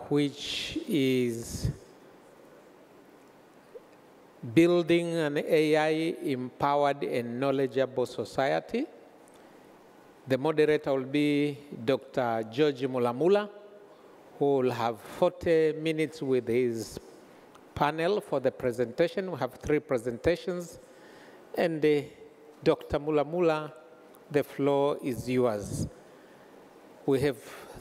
which is building an AI-empowered and knowledgeable society. The moderator will be Dr. George Mulamula, who will have 40 minutes with his panel for the presentation. We have 3 presentations. And Dr. Mulamula, the floor is yours. We have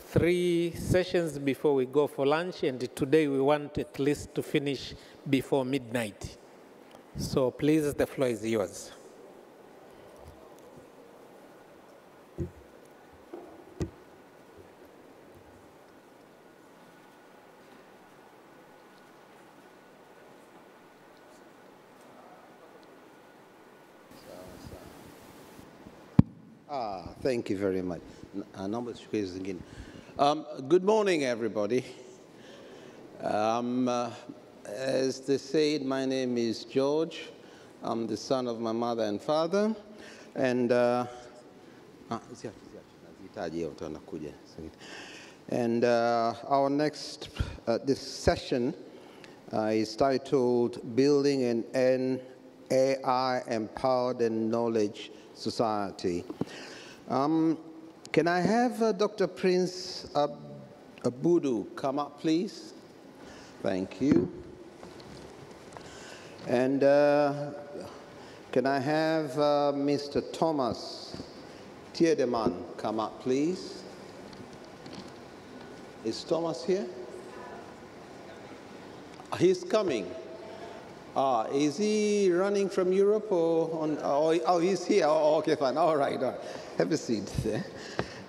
3 sessions before we go for lunch, and today we want at least to finish before midnight. So please, the floor is yours. Thank you very much. Good morning, everybody. As they said, my name is George. I'm the son of my mother and father. And our next, this session is titled Building an AI-Empowered and Knowledge Society. Can I have Dr. Prince Abudu come up, please? Thank you. And can I have Mr. Thomas Tiedemann come up, please? Is Thomas here? He's coming. Is he running from Europe or on? Oh, he's here. Oh, okay, fine. All right, all right. Have a seat there.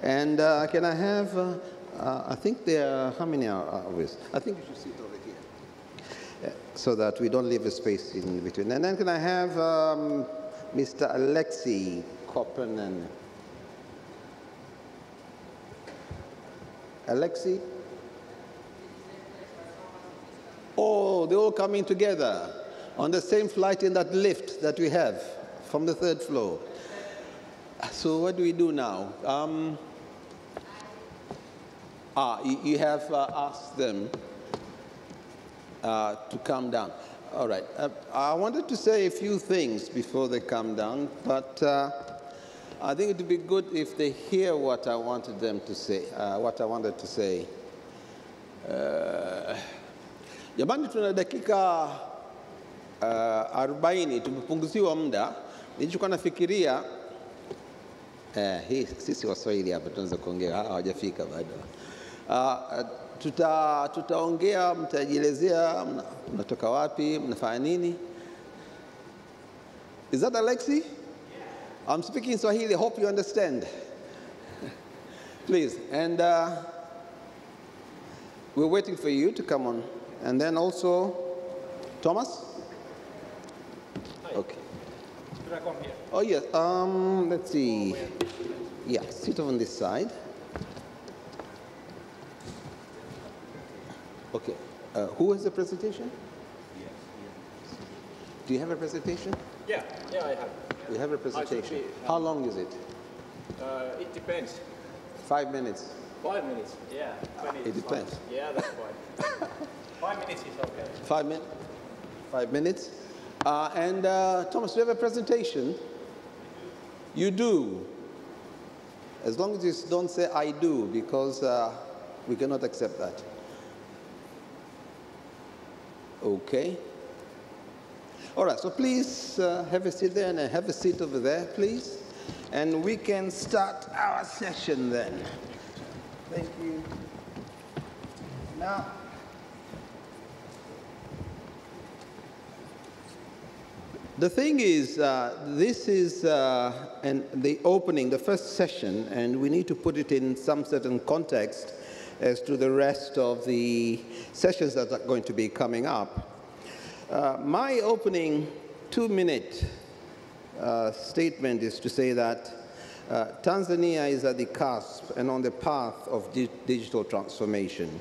And can I have? I think there are how many hours? I think you should sit over here, so that we don't leave a space in between. And then can I have Mr. Alexei Kopanen? Alexei? Oh, they're all coming together on the same flight in that lift that we have from the 3rd floor. So what do we do now? You have asked them to come down. All right. I wanted to say a few things before they come down, but I think it would be good if they hear what I wanted them to say, what I wanted to say. Jamani, tuna dakika 40 tumepunguziwa muda. Nilichokuwa nafikiria sisi Waswahili hapa tunaweza kuongea, hawajafika bado. Tutaongea, mtajielezea mnatoka wapi, mnafanya nini? Is that Alexi? Yeah. I'm speaking Swahili. I hope you understand. Please. And we're waiting for you to come on. And then also, Thomas? Hi. Okay. Should I come here? Oh, yes. Let's see. Yeah, sit on this side. Okay. Who has the presentation? Yes. Do you have a presentation? Yeah, I have. You have a presentation. How long is it? It depends. 5 minutes. 5 minutes, yeah. It depends. Fine. Yeah, that's fine. 5 minutes is okay. 5 minutes? 5 minutes. And Thomas, do you have a presentation? You do. As long as you don't say I do, because we cannot accept that. Okay. All right, so please have a seat there and have a seat over there, please. And we can start our session then. Thank you. Now, the thing is, this is the opening, the first session, and we need to put it in some certain context as to the rest of the sessions that are going to be coming up. My opening 2-minute statement is to say that Tanzania is at the cusp and on the path of digital transformation.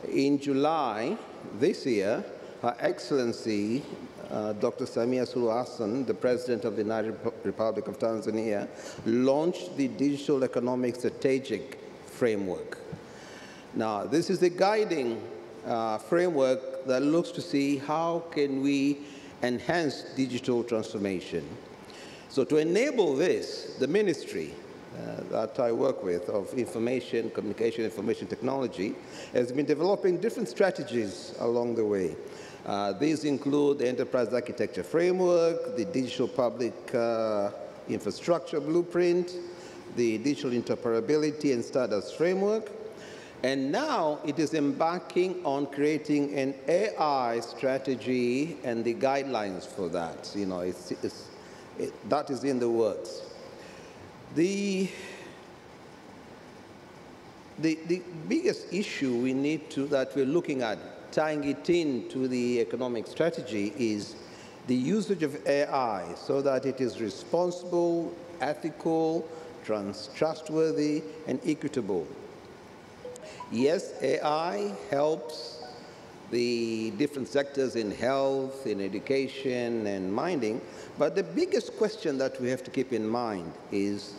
In July this year, Her Excellency Dr. Samia Suluhu Hassan, the President of the United Republic of Tanzania, launched the Digital Economic Strategic framework. Now, this is the guiding framework that looks to see how can we enhance digital transformation. So to enable this, the ministry that I work with of information, communication, information technology has been developing different strategies along the way. These include the Enterprise Architecture Framework, the Digital Public Infrastructure Blueprint, the Digital Interoperability and Standards Framework, and now it is embarking on creating an AI strategy and the guidelines for that. You know, that is in the works. The biggest issue that we're looking at, tying it into the economic strategy, is the usage of AI so that it is responsible, ethical, trustworthy, and equitable. Yes, AI helps the different sectors in health, in education, and mining, but the biggest question that we have to keep in mind is,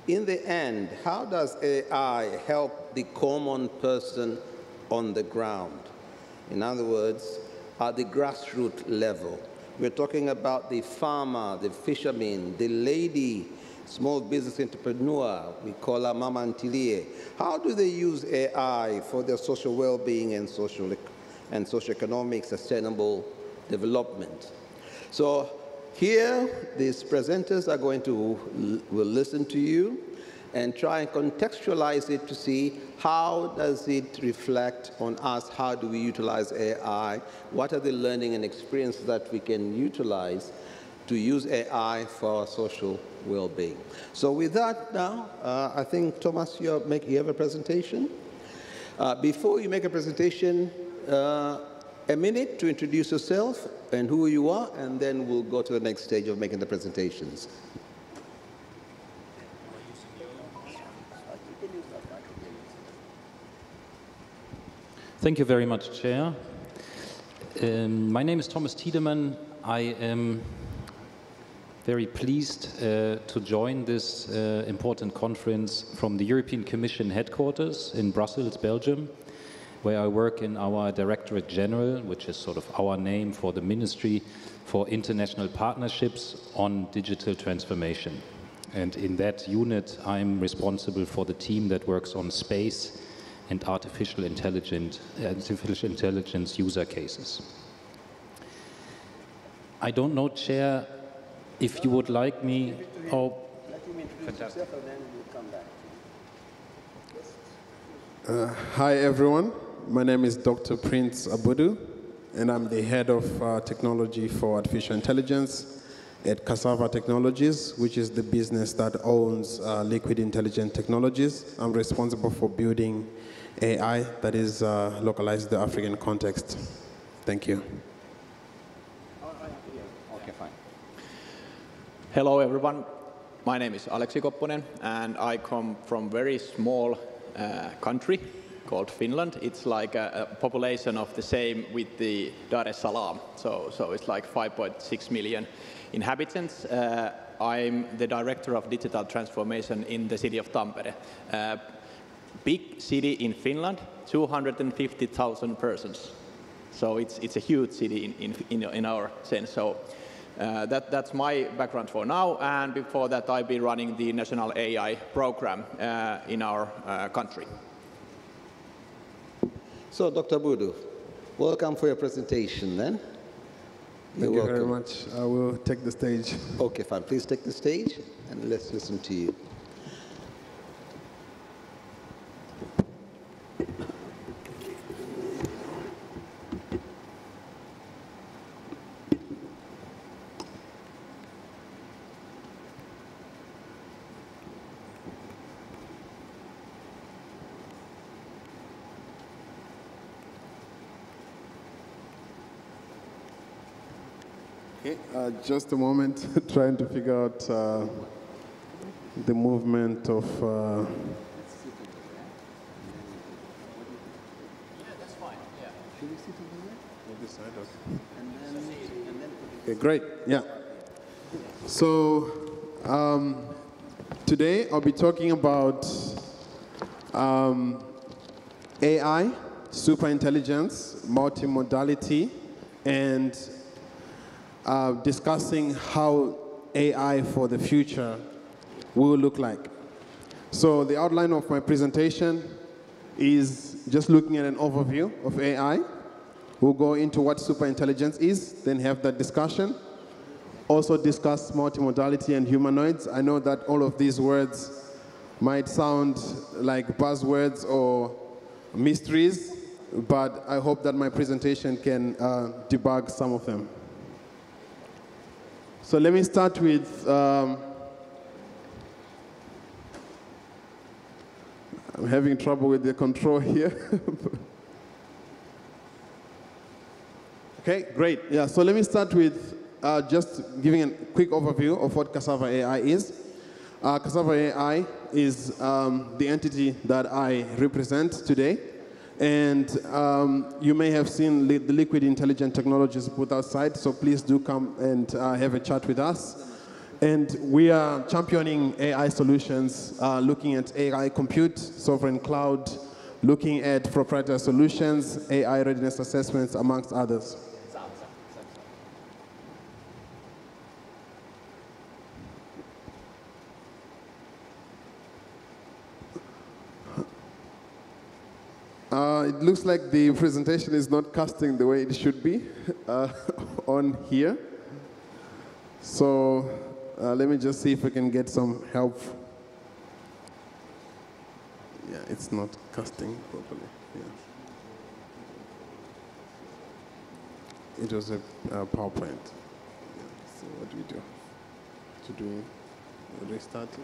in the end, how does AI help the common person on the ground? In other words, at the grassroots level. We're talking about the farmer, the fisherman, the lady, small business entrepreneur, we call her Mama Antilie. How do they use AI for their social well-being and socioeconomic sustainable development? So here, these presenters are going to will listen to you and try and contextualize it to see how does it reflect on us, how do we utilize AI, what are the learning and experiences that we can utilize to use AI for our social well-being. So with that now, I think, Thomas, you have a presentation. Before you make a presentation, a minute to introduce yourself and who you are, and then we'll go to the next stage of making the presentations. Thank you very much, Chair. My name is Thomas Tiedemann. I am very pleased to join this important conference from the European Commission headquarters in Brussels, Belgium, where I work in our Directorate General, which is sort of our name for the Ministry for International Partnerships on Digital Transformation. And in that unit, I'm responsible for the team that works on space and artificial intelligence user cases. I don't know, Chair, if you would like me. Oh, fantastic. Hi, everyone. My name is Dr. Prince Abudu, and I'm the head of technology for artificial intelligence at Cassava Technologies, which is the business that owns Liquid Intelligent Technologies. I'm responsible for building AI that is localized to the African context. Thank you. Okay, fine. Hello, everyone. My name is Aleksi Kopponen, and I come from a very small country called Finland. It's like a population of the same with the Dar es Salaam. So it's like 5.6 million inhabitants. I'm the director of digital transformation in the city of Tampere. Big city in Finland, 250,000 persons. So it's a huge city in our sense. So that's my background for now. And before that, I've been running the national AI program in our country. So, Dr. Budu, welcome for your presentation then. Thank you very much. I will take the stage. Okay, fine. Please take the stage and let's listen to you. Okay, just a moment, trying to figure out the movement of... Yeah, that's fine. Yeah. Should we sit over there? On this side, okay. Okay, great, yeah. So, today I'll be talking about AI, superintelligence, multimodality, and discussing how AI for the future will look like. So the outline of my presentation is just looking at an overview of AI. We'll go into what superintelligence is, then have that discussion. Also discuss multimodality and humanoids. I know that all of these words might sound like buzzwords or mysteries, but I hope that my presentation can debug some of them. So let me start with, I'm having trouble with the control here. Okay, great. Yeah, so let me start with just giving a quick overview of what Cassava AI is. Cassava AI is the entity that I represent today. And you may have seen the Liquid Intelligent Technologies booth outside, so please do come and have a chat with us. And we are championing AI solutions, looking at AI compute, sovereign cloud, looking at proprietary solutions, AI readiness assessments, amongst others. It looks like the presentation is not casting the way it should be on here. So let me just see if we can get some help. Yeah, it's not casting properly. Yeah. It was a PowerPoint. Yeah. So what do we do? Should we restart it?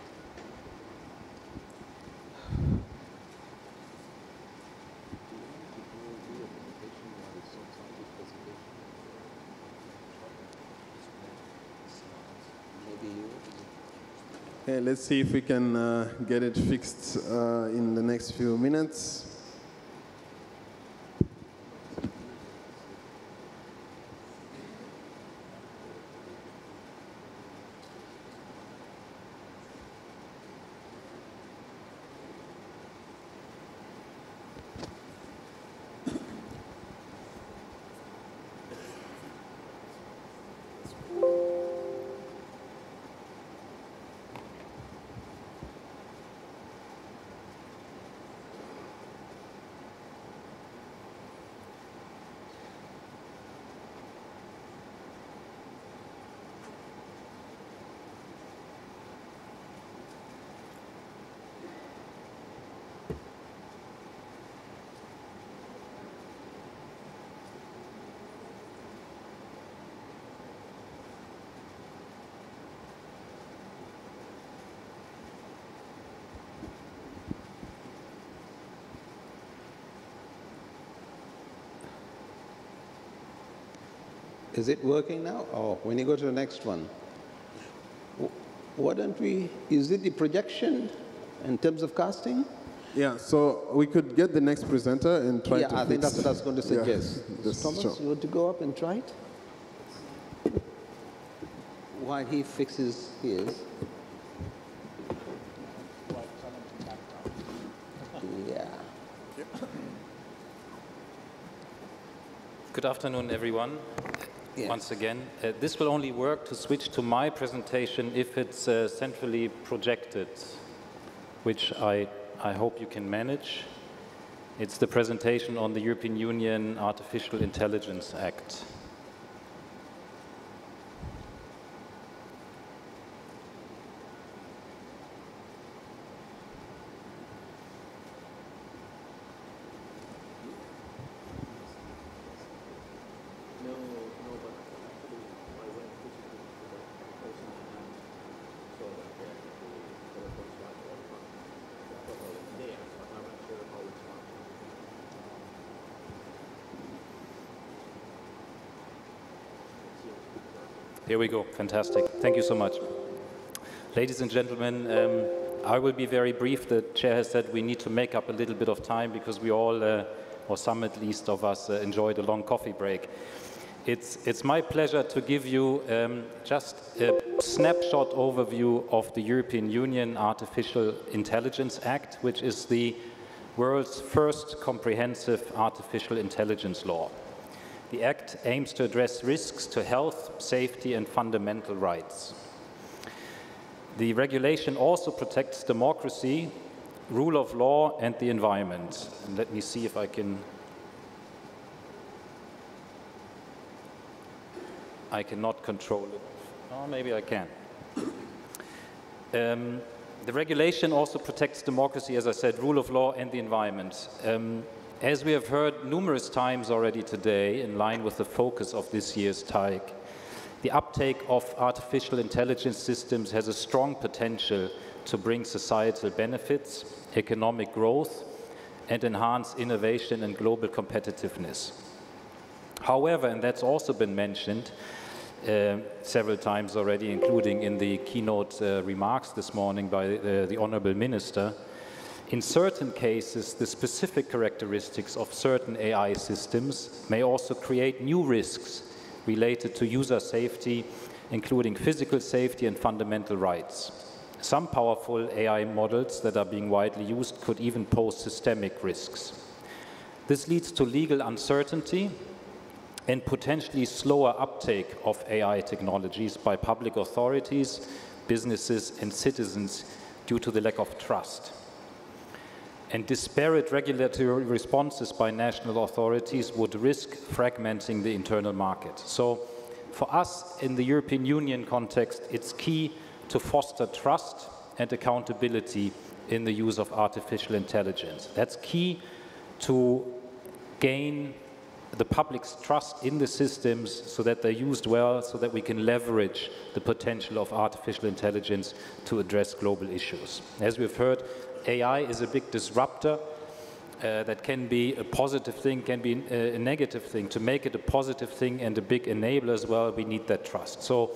Okay, let's see if we can get it fixed in the next few minutes. Is it working now? Oh, when you go to the next one. Why don't we, is it the projection in terms of casting? Yeah, so we could get the next presenter and try to I think that's what I was going to suggest. Yeah, Thomas, sure. you want to go up and try it? While he fixes his. Yeah. Good afternoon, everyone. Yes. Once again, this will only work to switch to my presentation if it's centrally projected, which I hope you can manage. It's the presentation on the European Union Artificial Intelligence Act. Here we go. Fantastic. Thank you so much. Ladies and gentlemen, I will be very brief. The chair has said we need to make up a little bit of time because we all, or some at least of us, enjoyed a long coffee break. It's my pleasure to give you just a snapshot overview of the European Union Artificial Intelligence Act, which is the world's first comprehensive artificial intelligence law. The Act aims to address risks to health, safety, and fundamental rights. The regulation also protects democracy, rule of law, and the environment. And let me see if I cannot control it. Oh, maybe I can. The regulation also protects democracy, as I said, rule of law, and the environment. As we have heard numerous times already today, in line with the focus of this year's TAIC, the uptake of artificial intelligence systems has a strong potential to bring societal benefits, economic growth, and enhance innovation and global competitiveness. However, and that's also been mentioned several times already, including in the keynote remarks this morning by the Honorable Minister, in certain cases, the specific characteristics of certain AI systems may also create new risks related to user safety, including physical safety and fundamental rights. Some powerful AI models that are being widely used could even pose systemic risks. This leads to legal uncertainty and potentially slower uptake of AI technologies by public authorities, businesses, and citizens due to the lack of trust. And disparate regulatory responses by national authorities would risk fragmenting the internal market. So for us in the European Union context, it's key to foster trust and accountability in the use of artificial intelligence. That's key to gain the public's trust in the systems so that they're used well, so that we can leverage the potential of artificial intelligence to address global issues. As we've heard, AI is a big disruptor that can be a positive thing, can be a negative thing. To make it a positive thing and a big enabler as well, we need that trust. So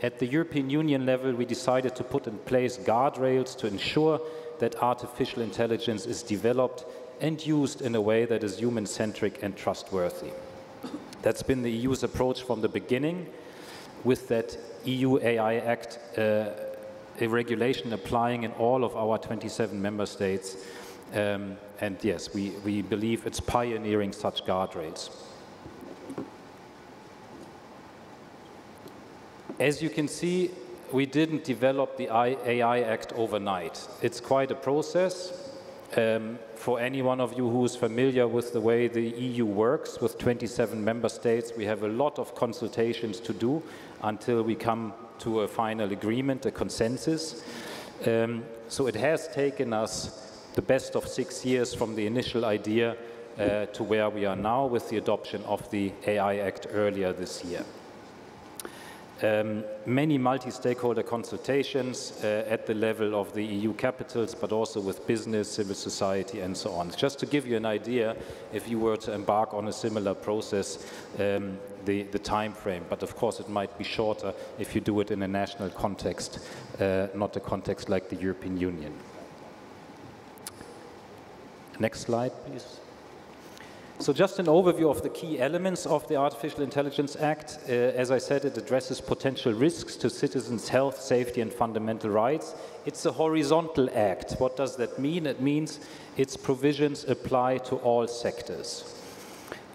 at the European Union level, we decided to put in place guardrails to ensure that artificial intelligence is developed and used in a way that is human-centric and trustworthy. That's been the EU's approach from the beginning. With that EU AI Act, a regulation applying in all of our 27 member states. And yes, we believe it's pioneering such guardrails. As you can see, we didn't develop the AI Act overnight. It's quite a process. For any one of you who is familiar with the way the EU works with 27 member states, we have a lot of consultations to do until we come to a final agreement, a consensus. So it has taken us the best of 6 years from the initial idea to where we are now with the adoption of the AI Act earlier this year. Many multi-stakeholder consultations at the level of the EU capitals, but also with business, civil society, and so on. Just to give you an idea, if you were to embark on a similar process, the time frame, but of course it might be shorter if you do it in a national context, not a context like the European Union. Next slide, please. So just an overview of the key elements of the Artificial Intelligence Act. As I said, it addresses potential risks to citizens' health, safety, and fundamental rights. It's a horizontal act. What does that mean? It means its provisions apply to all sectors.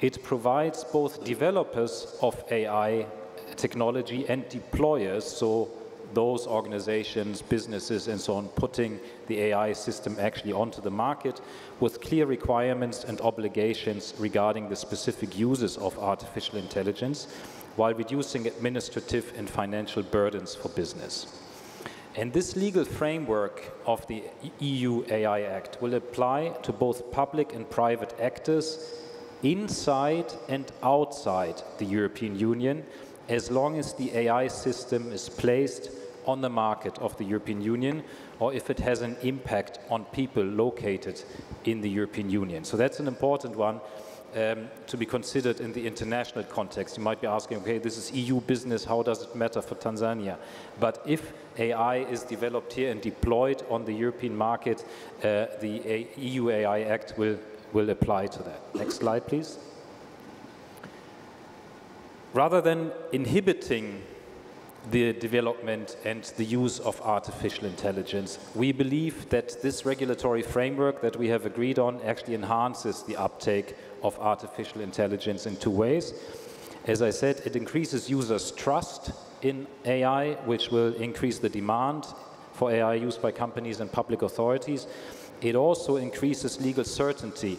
It provides both developers of AI technology and deployers, so those organizations, businesses, and so on, putting the AI system actually onto the market with clear requirements and obligations regarding the specific uses of artificial intelligence, while reducing administrative and financial burdens for business. And this legal framework of the EU AI Act will apply to both public and private actors inside and outside the European Union, as long as the AI system is placed on the market of the European Union, or if it has an impact on people located in the European Union. So that's an important one to be considered in the international context. You might be asking, okay, this is EU business, how does it matter for Tanzania? But if AI is developed here and deployed on the European market, the EU AI Act will apply to that. Next slide, please. Rather than inhibiting the development and the use of artificial intelligence. We believe that this regulatory framework that we have agreed on actually enhances the uptake of artificial intelligence in two ways. As I said, it increases users' trust in AI, which will increase the demand for AI used by companies and public authorities. It also increases legal certainty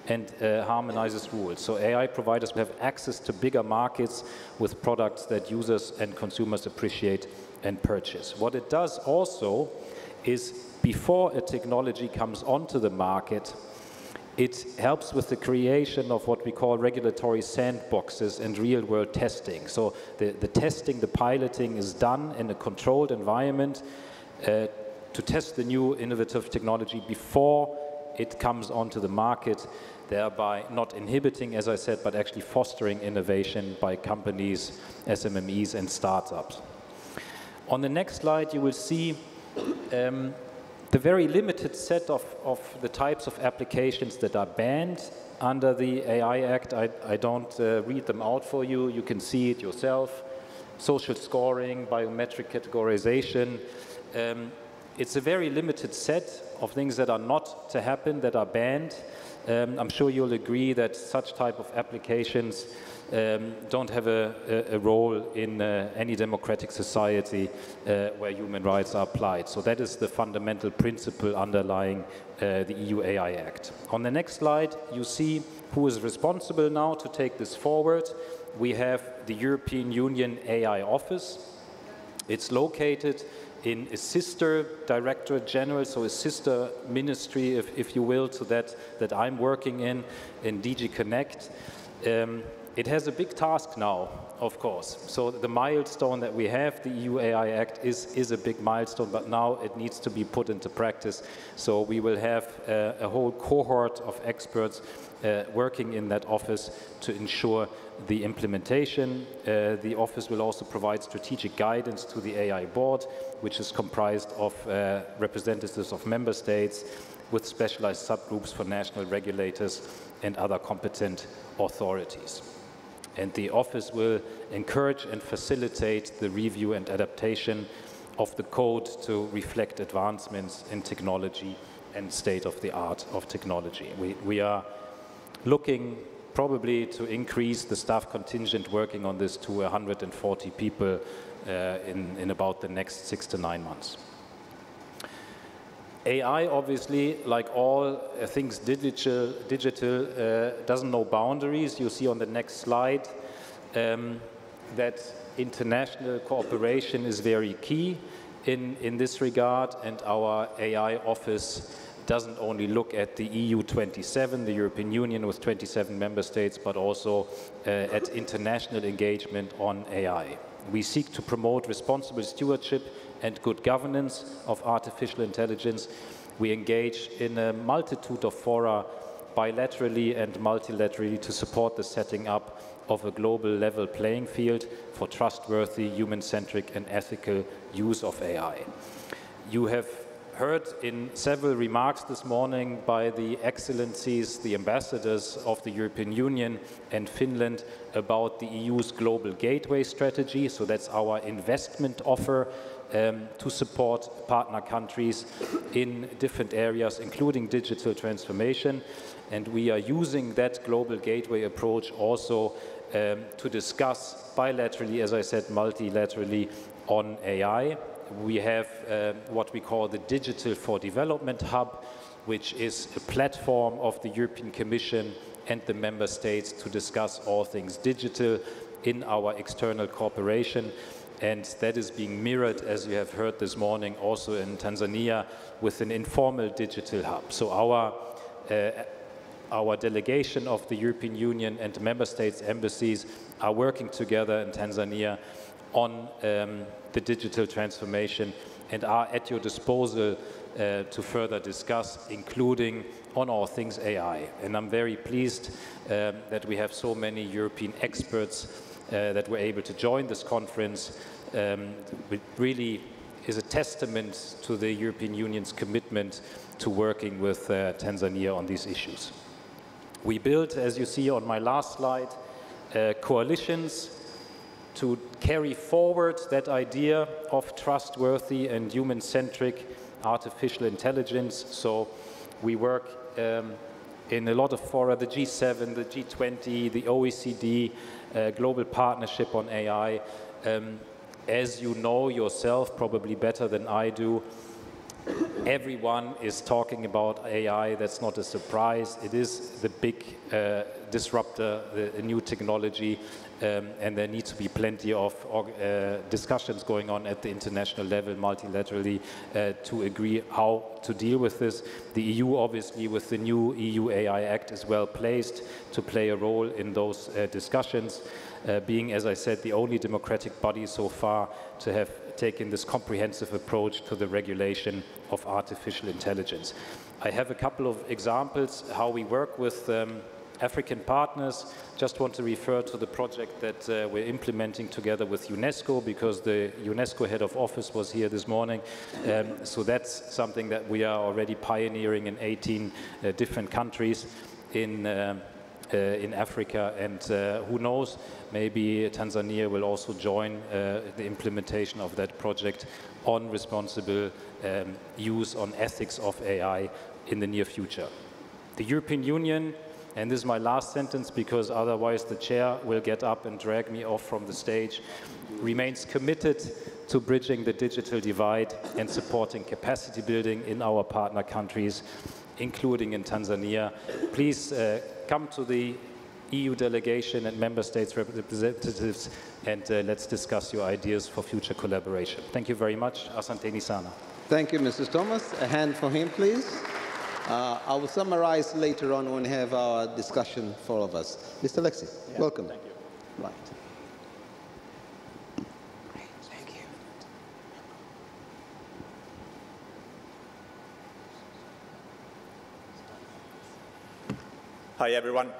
and harmonizes rules. So AI providers will have access to bigger markets with products that users and consumers appreciate and purchase. What it does also is, before a technology comes onto the market, it helps with the creation of what we call regulatory sandboxes and real-world testing. So the testing, the piloting is done in a controlled environment to test the new innovative technology before it comes onto the market, thereby not inhibiting, as I said, but actually fostering innovation by companies, SMMEs, and startups. On the next slide, you will see the very limited set of the types of applications that are banned under the AI Act. I don't read them out for you. You can see it yourself. Social scoring, biometric categorization. It's a very limited set of things that are not to happen, that are banned. I'm sure you'll agree that such type of applications don't have a role in any democratic society where human rights are applied. So that is the fundamental principle underlying the EU AI Act. On the next slide, you see who is responsible now to take this forward. We have the European Union AI Office. It's located in a sister Directorate General, so a sister ministry, if you will, to that I'm working in DG Connect. It has a big task now, of course. So the milestone that we have, the EU AI Act, is a big milestone, but now it needs to be put into practice. So we will have a whole cohort of experts working in that office to ensure the implementation. The office will also provide strategic guidance to the AI board, which is comprised of representatives of member states with specialized subgroups for national regulators and other competent authorities. And the office will encourage and facilitate the review and adaptation of the code to reflect advancements in technology and state of the art of technology. We are looking probably to increase the staff contingent working on this to 140 people in about the next 6 to 9 months. AI, obviously, like all things digital doesn't know boundaries. You see on the next slide that international cooperation is very key in this regard, and our AI office doesn't only look at the EU 27, the European Union with 27 member states, but also at international engagement on AI. We seek to promote responsible stewardship and good governance of artificial intelligence. We engage in a multitude of fora, bilaterally and multilaterally, to support the setting up of a global level playing field for trustworthy, human-centric and ethical use of AI. You have heard in several remarks this morning by the excellencies, the ambassadors of the European Union and Finland about the EU's global gateway strategy. So that's our investment offer to support partner countries in different areas, including digital transformation. And we are using that global gateway approach also to discuss bilaterally, as I said, multilaterally on AI. We have what we call the Digital for Development Hub, which is a platform of the European Commission and the member states to discuss all things digital in our external cooperation. And that is being mirrored, as you have heard this morning, also in Tanzania with an informal digital hub. So our delegation of the European Union and the member states' embassies are working together in Tanzania on the digital transformation and are at your disposal to further discuss, including on all things AI. And I'm very pleased that we have so many European experts that were able to join this conference. It really is a testament to the European Union's commitment to working with Tanzania on these issues. We built, as you see on my last slide, coalitions to carry forward that idea of trustworthy and human-centric artificial intelligence. So we work in a lot of fora, the G7, the G20, the OECD, Global Partnership on AI. As you know yourself, probably better than I do, everyone is talking about AI. That's not a surprise. It is the big disruptor, the new technology, and there needs to be plenty of discussions going on at the international level, multilaterally, to agree how to deal with this. The EU, obviously, with the new EU AI Act, is well placed to play a role in those discussions, being, as I said, the only democratic body so far to have taken this comprehensive approach to the regulation of artificial intelligence. I have a couple of examples how we work with African partners. Just want to refer to the project that we're implementing together with UNESCO, because the UNESCO head of office was here this morning. So that's something that we are already pioneering in 18 different countries in Africa, and who knows, maybe Tanzania will also join the implementation of that project on responsible use, on ethics of AI in the near future. The European Union, and this is my last sentence because otherwise the chair will get up and drag me off from the stage, remains committed to bridging the digital divide and supporting capacity building in our partner countries, including in Tanzania. Please come to the EU delegation and member states representatives, and let's discuss your ideas for future collaboration. Thank you very much. Asanteni sana. Thank you, Mrs. Thomas. A hand for him, please. I will summarize later on when we have our discussion for all of us. Mr. Alexi, welcome. Thank you. Right. Thank you. Hi everyone,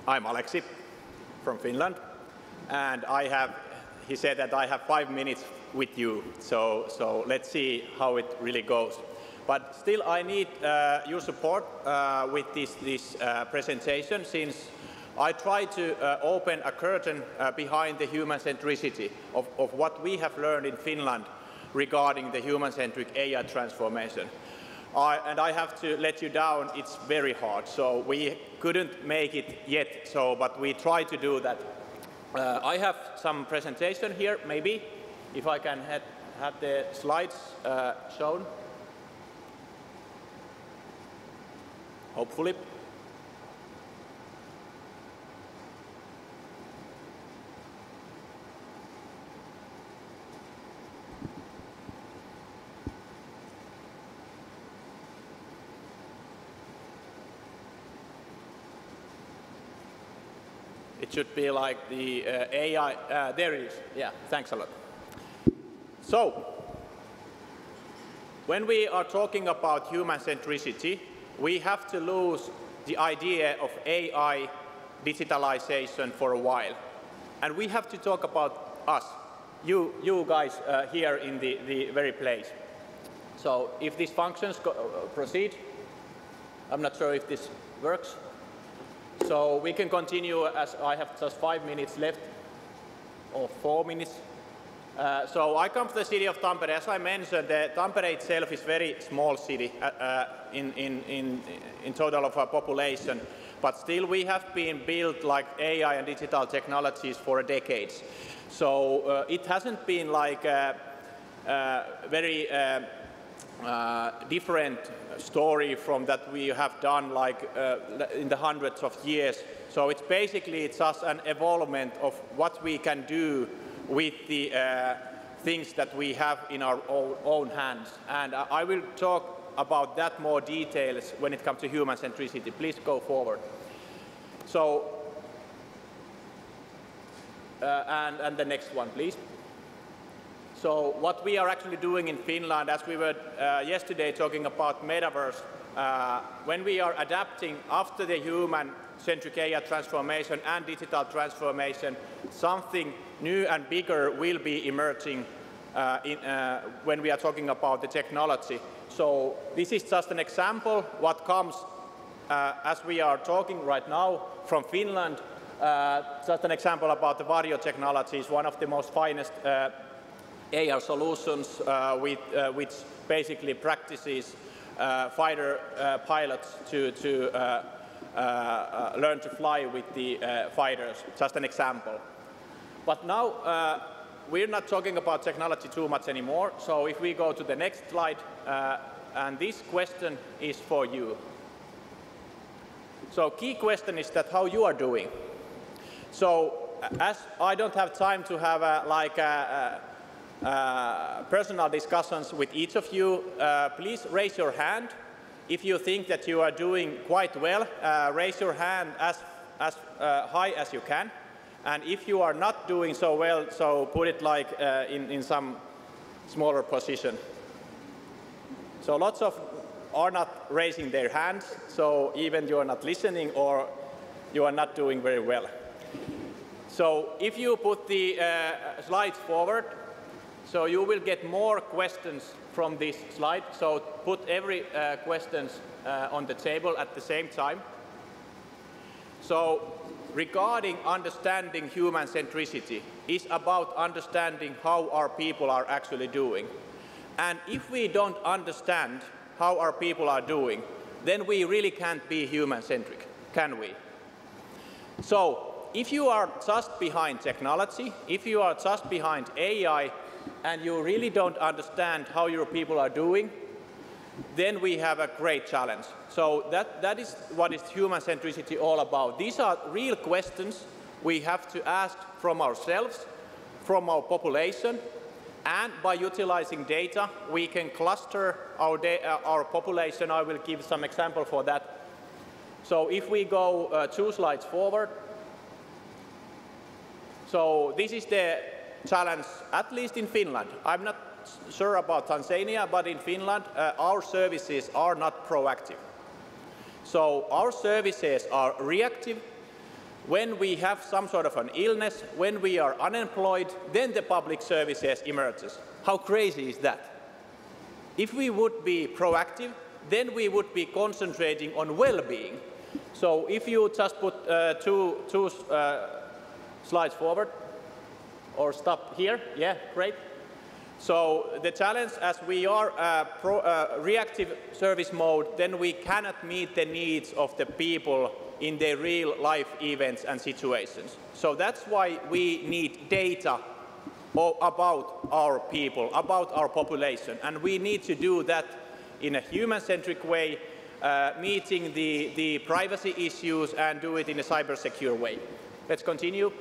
I'm Alexi from Finland, and he said that I have 5 minutes with you, so let's see how it really goes. But still I need your support with this presentation, since I try to open a curtain behind the human centricity of what we have learned in Finland regarding the human-centric AI transformation. And I have to let you down, it's very hard. So we couldn't make it yet, but we try to do that. I have some presentation here, maybe, if I can have the slides shown. Hopefully. It should be like the AI, there it is. Yeah, thanks a lot. So, when we are talking about human centricity, we have to lose the idea of AI digitalization for a while. And we have to talk about us, you guys here in the very place. So if these functions proceed, I'm not sure if this works. So we can continue, as I have just 5 minutes left, or 4 minutes. So I come from the city of Tampere. As I mentioned, Tampere itself is a very small city in total of our population. But still we have been built like AI and digital technologies for decades. So it hasn't been like a very different story from that we have done like in the hundreds of years. So it's basically just an evolvement of what we can do with the things that we have in our own hands. And I will talk about that more details when it comes to human centricity. Please go forward. So, and the next one, please. So what we are actually doing in Finland, as we were yesterday talking about metaverse, when we are adapting after the human-centric AI transformation and digital transformation, something new and bigger will be emerging when we are talking about the technology. So this is just an example what comes as we are talking right now from Finland. Just an example about the Vario technology is one of the most finest AR solutions which basically practices fighter pilots to learn to fly with the fighters, just an example. But now we're not talking about technology too much anymore, so if we go to the next slide, and this question is for you. So key question is that how you are doing. So as I don't have time to have personal discussions with each of you, please raise your hand. If you think that you are doing quite well, raise your hand as high as you can. And if you are not doing so well, so put it like in some smaller position. So lots of are not raising their hands, so even you are not listening or you are not doing very well. So if you put the slides forward, so you will get more questions from this slide. So put every questions on the table at the same time. So regarding understanding human centricity is about understanding how our people are actually doing. And if we don't understand how our people are doing, then we really can't be human-centric, can we? So if you are just behind technology, if you are just behind AI, and you really don't understand how your people are doing, then we have a great challenge. So that is what is human centricity all about. These are real questions we have to ask from ourselves, from our population, and by utilizing data, we can cluster our population. I will give some example for that. So if we go 2 slides forward, so this is the challenge, at least in Finland. I'm not sure about Tanzania, but in Finland, our services are not proactive. So our services are reactive. When we have some sort of an illness, when we are unemployed, then the public services emerges. How crazy is that? If we would be proactive, then we would be concentrating on well-being. So if you just put two slides forward, or stop here, yeah, great. So the challenge, as we are reactive service mode, then we cannot meet the needs of the people in their real life events and situations. So that's why we need data about our people, about our population, and we need to do that in a human-centric way, meeting the privacy issues and do it in a cyber-secure way. Let's continue.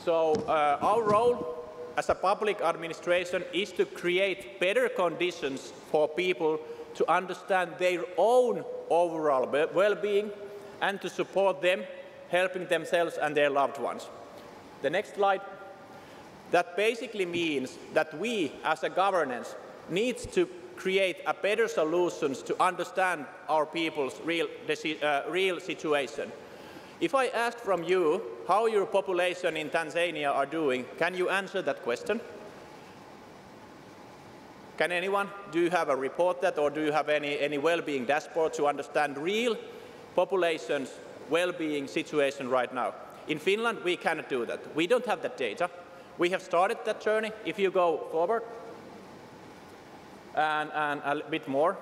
So our role as a public administration is to create better conditions for people to understand their own overall well-being and to support them, helping themselves and their loved ones. The next slide. That basically means that we, as a governance, need to create a better solutions to understand our people's real situation. If I ask from you how your population in Tanzania are doing, can you answer that question? Can anyone? Do you have a report that, or do you have any well-being dashboard to understand real population's well-being situation right now? In Finland, we cannot do that. We don't have that data. We have started that journey. If you go forward and a bit more,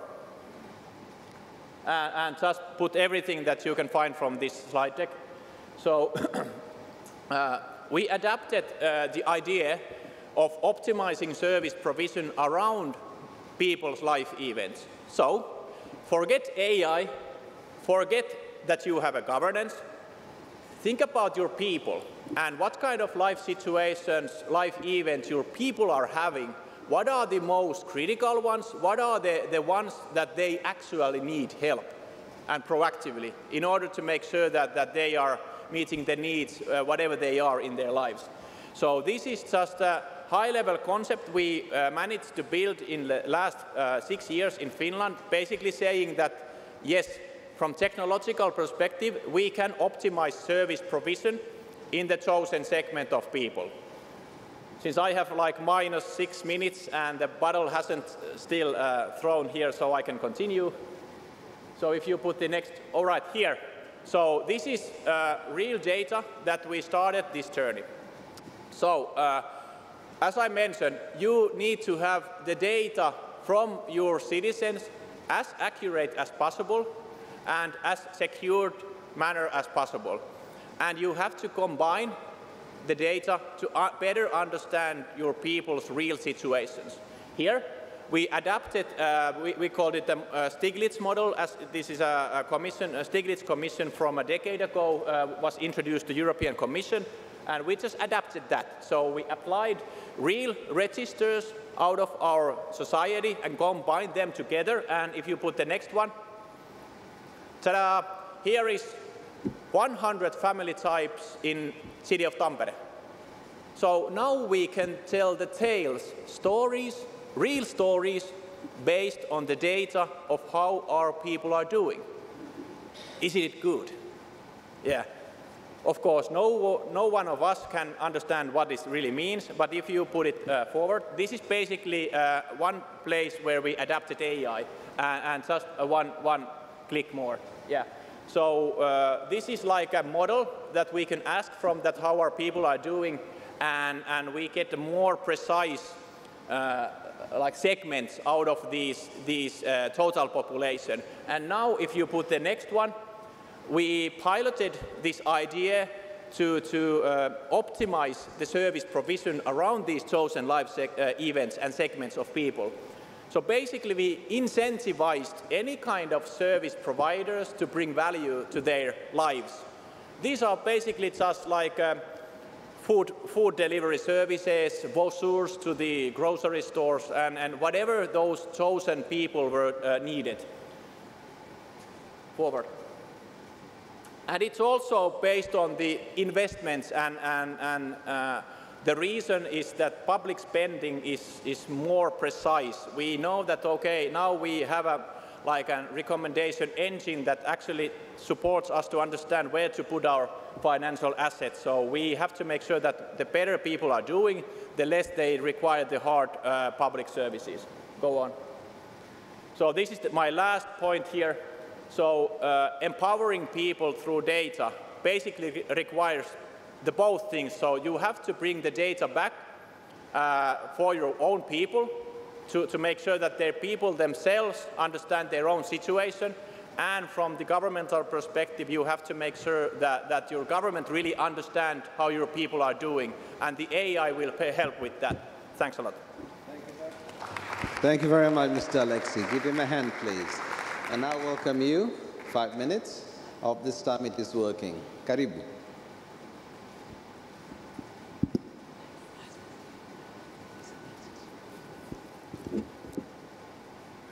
and just put everything that you can find from this slide deck. So we adapted the idea of optimizing service provision around people's life events. So forget AI, forget that you have a governance, think about your people and what kind of life situations, life events your people are having. What are the most critical ones? What are the ones that they actually need help and proactively in order to make sure that they are meeting the needs, whatever they are in their lives. So this is just a high-level concept we managed to build in the last 6 years in Finland, basically saying that, yes, from technological perspective, we can optimize service provision in the chosen segment of people. Since I have like -6 minutes and the bottle hasn't still thrown here, so I can continue. So if you put the next, all right, here. So this is real data that we started this journey. So as I mentioned, you need to have the data from your citizens as accurate as possible and as secured manner as possible. And you have to combine the data to better understand your people's real situations. Here, we adapted, we called it the Stiglitz model, as this is a Stiglitz commission from a decade ago, was introduced to European Commission, and we just adapted that. So we applied real registers out of our society and combined them together, and if you put the next one, ta-da, here is 100 family types in city of Tampere. So now we can tell the tales, stories, real stories, based on the data of how our people are doing. Isn't it good? Yeah. Of course, no one of us can understand what this really means, but if you put it forward, this is basically one place where we adapted AI, and just one click more. Yeah. So this is like a model that we can ask from that how our people are doing, and we get a more precise like segments out of these total population. And now if you put the next one, we piloted this idea to optimize the service provision around these chosen live events and segments of people. So basically we incentivized any kind of service providers to bring value to their lives. These are basically just like food delivery services, vouchers to the grocery stores, and whatever those chosen people were needed. Forward. And it's also based on the investments, and the reason is that public spending is more precise. We know that, okay, now we have a recommendation engine that actually supports us to understand where to put our financial assets. So we have to make sure that the better people are doing, the less they require the hard public services. Go on. So this is my last point here. So empowering people through data basically requires the both things. So you have to bring the data back for your own people to make sure that their people themselves understand their own situation. And from the governmental perspective, you have to make sure that your government really understands how your people are doing. And the AI will help with that. Thanks a lot. Thank you very much, Mr. Alexi. Give him a hand, please. And now welcome you. 5 minutes. Of this time it is working. Karibu.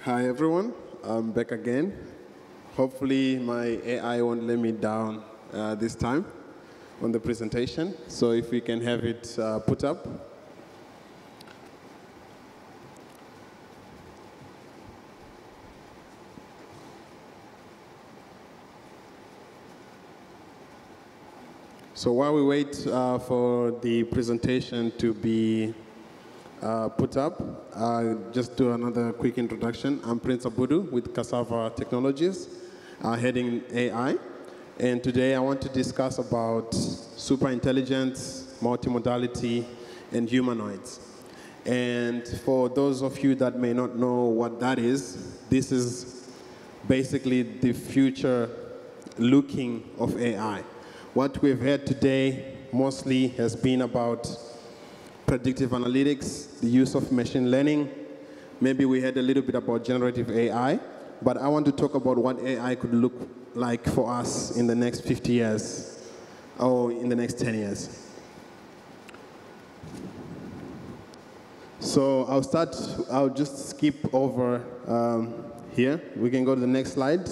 Hi, everyone. I'm back again. Hopefully, my AI won't let me down this time on the presentation. So if we can have it put up. So while we wait for the presentation to be put up, just do another quick introduction. I'm Prince Abudu with Cassava Technologies, heading AI. And today I want to discuss about superintelligence, multimodality, and humanoids. And for those of you that may not know what that is, this is basically the future looking of AI. What we've heard today mostly has been about predictive analytics, the use of machine learning. Maybe we heard a little bit about generative AI, but I want to talk about what AI could look like for us in the next 50 years or in the next 10 years. So I'll just skip over here. We can go to the next slide.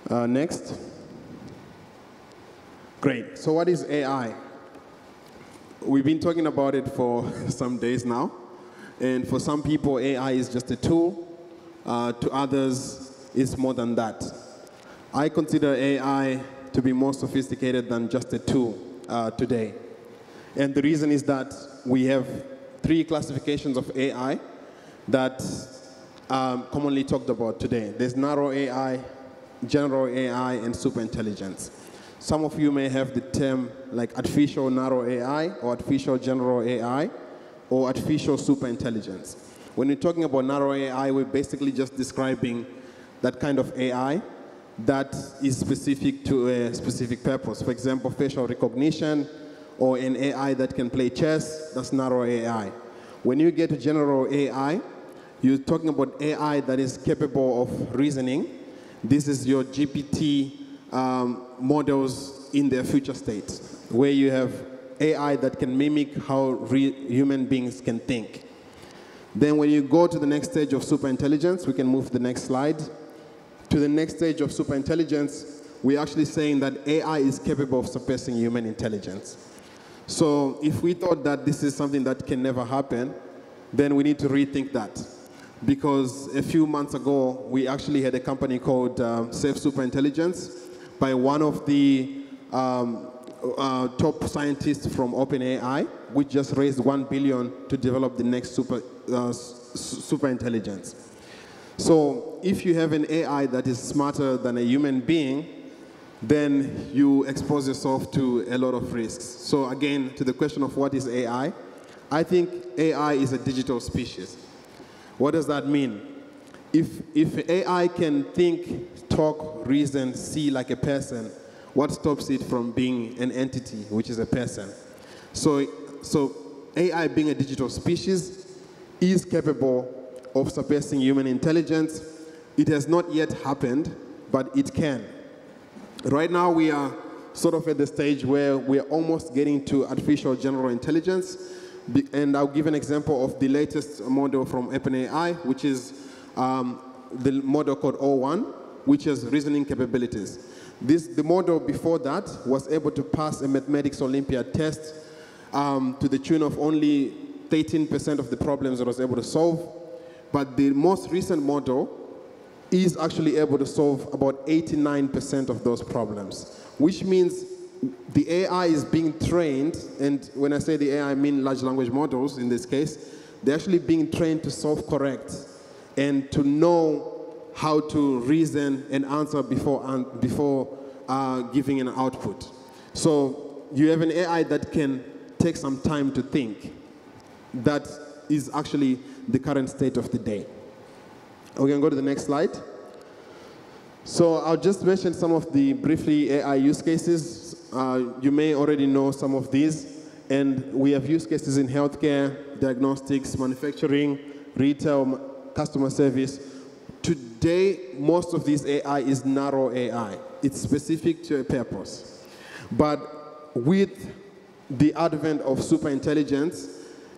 Next. Great. So what is AI? We've been talking about it for some days now. And for some people, AI is just a tool. To others, it's more than that. I consider AI to be more sophisticated than just a tool today. And the reason is that we have 3 classifications of AI that are commonly talked about today. There's narrow AI, general AI and superintelligence. Some of you may have the term like artificial narrow AI or artificial general AI or artificial superintelligence. When we're talking about narrow AI, we're basically just describing that kind of AI that is specific to a specific purpose. For example, facial recognition or an AI that can play chess, that's narrow AI. When you get to general AI, you're talking about AI that is capable of reasoning. This is your GPT models in their future state, where you have AI that can mimic how human beings can think. Then when you go to the next stage of superintelligence, we can move to the next slide. To the next stage of superintelligence, we're actually saying that AI is capable of surpassing human intelligence. So if we thought that this is something that can never happen, then we need to rethink that. Because a few months ago, we actually had a company called Safe Superintelligence by one of the top scientists from OpenAI, which just raised $1 billion to develop the next superintelligence. So if you have an AI that is smarter than a human being, then you expose yourself to a lot of risks. So again, to the question of what is AI, I think AI is a digital species. What does that mean? If AI can think, talk, reason, see like a person, what stops it from being an entity, which is a person? So AI, being a digital species, is capable of surpassing human intelligence. It has not yet happened, but it can. Right now, we are sort of at the stage where we're almost getting to artificial general intelligence. And I'll give an example of the latest model from OpenAI, which is the model called O1, which has reasoning capabilities. The model before that was able to pass a mathematics Olympiad test to the tune of only 13% of the problems it was able to solve. But the most recent model is actually able to solve about 89% of those problems, which means the AI is being trained, and when I say the AI, I mean large language models in this case, they're actually being trained to self-correct and to know how to reason and answer before giving an output. So you have an AI that can take some time to think. That is actually the current state of the day. We can go to the next slide. So I'll just mention some of the briefly AI use cases. You may already know some of these, and we have use cases in healthcare, diagnostics, manufacturing, retail, customer service. Today, most of this AI is narrow AI. It's specific to a purpose. But with the advent of superintelligence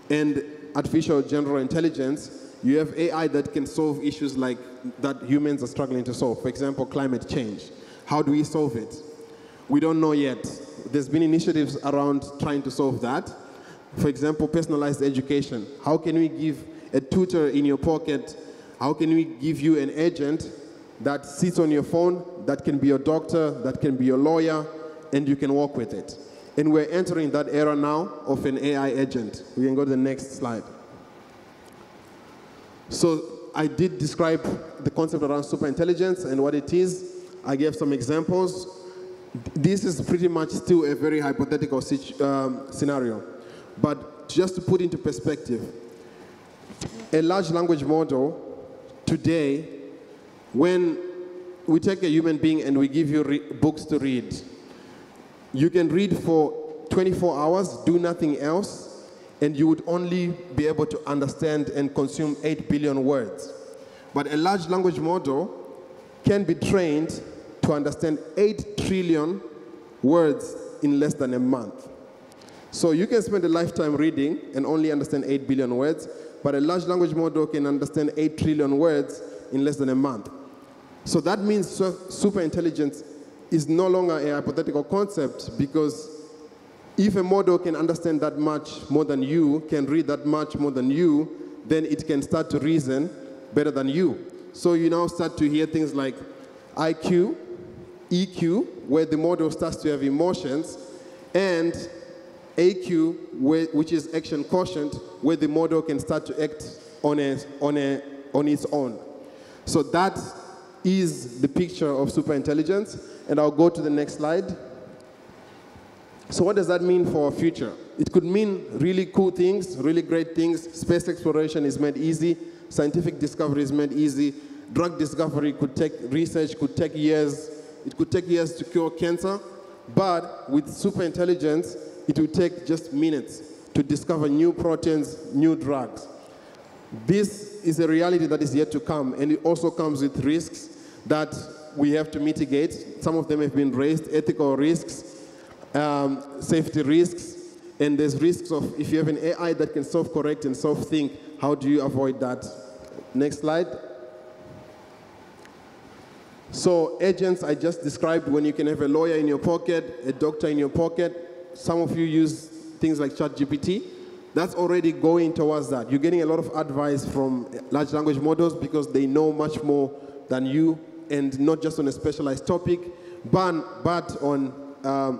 and artificial general intelligence, you have AI that can solve issues like that humans are struggling to solve. For example, climate change. How do we solve it? We don't know yet. There's been initiatives around trying to solve that. For example, personalized education. How can we give a tutor in your pocket? How can we give you an agent that sits on your phone, that can be your doctor, that can be your lawyer, and you can work with it? And we're entering that era now of an AI agent. We can go to the next slide. So I did describe the concept around superintelligence and what it is. I gave some examples. This is pretty much still a very hypothetical scenario. But just to put into perspective, a large language model today, when we take a human being and we give you books to read, you can read for 24 hours, do nothing else, and you would only be able to understand and consume 8 billion words. But a large language model can be trained to understand 8 trillion words in less than a month. So you can spend a lifetime reading and only understand 8 billion words, but a large language model can understand 8 trillion words in less than a month. So that means superintelligence is no longer a hypothetical concept, because if a model can understand that much more than you, can read that much more than you, then it can start to reason better than you. So you now start to hear things like IQ, EQ, where the model starts to have emotions, and AQ, which is action quotient, where the model can start to act on its own. So that is the picture of superintelligence. And I'll go to the next slide. So what does that mean for our future? It could mean really cool things, really great things. Space exploration is made easy. Scientific discovery is made easy. Drug discovery could take, research could take years. It could take years to cure cancer. But with superintelligence, it will take just minutes to discover new proteins, new drugs. This is a reality that is yet to come, and it also comes with risks that we have to mitigate. Some of them have been raised: ethical risks, safety risks, and there's risks of if you have an AI that can self-correct and self-think, how do you avoid that? Next slide. So agents I just described, when you can have a lawyer in your pocket, a doctor in your pocket. Some of you use things like ChatGPT. That's already going towards that. You're getting a lot of advice from large language models because they know much more than you, and not just on a specialized topic, but on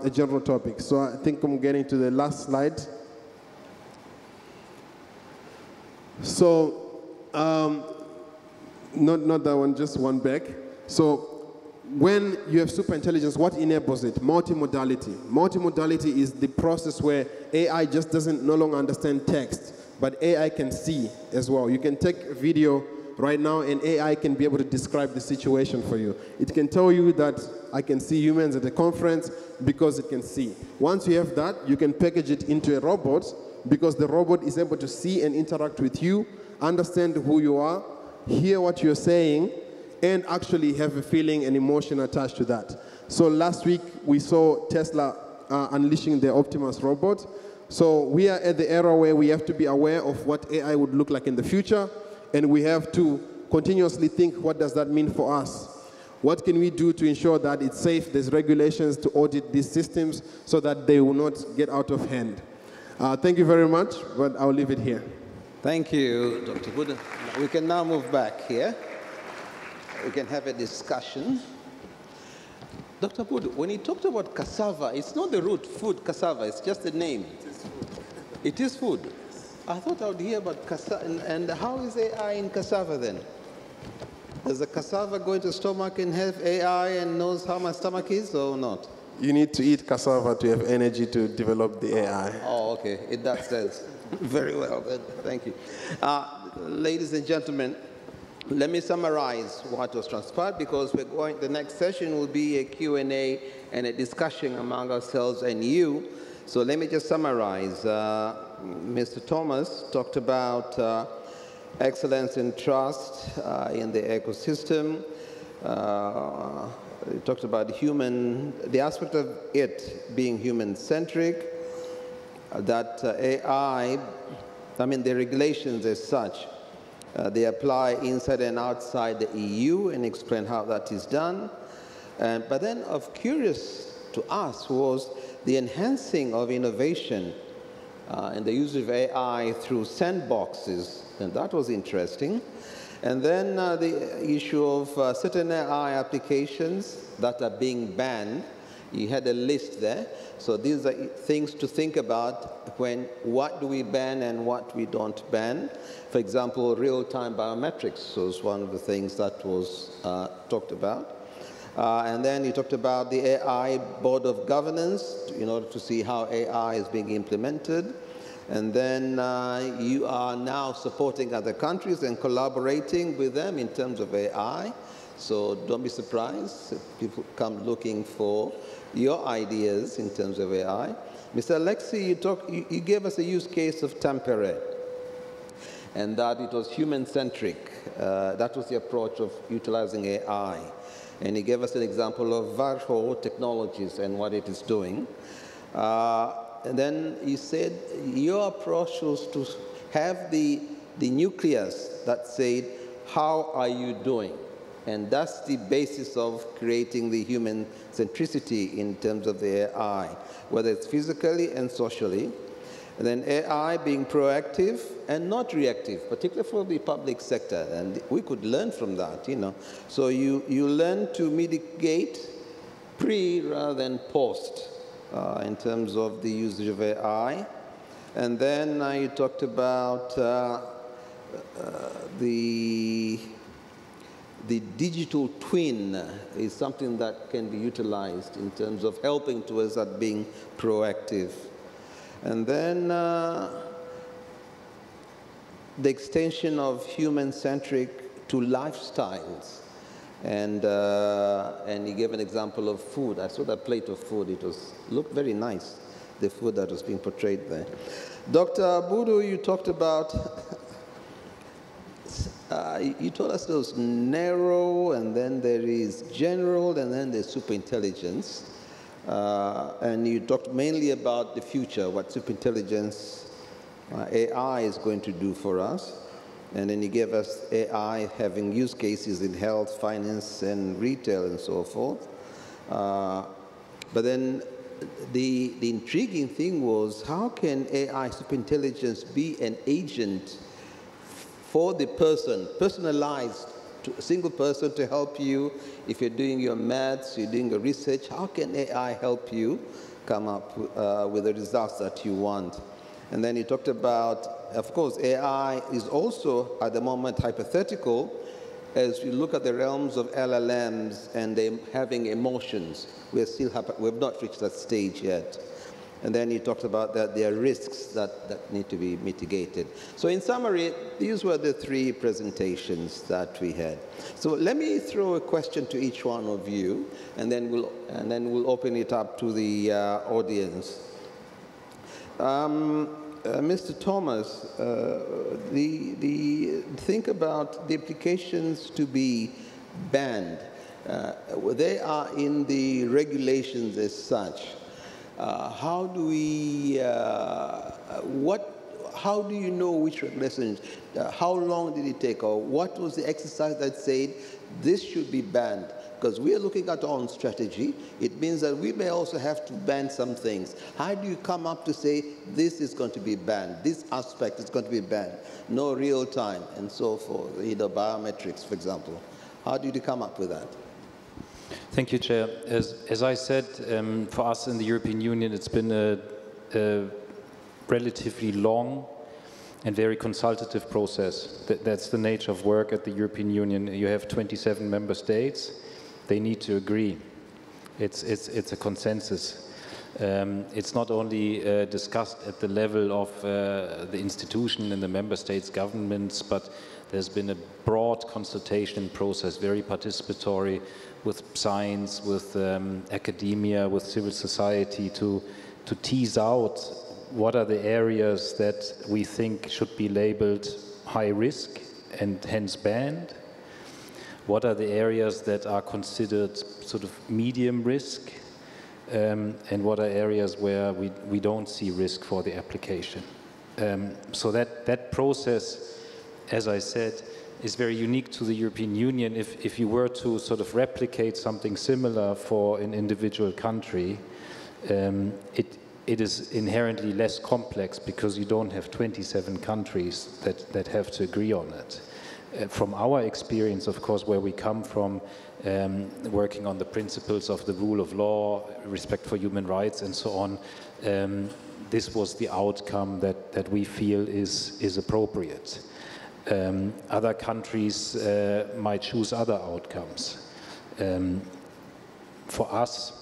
a general topic. So I think I'm getting to the last slide. So, not that one, just one back. So when you have superintelligence, what enables it? Multimodality. Multimodality is the process where AI just doesn't no longer understand text, but AI can see as well. You can take a video right now and AI can be able to describe the situation for you. It can tell you that I can see humans at a conference because it can see. Once you have that, you can package it into a robot because the robot is able to see and interact with you, understand who you are, hear what you're saying, and actually have a feeling and emotion attached to that. So last week, we saw Tesla unleashing the Optimus robot. So we are at the era where we have to be aware of what AI would look like in the future, and we have to continuously think, what does that mean for us? What can we do to ensure that it's safe? There's regulations to audit these systems so that they will not get out of hand. Thank you very much, but I'll leave it here. Thank you, Dr. Buddha. We can now move back here. We can have a discussion. Dr. Buddha, when he talked about cassava, it's not the root food cassava, it's just the name. It is food. It is food. I thought I would hear about cassava. And how is AI in cassava then? Does the cassava go into the stomach and have AI and knows how my stomach is or not? You need to eat cassava to have energy to develop the AI. Oh, okay. It does sense. Very well. Thank you. Ladies and gentlemen, let me summarize what was transpired because the next session will be a Q&A and a discussion among ourselves and you. So let me just summarize. Mr. Thomas talked about excellence and trust in the ecosystem. He talked about the aspect of it being human-centric, that AI, the regulations as such, they apply inside and outside the EU and explain how that is done. But then of curious to us was the enhancing of innovation and the use of AI through sandboxes, and that was interesting. And then the issue of certain AI applications that are being banned. You had a list there. So these are things to think about when what do we ban and what we don't ban. For example, real-time biometrics was one of the things that was talked about. And then he talked about the AI Board of Governance in order to see how AI is being implemented. And then you are now supporting other countries and collaborating with them in terms of AI. So don't be surprised if people come looking for your ideas in terms of AI. Mr. Alexi, you gave us a use case of Tampere, and that it was human-centric. That was the approach of utilizing AI. And he gave us an example of Varho Technologies and what it is doing. And then he said your approach was to have the nucleus that said, how are you doing? And that's the basis of creating the human centricity in terms of the AI, whether it's physically and socially. And then AI being proactive and not reactive, particularly for the public sector. And we could learn from that, you know. So you learn to mitigate pre rather than post in terms of the usage of AI. And then you talked about the the digital twin is something that can be utilized in terms of helping towards that being proactive. And then the extension of human-centric to lifestyles. And he gave an example of food. I saw that plate of food. It looked very nice, the food that was being portrayed there. Dr. Abudu, you talked about, you told us there was narrow, and then there is general, and then there's superintelligence. And you talked mainly about the future, what superintelligence, AI is going to do for us. And then you gave us AI having use cases in health, finance, and retail, and so forth. But then the intriguing thing was, how can AI superintelligence be an agent for the person, personalized to a single person to help you? If you're doing your maths, you're doing your research, how can AI help you come up with the results that you want? And then you talked about, of course, AI is also at the moment hypothetical as we look at the realms of LLMs and them having emotions. We've not reached that stage yet. And then you talked about that there are risks that need to be mitigated. So in summary, these were the three presentations that we had. So let me throw a question to each one of you, and then we'll open it up to the audience. Mr. Thomas, think about the applications to be banned. They are in the regulations as such. How do we, how do you know which regulations, how long did it take, or what was the exercise that said this should be banned? Because we are looking at our own strategy. It means that we may also have to ban some things. How do you come up to say this is going to be banned, this aspect is going to be banned, no real time, and so forth, biometrics, for example? How did you come up with that? Thank you, Chair. As I said, for us in the European Union, it's been a relatively long and very consultative process. That's the nature of work at the European Union. You have 27 member states. They need to agree. It's a consensus. It's not only discussed at the level of the institution and the member states' governments, but there's been a broad consultation process, very participatory, with science, with academia, with civil society, to tease out what are the areas that we think should be labeled high risk and hence banned. What are the areas that are considered sort of medium risk, and what are areas where we don't see risk for the application. So that process, as I said, is very unique to the European Union. If you were to sort of replicate something similar for an individual country, it is inherently less complex because you don't have 27 countries that have to agree on it. From our experience, of course, where we come from, working on the principles of the rule of law, respect for human rights, and so on, this was the outcome that we feel is appropriate. Other countries might choose other outcomes. For us,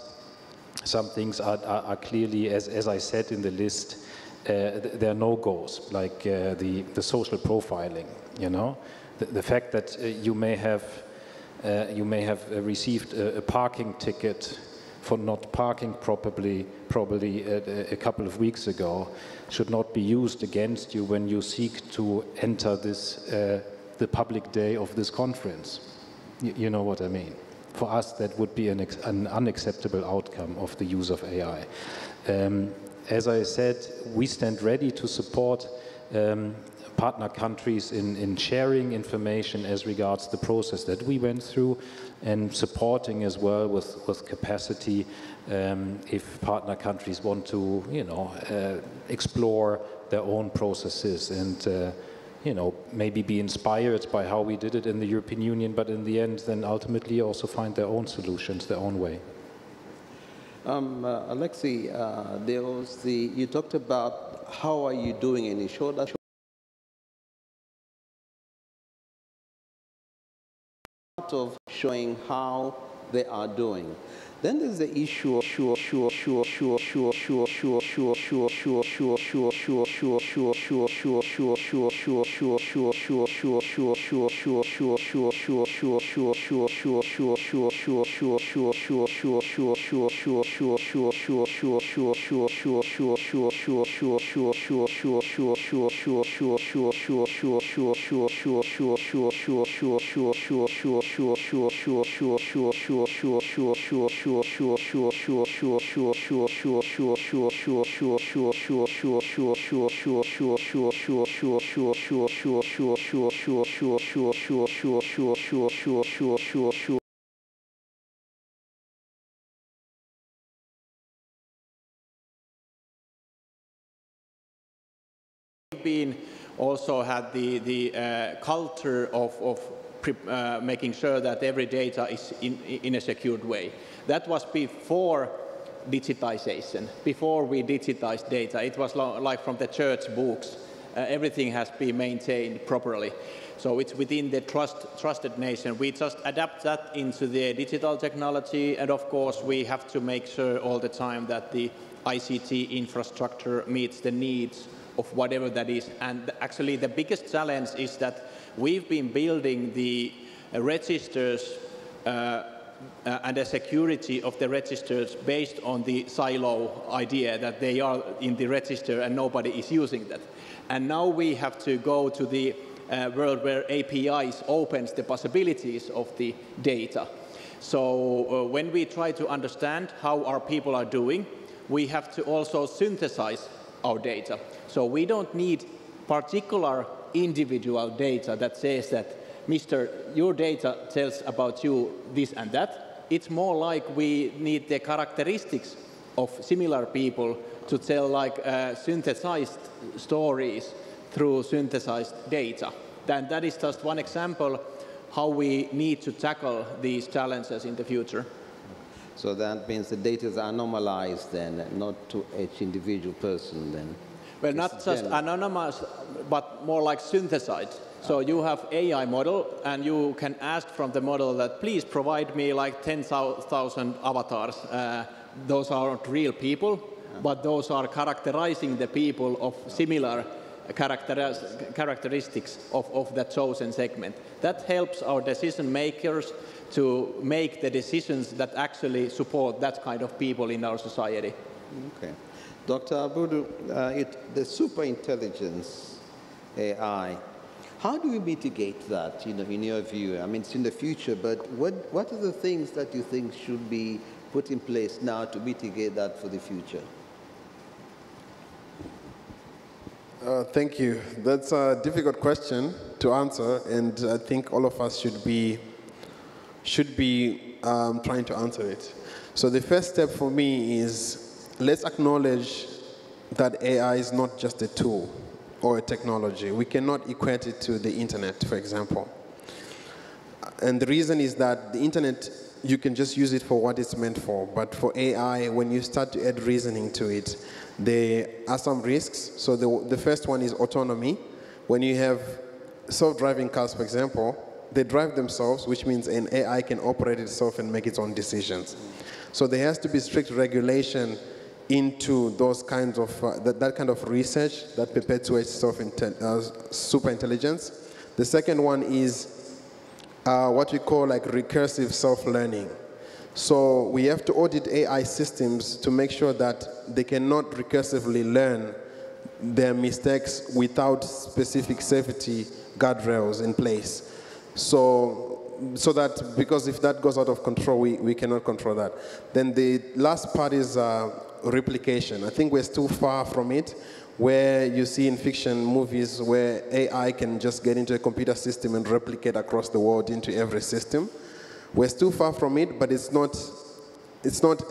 some things are clearly, as I said in the list, there are no-goes, like the social profiling, you know? The fact that you may have received a parking ticket for not parking probably a couple of weeks ago should not be used against you when you seek to enter the public day of this conference. You know what I mean? For us, that would be an unacceptable outcome of the use of AI. As I said, we stand ready to support partner countries in sharing information as regards the process that we went through, and supporting as well with capacity if partner countries want to, you know, explore their own processes and, you know, maybe be inspired by how we did it in the European Union, but in the end then ultimately also find their own solutions, their own way. Alexei, you talked about how are you doing, and you showed us part of showing how they are doing. Then there's the issue of been also had the culture of making sure that every data is in a secured way. That was before digitization, before we digitized data. It was like from the church books. Everything has been maintained properly. So it's within the trusted nation. We just adapt that into the digital technology, and of course we have to make sure all the time that the ICT infrastructure meets the needs of whatever that is. And actually the biggest challenge is that we've been building the registers and the security of the registers based on the silo idea that they are in the register and nobody is using that. And now we have to go to the world where APIs opens the possibilities of the data. So when we try to understand how our people are doing, we have to also synthesize our data. So we don't need particular individual data that says that, Mr., your data tells about you this and that. It's more like we need the characteristics of similar people to tell like synthesized stories through synthesized data. And that is just one example how we need to tackle these challenges in the future. So that means the data are normalized then, not to each individual person then? Well, not just anonymous, but more like synthesized. So you have AI model, and you can ask from the model that please provide me like 10,000 avatars. Those aren't real people, but those are characterizing the people of similar characteristics of that chosen segment. That helps our decision makers to make the decisions that actually support that kind of people in our society. Okay. Dr. Abudu, the superintelligence AI, how do we mitigate that, in your view? I mean, it's in the future, but what are the things that you think should be put in place now to mitigate that for the future? Thank you. That's a difficult question to answer, and I think all of us should be trying to answer it. So the first step for me is let's acknowledge that AI is not just a tool or a technology. We cannot equate it to the internet, for example. And the reason is that the internet, you can just use it for what it's meant for. But for AI, when you start to add reasoning to it, there are some risks. So the first one is autonomy. When you have self-driving cars, for example, they drive themselves, which means an AI can operate itself and make its own decisions. So there has to be strict regulation into those kinds of, that kind of research that perpetuates superintelligence. The second one is what we call like recursive self-learning. So we have to audit AI systems to make sure that they cannot recursively learn their mistakes without specific safety guardrails in place. So that, because if that goes out of control, we cannot control that. Then the last part is replication. I think we're still far from it, where you see in fiction movies where AI can just get into a computer system and replicate across the world into every system. We're still far from it, but it's not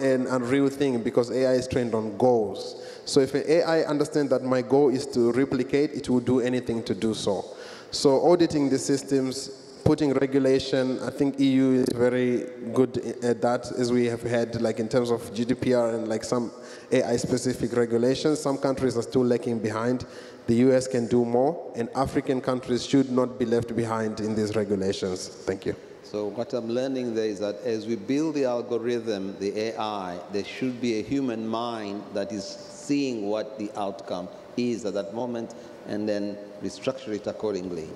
an unreal thing because AI is trained on goals. So if an AI understands that my goal is to replicate, it will do anything to do so. So auditing the systems, putting regulation, I think EU is very good at that, as we have had, like in terms of GDPR and like some AI-specific regulations. Some countries are still lagging behind. The US can do more, and African countries should not be left behind in these regulations. Thank you. So what I'm learning there is that as we build the algorithm, the AI, there should be a human mind that is seeing what the outcome is at that moment and then restructure it accordingly.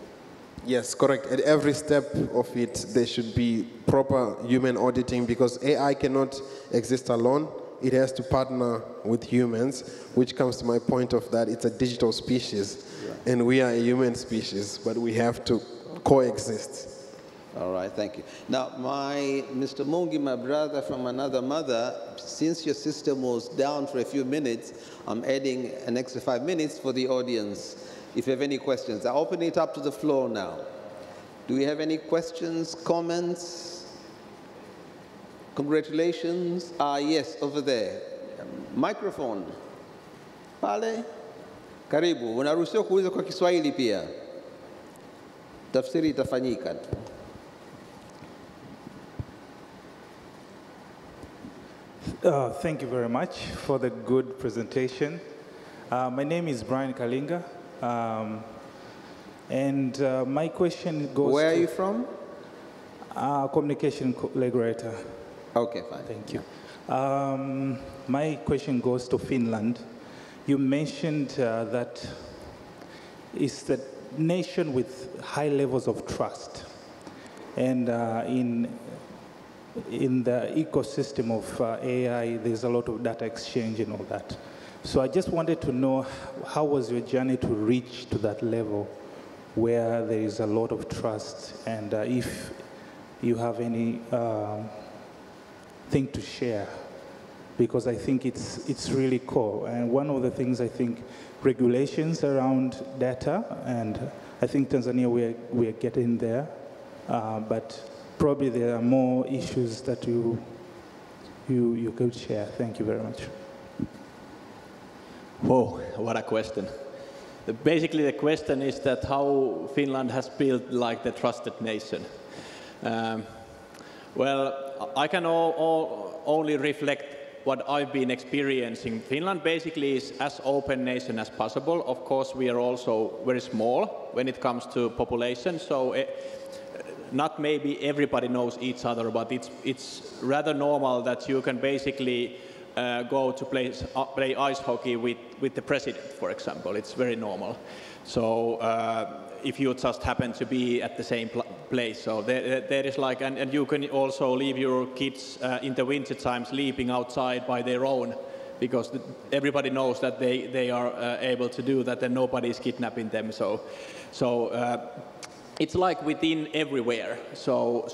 Yes, correct. At every step of it, there should be proper human auditing because AI cannot exist alone. It has to partner with humans, which comes to my point of that it's a digital species, and we are a human species, but we have to coexist. All right, thank you. Now, Mr. Mungi, my brother from another mother, since your system was down for a few minutes, I'm adding an extra 5 minutes for the audience. If you have any questions, I'll open it up to the floor now. Do we have any questions, comments? Congratulations. Yes, over there. Microphone. Pale. Karibu. Unaruhusiwa kuuliza kwa Kiswahili pia. Tafsiri itafanyika. Thank you very much for the good presentation. My name is Brian Kalinga. And my question goes Where are you from? Communication regulator. Okay, fine. Thank you. My question goes to Finland. You mentioned that it's the nation with high levels of trust. And in the ecosystem of AI, there's a lot of data exchange and all that. So I just wanted to know, how was your journey to reach to that level where there is a lot of trust, and if you have any thing to share, because I think it's really cool. And one of the things, I think, regulations around data, and I think Tanzania, we're getting there, but probably there are more issues that you could share. Thank you very much. Whoa, what a question. Basically, the question is that how Finland has built like the trusted nation. Well, I can only reflect what I've been experiencing. Finland basically is as open nation as possible. Of course, we are also very small when it comes to population, so not maybe everybody knows each other, but it's rather normal that you can basically go to play ice hockey with the president, for example. It's very normal. So if you just happen to be at the same place, so there is like, and you can also leave your kids in the winter time sleeping outside by their own, because everybody knows that they are able to do that, and nobody is kidnapping them. So it's like within everywhere. So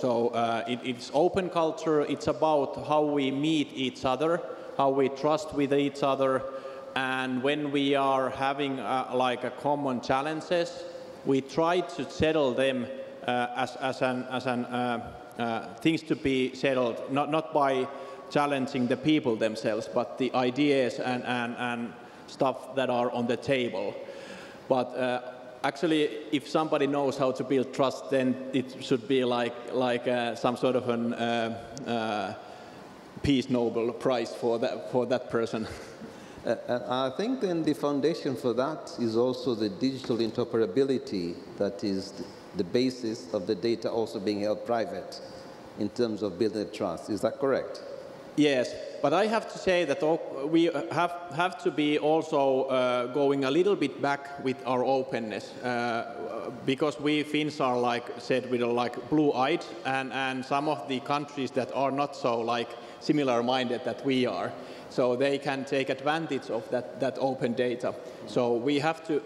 it's open culture. It's about how we meet each other, how we trust with each other, and when we are having like a common challenges, we try to settle them as things to be settled, not by challenging the people themselves, but the ideas and stuff that are on the table. But actually, if somebody knows how to build trust, then it should be like some sort of an Peace Nobel Prize for that person. I think then the foundation for that is also the digital interoperability that is the basis of the data also being held private in terms of building trust. Is that correct? Yes, but I have to say that we have to be also going a little bit back with our openness, because we Finns are, like said, we are like blue-eyed, and some of the countries that are not so like similar-minded that we are, so they can take advantage of that open data. So we have to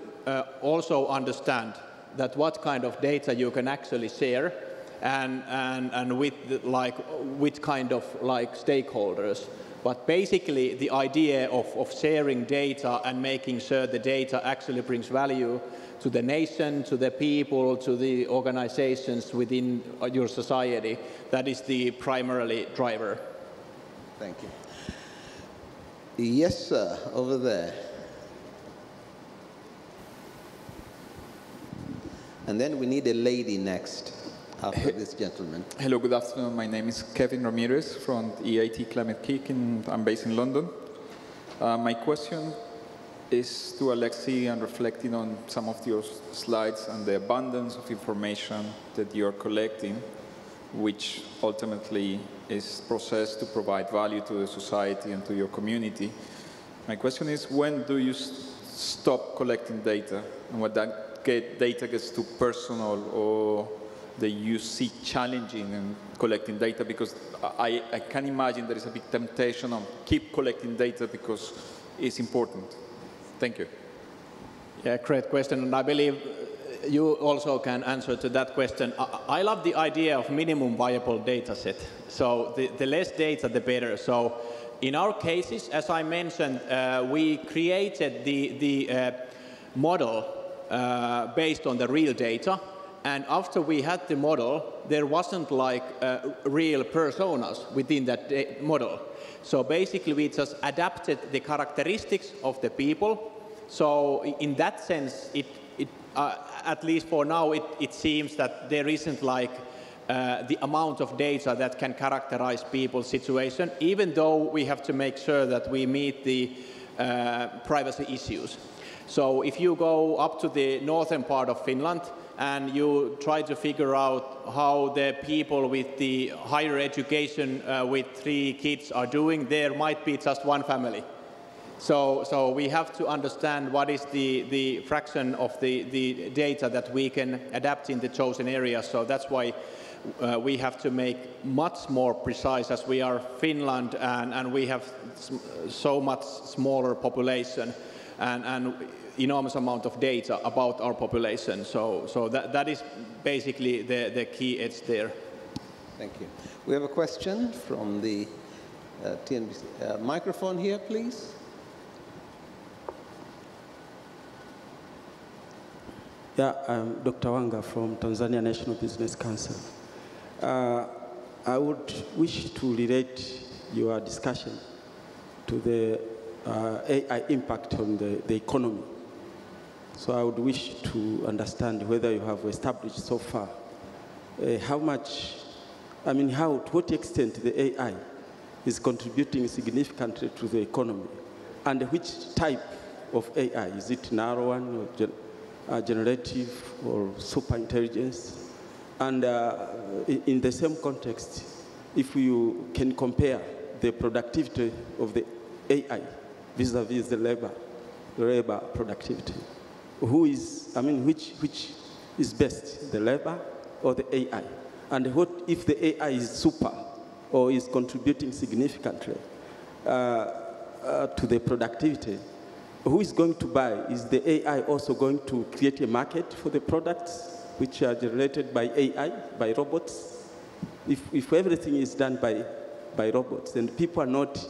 also understand that what kind of data you can actually share, and with like which kind of like stakeholders. But basically the idea of sharing data and making sure the data actually brings value to the nation, to the people, to the organizations within your society, that is the primarily driver. Thank you. Yes, sir, over there. And then we need a lady next after this gentleman. Hello, good afternoon. My name is Kevin Ramirez from EIT Climate Kick, and I'm based in London. My question is to Alexi, and reflecting on some of your slides and the abundance of information that you're collecting. which ultimately is processed to provide value to the society and to your community. My question is, when do you stop collecting data? And when that data gets too personal, or that you see challenging in collecting data? Because I can imagine there is a big temptation of keep collecting data because it's important. Thank you. Yeah, great question, and I believe you also can answer to that question. I love the idea of minimum viable data set. So the less data, the better. So in our cases, as I mentioned, we created the model based on the real data. And after we had the model, there wasn't like real personas within that model. So basically, we just adapted the characteristics of the people. So in that sense, at least for now, it seems that there isn't like the amount of data that can characterize people's situation, even though we have to make sure that we meet the privacy issues. So if you go up to the northern part of Finland and you try to figure out how the people with the higher education with 3 kids are doing, there might be just one family. So we have to understand what is the fraction of the data that we can adapt in the chosen areas. So that's why we have to make much more precise, as we are Finland and we have so much smaller population and enormous amount of data about our population. So that is basically the key edge there. Thank you. We have a question from the TNBC. Microphone here, please. Yeah, I'm Dr. Wanga from Tanzania National Business Council. I would wish to relate your discussion to the AI impact on the economy. So I would wish to understand whether you have established so far how much, to what extent the AI is contributing significantly to the economy, and which type of AI. Is it narrow one, or generative, or super intelligence? And in the same context, if you can compare the productivity of the AI vis-a-vis the labor productivity, which is best, the labor or the AI? And what if the AI is super or is contributing significantly to the productivity? Who is going to buy? Is the AI also going to create a market for the products which are generated by AI, by robots? If everything is done by robots, and people are not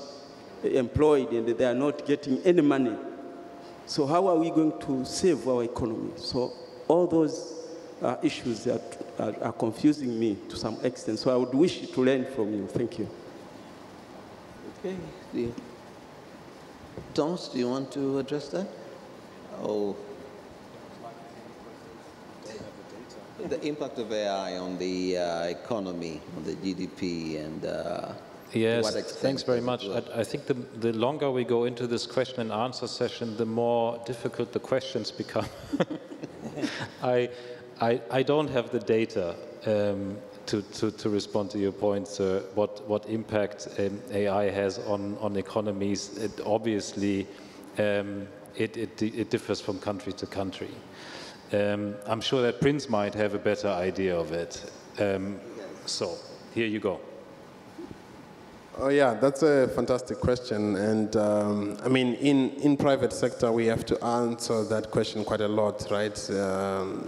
employed and they are not getting any money, so how are we going to save our economy? So all those issues are confusing me to some extent. So I would wish to learn from you. Thank you. Okay. Thomas, do you want to address that? Oh. The impact of AI on the economy, on the GDP, and yes, thanks very much. I think the longer we go into this question and answer session, the more difficult the questions become. I don't have the data to respond to your point, sir. What impact AI has on economies? Obviously, it differs from country to country. I'm sure that Prince might have a better idea of it. So here you go. Oh yeah, that's a fantastic question, and in private sector we have to answer that question quite a lot, right?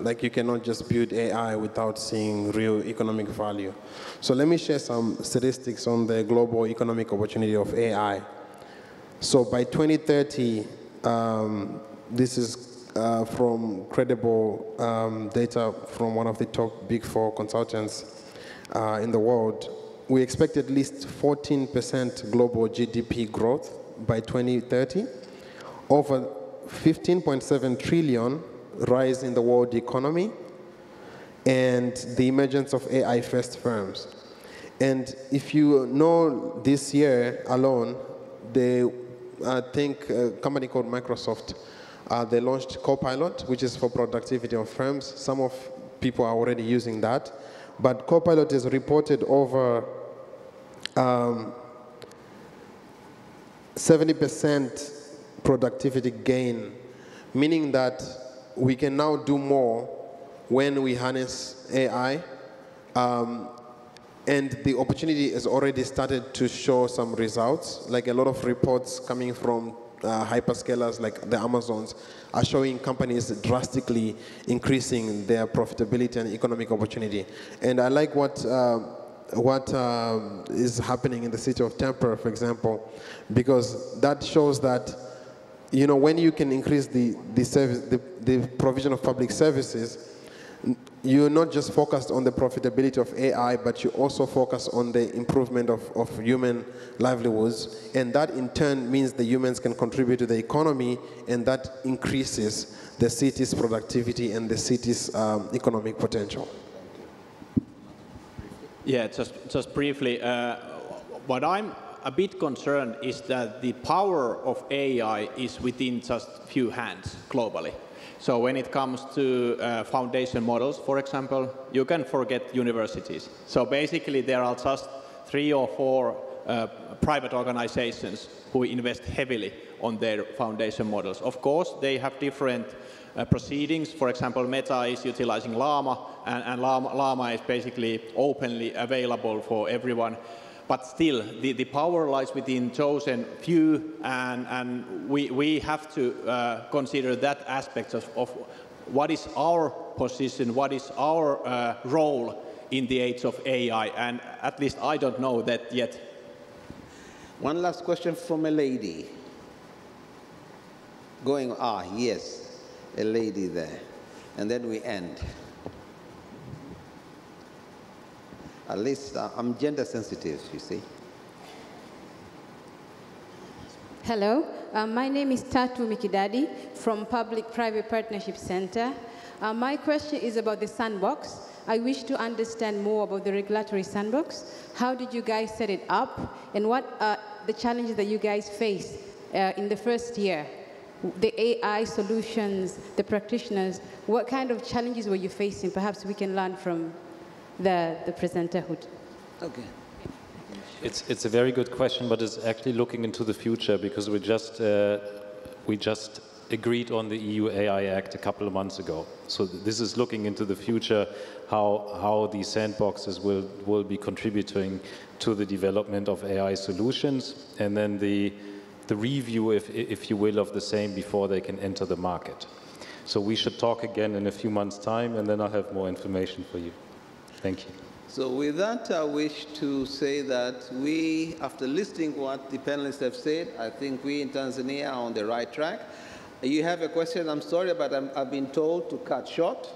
Like you cannot just build AI without seeing real economic value. So let me share some statistics on the global economic opportunity of AI. So by 2030, this is from credible data from one of the top Big 4 consultants in the world. We expect at least 14% global GDP growth by 2030, over 15.7 trillion rise in the world economy, and the emergence of AI-first firms. And if you know, this year alone, I think a company called Microsoft, they launched Copilot, which is for productivity of firms. Some of people are already using that. but Copilot has reported over 70% productivity gain, meaning that we can now do more when we harness AI. And the opportunity has already started to show some results, like a lot of reports coming from hyperscalers like the Amazons are showing companies drastically increasing their profitability and economic opportunity. And I like what is happening in the city of Tampa, for example, because that shows that, you know, when you can increase the provision of public services, you're not just focused on the profitability of AI, but you also focus on the improvement of human livelihoods. And that in turn means the humans can contribute to the economy, and that increases the city's productivity and the city's economic potential. Yeah, just briefly, what I'm a bit concerned is that the power of AI is within just few hands globally. So when it comes to foundation models, for example, you can forget universities. So basically there are just 3 or 4 private organizations who invest heavily on their foundation models. Of course, they have different proceedings. For example, Meta is utilizing Llama, and Llama is basically openly available for everyone. But still, the power lies within chosen few, and we have to consider that aspect of what is our position, what is our role in the age of AI, and at least I don't know that yet. One last question from a lady. Yes, a lady there. And then we end. At least I'm gender sensitive, you see. Hello, my name is Tatu Mikidadi from Public-Private Partnership Center. My question is about the sandbox. I wish to understand more about the regulatory sandbox. How did you guys set it up, and what are the challenges that you guys face in the first year? The AI solutions, the practitioners, what kind of challenges were you facing? Perhaps we can learn from the presenterhood. Okay. It's a very good question, but it's actually looking into the future, because we just agreed on the EU AI Act a couple of months ago. So this is looking into the future, how these sandboxes will be contributing to the development of AI solutions, and then the review, if you will, of the same before they can enter the market. So we should talk again in a few months' time, and then I'll have more information for you. Thank you. So with that, I wish to say that we, after listening what the panelists have said, I think we in Tanzania are on the right track. You have a question, I'm sorry, but I've been told to cut short.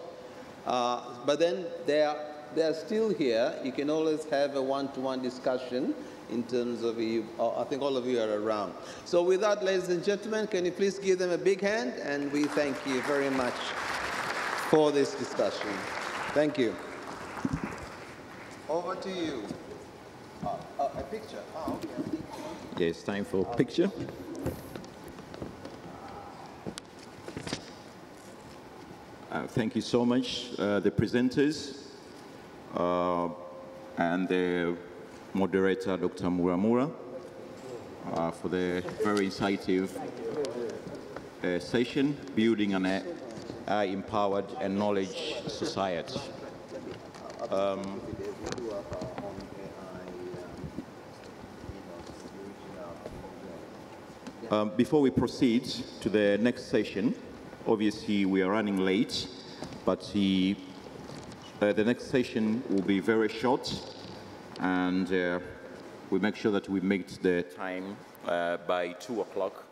But then they are still here. You can always have a one-to-one discussion in terms of you. I think all of you are around. So with that, ladies and gentlemen, can you please give them a big hand? And we thank you very much for this discussion. Thank you. Over to you. A picture. Okay. Yes, time for picture. Thank you so much, the presenters and the moderator, Dr. Muramura, for the very insightful session, building an AI-empowered and knowledge society. Before we proceed to the next session, obviously we are running late, but the next session will be very short, and we make sure that we make the time by 2 o'clock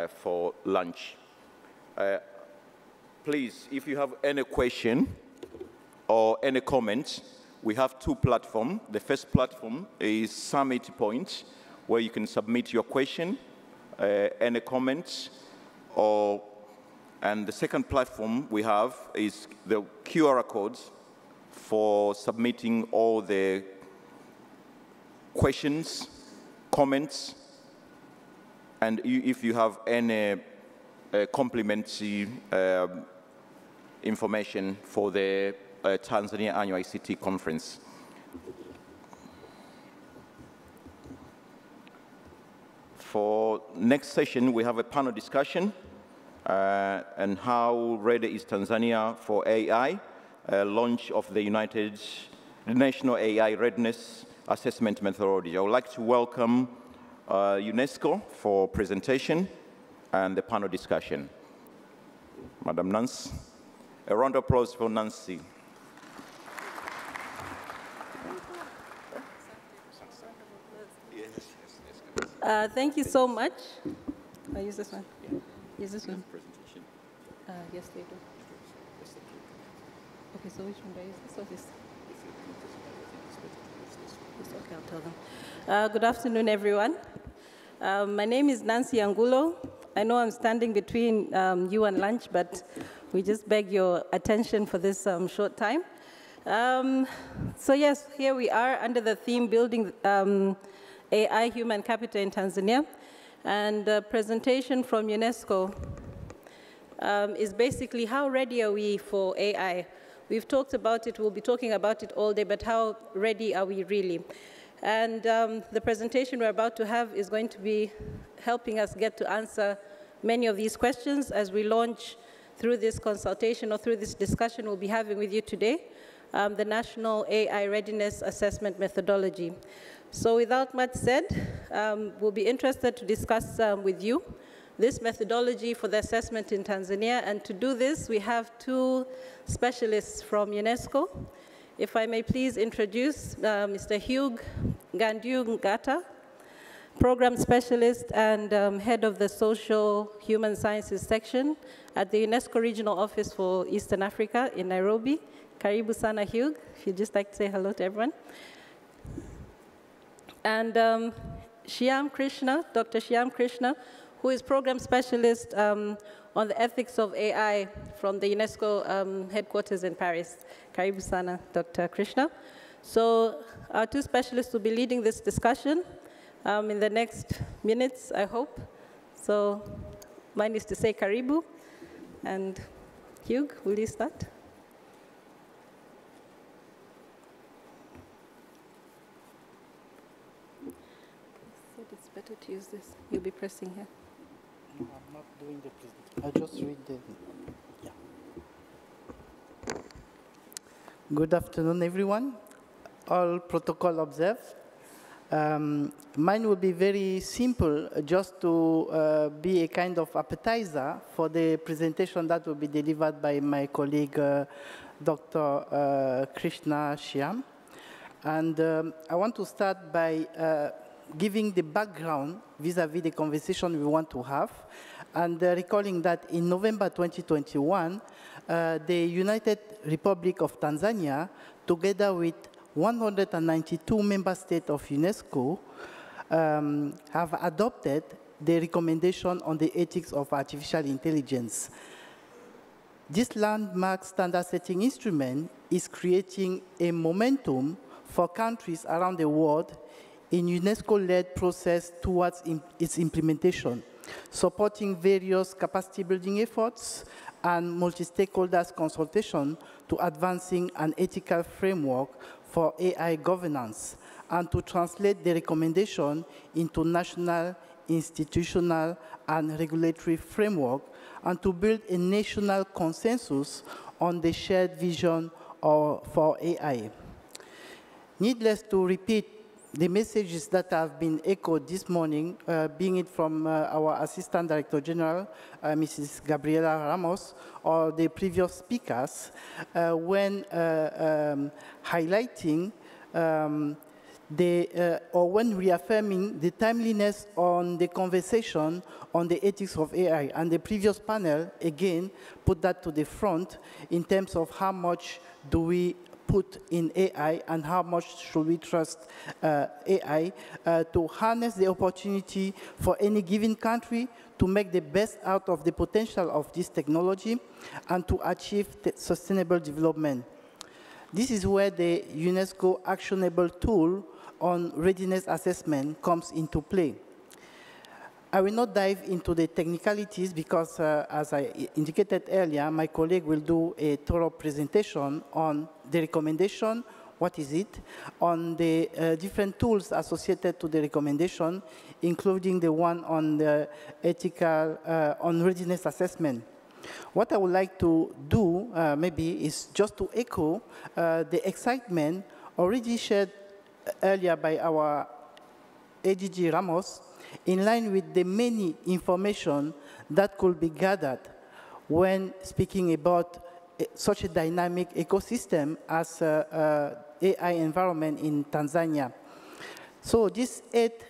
for lunch. Please, if you have any question or any comment, we have 2 platforms. The first platform is Summit Point, where you can submit your question, any comments, and the second platform we have is the QR codes for submitting all the questions, comments, and if you have any complimentary information for the Tanzania Annual ICT Conference. For next session, we have a panel discussion and how ready is Tanzania for AI, launch of the National AI Readiness Assessment Methodology. I would like to welcome UNESCO for presentation and the panel discussion. Madam Nancy, a round of applause for Nancy. Thank you so much. I use this one. Use this one. Yes, they do. Okay, so which one do I use? This or this? Okay, I'll tell them. Good afternoon, everyone. My name is Nancy Angulo. I know I'm standing between you and lunch, but we just beg your attention for this short time. So yes, here we are under the theme Building AI Human Capital in Tanzania. And the presentation from UNESCO is basically how ready are we for AI? We've talked about it, we'll be talking about it all day, but how ready are we really? And the presentation we're about to have is going to be helping us get to answer many of these questions as we launch through this consultation or through this discussion we'll be having with you today, the National AI Readiness Assessment Methodology. So without much said, we'll be interested to discuss with you this methodology for the assessment in Tanzania. And to do this, we have two specialists from UNESCO. If I may please introduce Mr. Hugh Gandiu Ngata, Program Specialist and Head of the Social Human Sciences Section at the UNESCO Regional Office for Eastern Africa in Nairobi. Karibu sana, Hugh, if you'd just like to say hello to everyone. And Shyam Krishna, Dr. Shyam Krishna, who is Program Specialist on the ethics of AI from the UNESCO headquarters in Paris. Karibu sana, Dr. Krishna. So our two specialists will be leading this discussion in the next minutes, I hope. So mine is to say Karibu. And Hugh, will you start? It's better to use this. You'll be pressing here. No, I'm not doing the presentation. I'll just read the, yeah. Good afternoon, everyone. All protocol observed. Mine will be very simple, just to be a kind of appetizer for the presentation that will be delivered by my colleague, Dr. Krishna Shyam. And I want to start by giving the background vis-à-vis the conversation we want to have, and recalling that in November 2021, the United Republic of Tanzania, together with 192 member states of UNESCO, have adopted the recommendation on the ethics of artificial intelligence. This landmark standard-setting instrument is creating a momentum for countries around the world in UNESCO-led process towards its implementation, supporting various capacity-building efforts and multi-stakeholders consultation to advancing an ethical framework for AI governance, and to translate the recommendation into national, institutional, and regulatory framework, and to build a national consensus on the shared vision for AI. Needless to repeat the messages that have been echoed this morning, being it from our Assistant Director General, Mrs. Gabriela Ramos, or the previous speakers, when highlighting or when reaffirming the timeliness on the conversation on the ethics of AI. And the previous panel, again, put that to the front in terms of how much do we put in AI and how much should we trust AI to harness the opportunity for any given country to make the best out of the potential of this technology and to achieve sustainable development. This is where the UNESCO actionable tool on readiness assessment comes into play. I will not dive into the technicalities because, as I indicated earlier, my colleague will do a thorough presentation on the recommendation, what is it, on the different tools associated to the recommendation, including the one on the ethical, on readiness assessment. What I would like to do, maybe, is just to echo the excitement already shared earlier by our ADG Ramos, in line with the many information that could be gathered when speaking about such a dynamic ecosystem as AI environment in Tanzania. So this 8th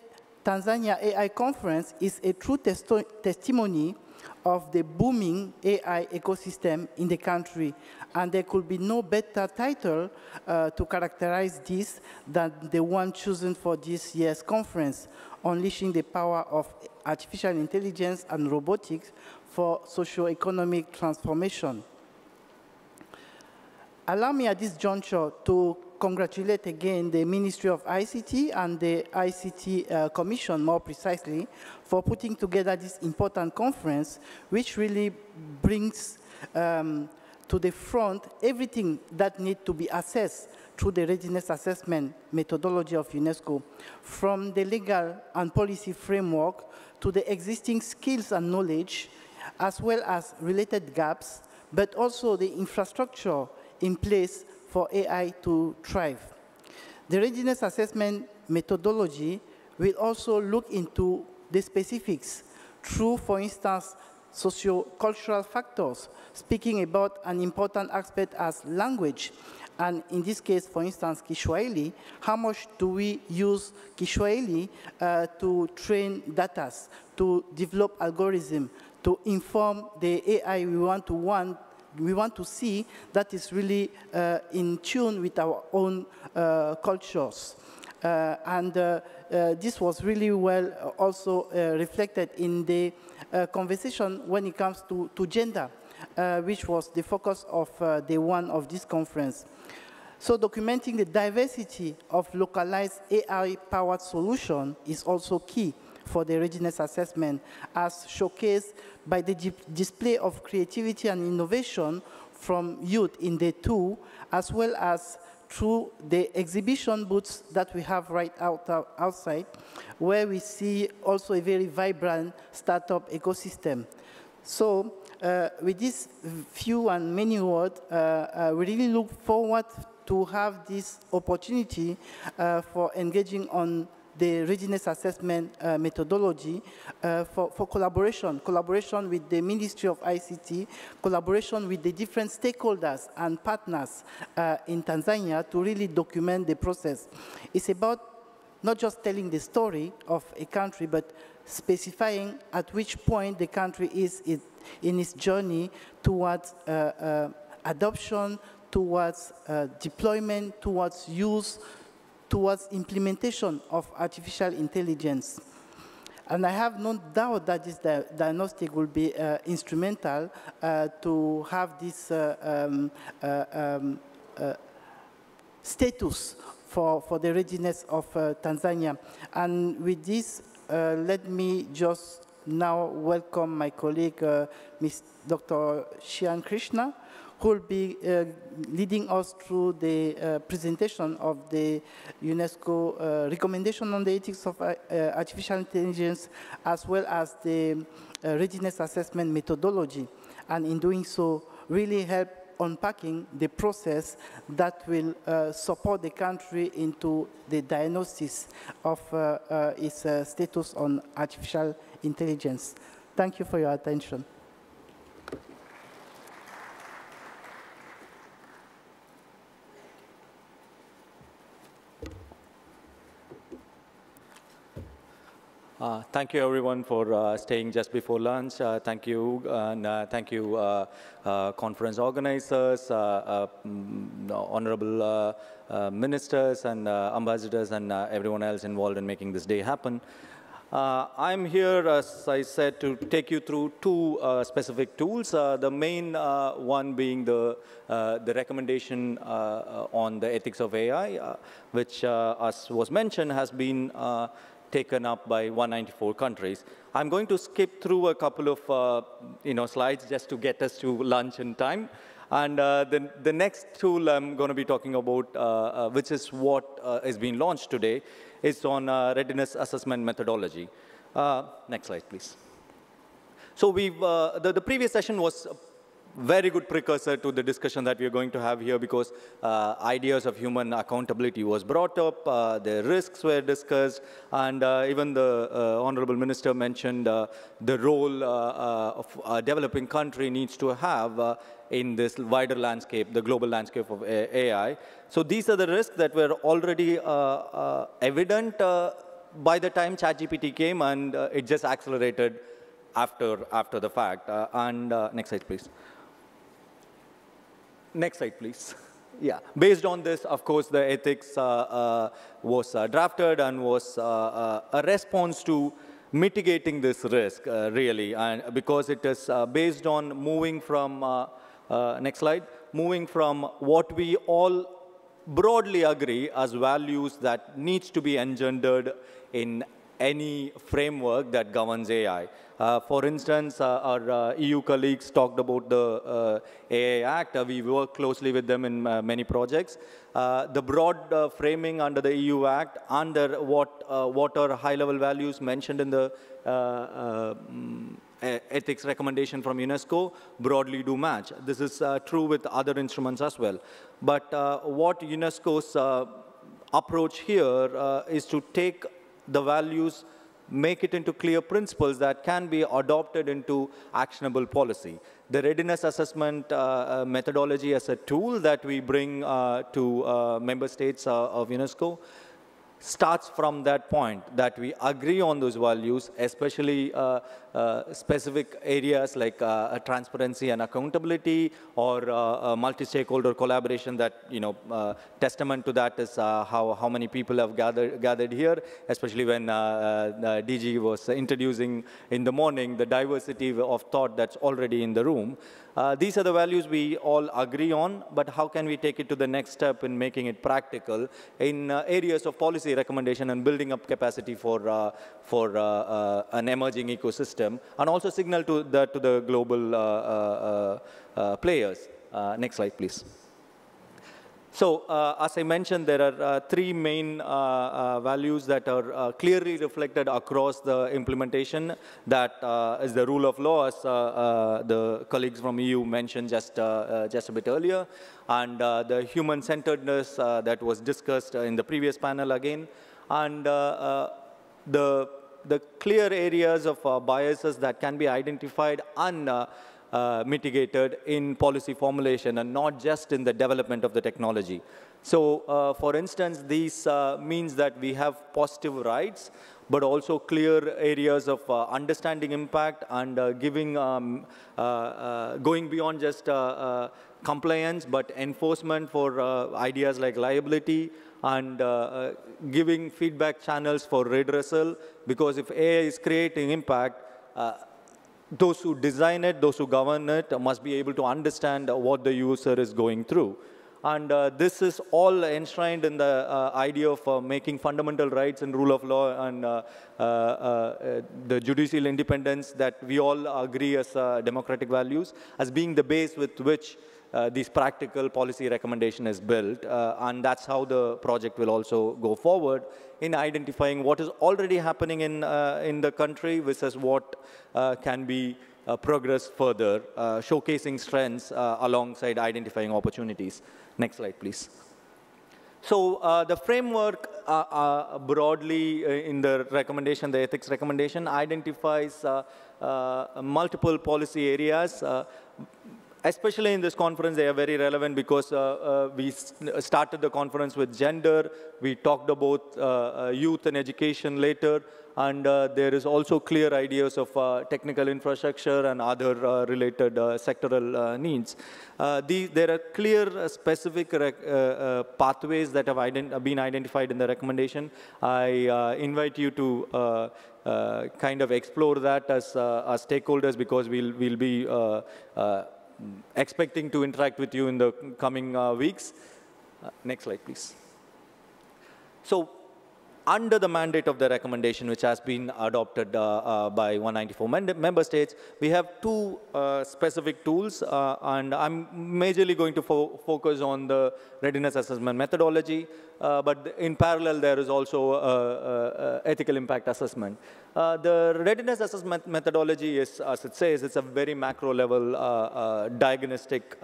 Tanzania AI conference is a true testimony of the booming AI ecosystem in the country, and there could be no better title to characterize this than the one chosen for this year's conference, Unleashing the Power of Artificial Intelligence and Robotics for Socio-Economic Transformation. Allow me at this juncture to congratulate again the Ministry of ICT and the ICT Commission, more precisely, for putting together this important conference, which really brings to the front everything that needs to be assessed through the readiness assessment methodology of UNESCO, from the legal and policy framework to the existing skills and knowledge, as well as related gaps, but also the infrastructure in place for AI to thrive. The readiness assessment methodology will also look into the specifics through, for instance, socio-cultural factors, speaking about an important aspect as language. And in this case, for instance, Kiswahili, how much do we use Kiswahili to train data, to develop algorithms, to inform the AI we want to see that is really in tune with our own cultures. This was really well also reflected in the conversation when it comes to gender, which was the focus of day one of this conference. So documenting the diversity of localized AI-powered solutions is also key for the readiness assessment, as showcased by the display of creativity and innovation from youth in the tool, as well as through the exhibition booths that we have right outside, where we see also a very vibrant startup ecosystem. So with these few and many words, we really look forward to have this opportunity for engaging on the readiness assessment methodology for collaboration with the Ministry of ICT, collaboration with the different stakeholders and partners in Tanzania to really document the process. It's about not just telling the story of a country, but specifying at which point the country is in its journey towards adoption, towards deployment, towards use, towards implementation of artificial intelligence. And I have no doubt that this diagnostic will be instrumental to have this status for the readiness of Tanzania. And with this, let me just now welcome my colleague, Ms. Dr. Shian Krishna, who will be leading us through the presentation of the UNESCO recommendation on the ethics of artificial intelligence, as well as the readiness assessment methodology. And in doing so, really help unpacking the process that will support the country into the diagnosis of its status on artificial intelligence. Thank you for your attention. Thank you, everyone, for staying just before lunch. Thank you, and thank you, conference organizers, honorable ministers and ambassadors, and everyone else involved in making this day happen. I'm here, as I said, to take you through two specific tools. The main one being the recommendation on the ethics of AI, which, as was mentioned, has been taken up by 194 countries. I'm going to skip through a couple of slides just to get us to lunch in time. And the next tool I'm going to be talking about, which is what is being launched today, is on readiness assessment methodology. Next slide, please. So the previous session was very good precursor to the discussion that we're going to have here, because ideas of human accountability was brought up, the risks were discussed, and even the Honorable Minister mentioned the role of a developing country needs to have in this wider landscape, the global landscape of AI. So these are the risks that were already evident by the time ChatGPT came, and it just accelerated after the fact. Next slide, please. Next slide, please. Yeah. Based on this, of course, the ethics was drafted and was a response to mitigating this risk, really, and because it is based on moving from, next slide, moving from what we all broadly agree as values that needs to be engendered in any framework that governs AI. For instance, our EU colleagues talked about the AI Act. We work closely with them in many projects. The broad framing under the EU Act, under what are high-level values mentioned in the ethics recommendation from UNESCO, broadly do match. This is true with other instruments as well. But what UNESCO's approach here is to take the values, make it into clear principles that can be adopted into actionable policy. The readiness assessment methodology as a tool that we bring to member states of UNESCO starts from that point, that we agree on those values, especially specific areas like transparency and accountability, or multi-stakeholder collaboration. That, testament to that is how many people have gathered here, especially when DG was introducing in the morning the diversity of thought that's already in the room. These are the values we all agree on, but how can we take it to the next step in making it practical in areas of policy recommendation and building up capacity for an emerging ecosystem, and also signal to the global players. Next slide, please. So, as I mentioned, there are three main values that are clearly reflected across the implementation. That is the rule of law, as the colleagues from EU mentioned just a bit earlier, and the human-centeredness that was discussed in the previous panel again, and the clear areas of biases that can be identified and mitigated in policy formulation, and not just in the development of the technology. So, for instance, these means that we have positive rights, but also clear areas of understanding impact and giving, going beyond just compliance, but enforcement for ideas like liability, and giving feedback channels for redressal, because if AI is creating impact, those who design it, those who govern it, must be able to understand what the user is going through. And this is all enshrined in the idea of making fundamental rights and rule of law and the judicial independence that we all agree as democratic values as being the base with which this practical policy recommendation is built. And that's how the project will also go forward in identifying what is already happening in the country versus what can be progressed further, showcasing strengths alongside identifying opportunities. Next slide, please. So the framework broadly in the recommendation, the ethics recommendation, identifies multiple policy areas. Especially in this conference, they are very relevant because we started the conference with gender. We talked about youth and education later. And there is also clear ideas of technical infrastructure and other related sectoral needs. There are clear specific pathways that have been identified in the recommendation. I invite you to kind of explore that as stakeholders, because we'll be expecting to interact with you in the coming weeks. Next slide, please. So, under the mandate of the recommendation, which has been adopted by 194 member states, we have two specific tools, and I'm majorly going to focus on the readiness assessment methodology, but in parallel, there is also ethical impact assessment. The readiness assessment methodology is, as it says, it's a very macro level diagnostic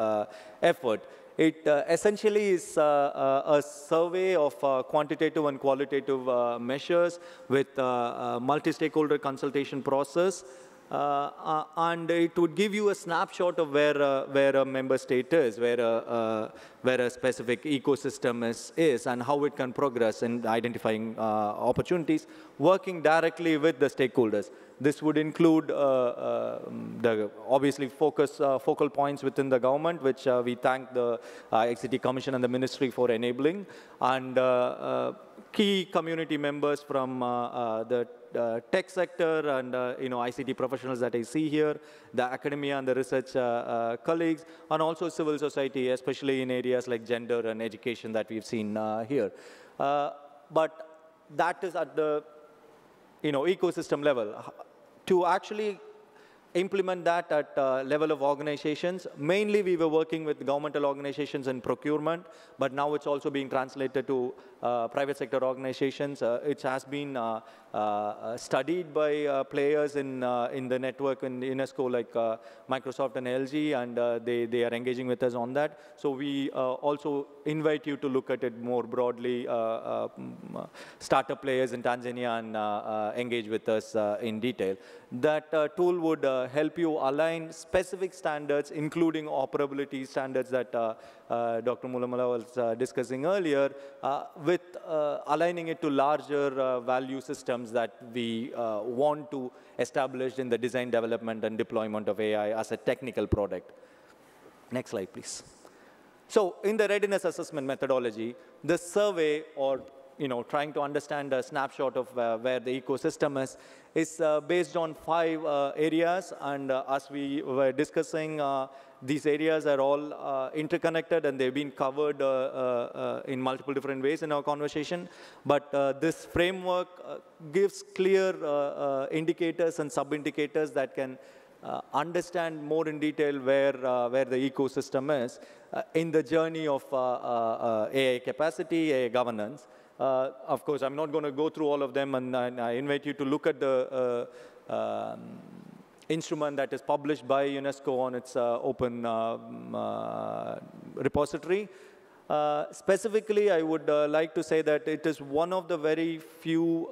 effort. It essentially is a survey of quantitative and qualitative measures with multi-stakeholder consultation process, and it would give you a snapshot of where a member state is, where a specific ecosystem is, and how it can progress in identifying opportunities, working directly with the stakeholders. This would include the obviously focal points within the government, which we thank the ICT Commission and the Ministry for enabling, and key community members from the tech sector and ICT professionals that I see here, the academia and the research colleagues, and also civil society, especially in areas like gender and education that we've seen here. But that is at the ecosystem level. To actually implement that at level of organizations, mainly we were working with governmental organizations in procurement, but now it's also being translated to private sector organizations. It has been studied by players in the network in UNESCO, like Microsoft and LG, and they are engaging with us on that. So we also invite you to look at it more broadly, startup players in Tanzania, and engage with us in detail. That tool would help you align specific standards, including operability standards that Dr. Mulamula was discussing earlier, with aligning it to larger value systems that we want to establish in the design, development, and deployment of AI as a technical product. Next slide, please. So in the readiness assessment methodology, the survey, or trying to understand a snapshot of where the ecosystem is based on 5 areas, and as we were discussing, these areas are all interconnected, and they've been covered in multiple different ways in our conversation. But this framework gives clear indicators and sub-indicators that can understand more in detail where the ecosystem is in the journey of AI capacity, AI governance. Of course, I'm not going to go through all of them, and I invite you to look at the instrument that is published by UNESCO on its open repository. Specifically, I would like to say that it is one of the very few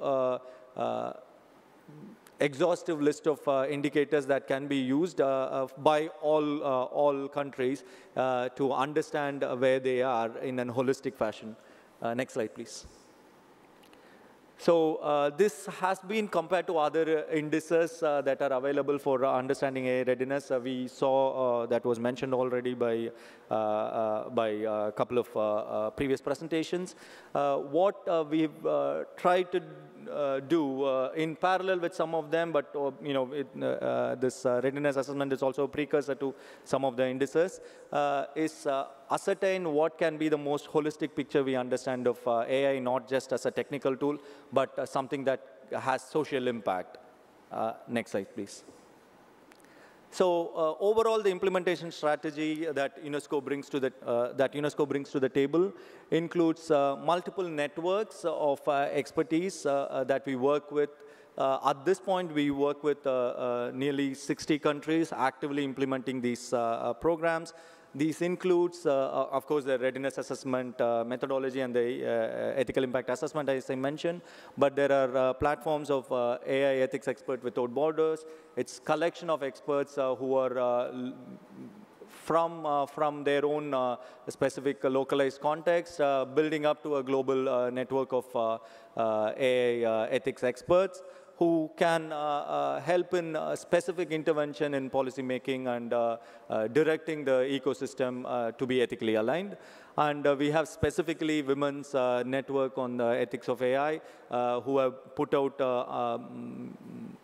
exhaustive list of indicators that can be used by all countries to understand where they are in a holistic fashion. Next slide, please. So this has been compared to other indices that are available for understanding AI readiness. We saw that was mentioned already by a couple of previous presentations. What we've tried to do in parallel with some of them, but this readiness assessment is also a precursor to some of the indices, is ascertain what can be the most holistic picture we understand of AI, not just as a technical tool, but something that has social impact. Next slide, please. So overall, the implementation strategy that UNESCO brings to the table includes multiple networks of expertise that we work with. At this point, we work with nearly 60 countries actively implementing these programs. These includes, of course, the readiness assessment methodology and the ethical impact assessment, as I mentioned. But there are platforms of AI ethics experts without borders. It's collection of experts who are from their own specific localized context, building up to a global network of AI ethics experts who can help in specific intervention in policy making and directing the ecosystem to be ethically aligned. And we have specifically women's network on the ethics of AI who have put out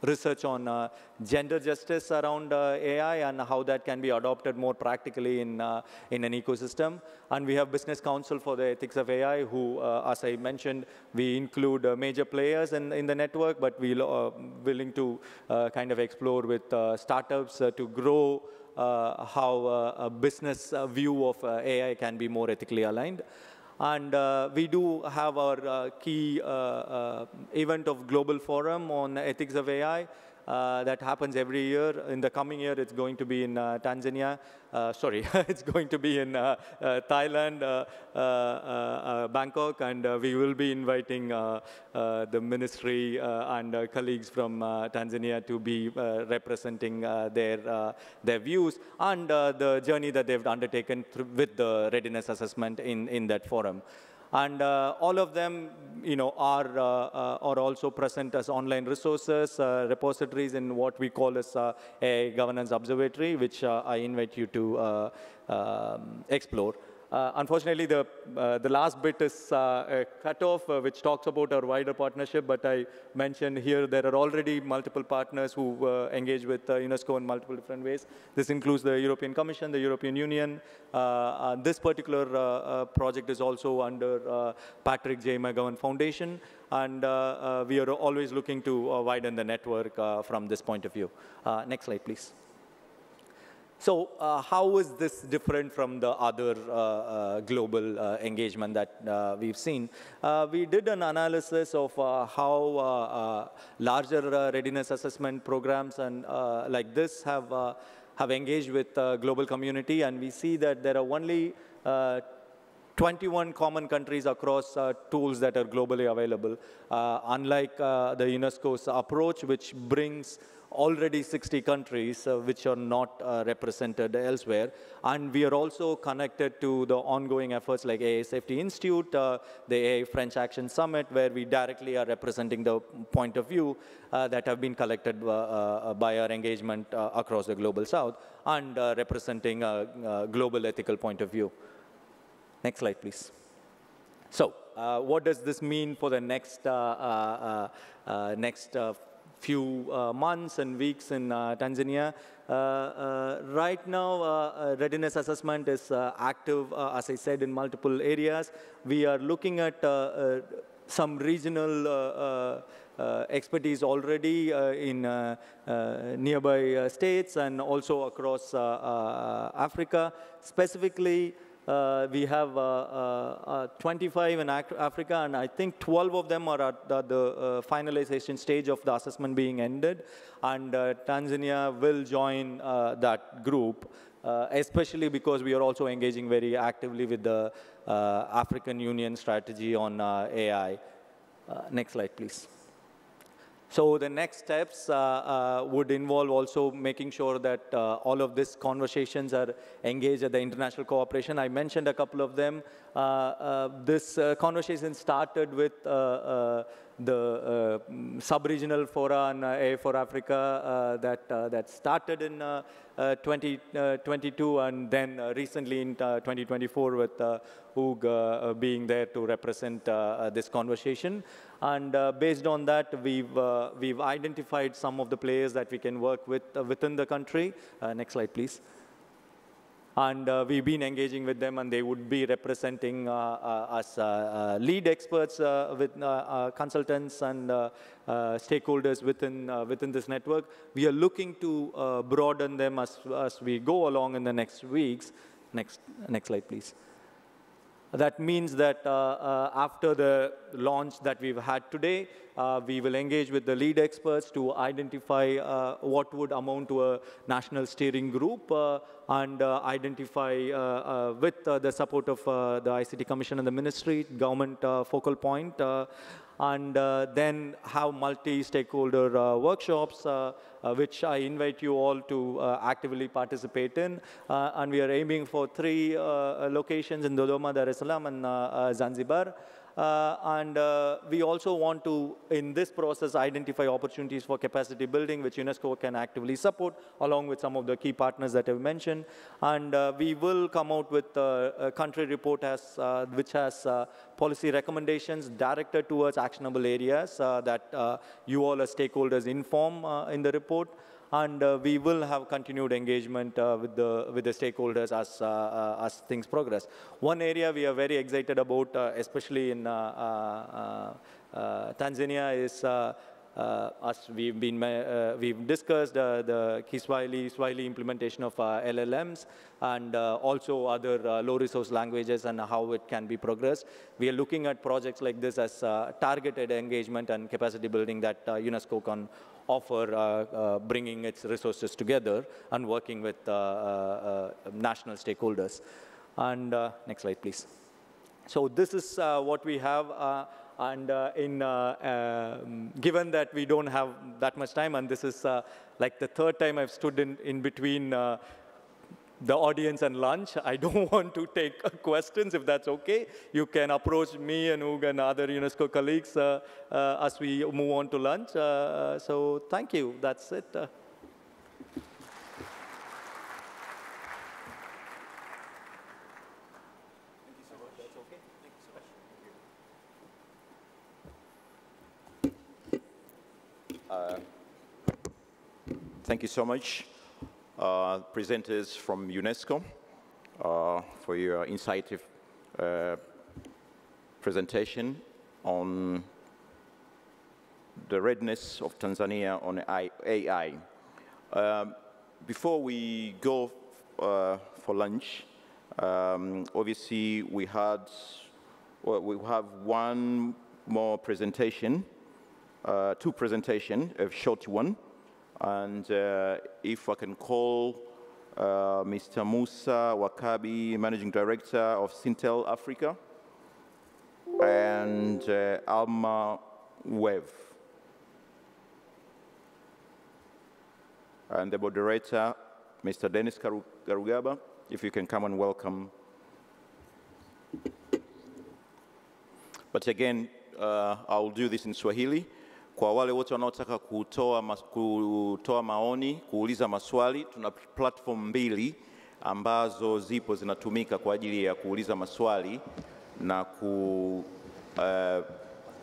research on gender justice around AI and how that can be adopted more practically in an ecosystem. And we have Business Council for the Ethics of AI who, as I mentioned, we include major players in the network, but we're willing to kind of explore with startups to grow how a business view of AI can be more ethically aligned. And we do have our key event of Global Forum on Ethics of AI that happens every year. In the coming year, it's going to be in Tanzania. Sorry, it's going to be in Thailand, Bangkok, and we will be inviting the ministry and colleagues from Tanzania to be representing their views and the journey that they've undertaken with the readiness assessment in that forum. And all of them, are also present as online resources, repositories in what we call as a governance observatory, which I invite you to explore. Unfortunately, the last bit is a cutoff, which talks about our wider partnership, but I mentioned here there are already multiple partners who engage with UNESCO in multiple different ways. This includes the European Commission, the European Union. This particular project is also under Patrick J. McGowan Foundation, and we are always looking to widen the network from this point of view. Next slide, please. So how is this different from the other global engagement that we've seen? We did an analysis of how larger readiness assessment programs and like this have engaged with the global community, and we see that there are only 21 common countries across tools that are globally available, unlike the UNESCO's approach, which brings already 60 countries which are not represented elsewhere. And we are also connected to the ongoing efforts like AI Safety Institute, the AI French Action Summit, where we directly are representing the point of view that have been collected by our engagement across the Global South and representing a global ethical point of view. Next slide, please. So what does this mean for the next few months and weeks in Tanzania? Right now, readiness assessment is active, as I said, in multiple areas. We are looking at some regional expertise already in nearby states and also across Africa. Specifically, we have 25 in Africa, and I think 12 of them are at the finalization stage of the assessment being ended. And Tanzania will join that group, especially because we are also engaging very actively with the African Union strategy on AI. Next slide, please. So the next steps would involve also making sure that all of these conversations are engaged at the international cooperation. I mentioned a couple of them. This conversation started with the sub-regional fora on AI for Africa that started in 2022 and then recently in 2024 with Hug being there to represent this conversation. And based on that, we've identified some of the players that we can work with within the country. Next slide, please. And we've been engaging with them, and they would be representing us lead experts with consultants and stakeholders within this network. We are looking to broaden them as we go along in the next weeks. Next slide, please. That means that after the launch that we've had today, we will engage with the lead experts to identify what would amount to a national steering group and identify with the support of the ICT Commission and the Ministry, government focal point, and then have multi-stakeholder workshops, which I invite you all to actively participate in. And we are aiming for 3 locations in Dodoma, Dar es Salaam, and Zanzibar. We also want to, in this process, identify opportunities for capacity building, which UNESCO can actively support, along with some of the key partners that I've mentioned. And we will come out with a country report which has policy recommendations directed towards actionable areas that you all as stakeholders inform in the report. And we will have continued engagement with the stakeholders as things progress. One area we are very excited about, especially in Tanzania, is as we've discussed the Kiswahili implementation of LLMs and also other low-resource languages and how it can be progressed. We are looking at projects like this as targeted engagement and capacity building that UNESCO can offer, bringing its resources together and working with national stakeholders. And next slide, please. So this is what we have. Given that we don't have that much time, and this is like the third time I've stood in between the audience and lunch, I don't want to take questions, if that's okay. You can approach me and Hug and other UNESCO colleagues as we move on to lunch. So thank you, that's it. Thank you so much, presenters from UNESCO, for your insightful presentation on the readiness of Tanzania on AI. Before we go for lunch, obviously we have one more presentation, two presentations, a short one. And if I can call Mr. Musa Wakabi, Managing Director of Sintel Africa, and Alma Wev. And the moderator, Mr. Dennis Karugaba, if you can come and welcome. But again, I'll do this in Swahili. Kwa wale wote wanaotaka kutoa maoni, kuuliza maswali, tuna platform mbili ambazo zipo zinatumika kwa ajili ya kuuliza maswali na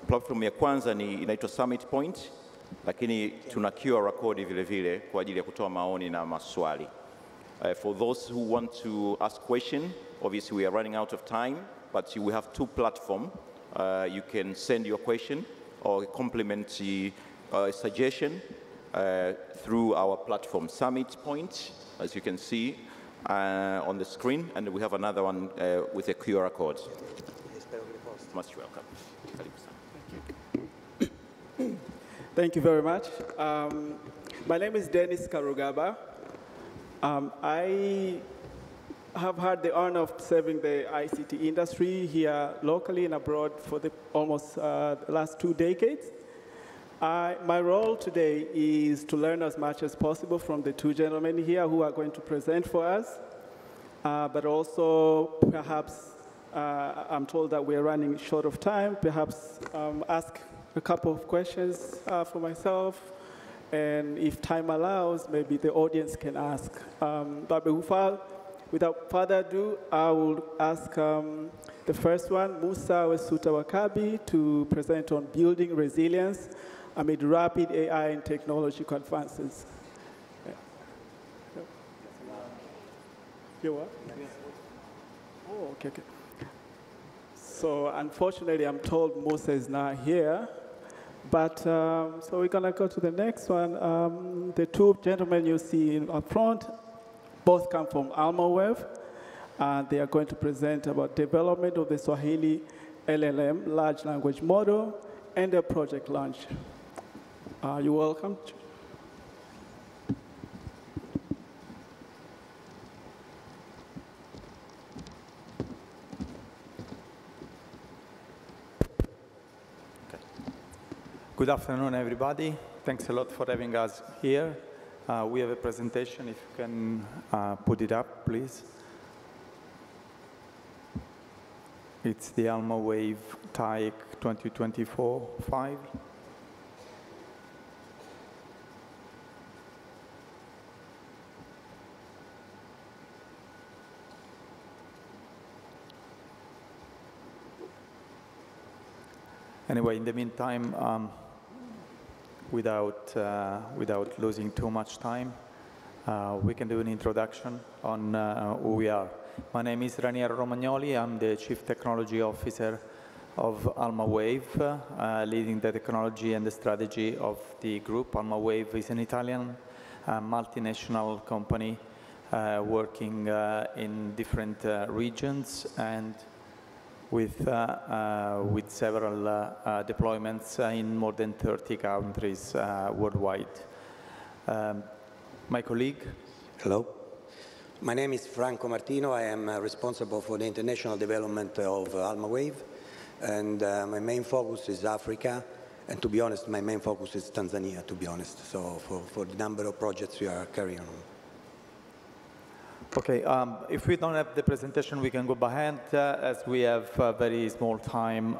platform ya kwanza inaitwa Summit Point, lakini tuna QR code vile vile kwa ajili ya kutoa maoni na maswali. For those who want to ask question, obviously we are running out of time, but we have two platforms. You can send your question or compliment suggestion through our platform, Summit Point, as you can see on the screen, and we have another one with a QR code. Most welcome. Thank you very much. My name is Dennis Karugaba. I have had the honor of serving the ICT industry here locally and abroad for almost the last 2 decades. My role today is to learn as much as possible from the two gentlemen here who are going to present for us, but also perhaps I'm told that we're running short of time, perhaps ask a couple of questions for myself, and if time allows, maybe the audience can ask. Without further ado, I will ask the first one, Musa Wakabi, to present on building resilience amid rapid AI and technological advances. You what? Oh, okay. So unfortunately, I'm told Musa is not here. But, so we're going to go to the next one. The two gentlemen you see up front, both come from Alma Wev, and they are going to present about development of the Swahili LLM, large language model, and their project launch. You're welcome. Good afternoon, everybody. Thanks a lot for having us here. We have a presentation, if you can put it up, please. It's the Alma Wave TAIC 2024-5. Anyway, in the meantime, without losing too much time, we can do an introduction on who we are. My name is Raniero Romagnoli. I'm the Chief Technology Officer of Alma Wave, leading the technology and the strategy of the group. Alma Wave is an Italian multinational company working in different regions and with several deployments in more than 30 countries worldwide. My colleague. Hello. My name is Franco Martino. I am responsible for the international development of Alma Wave, and my main focus is Africa, and to be honest, my main focus is Tanzania, to be honest, so for the number of projects we are carrying on. Okay, if we don't have the presentation, we can go behind, as we have very small time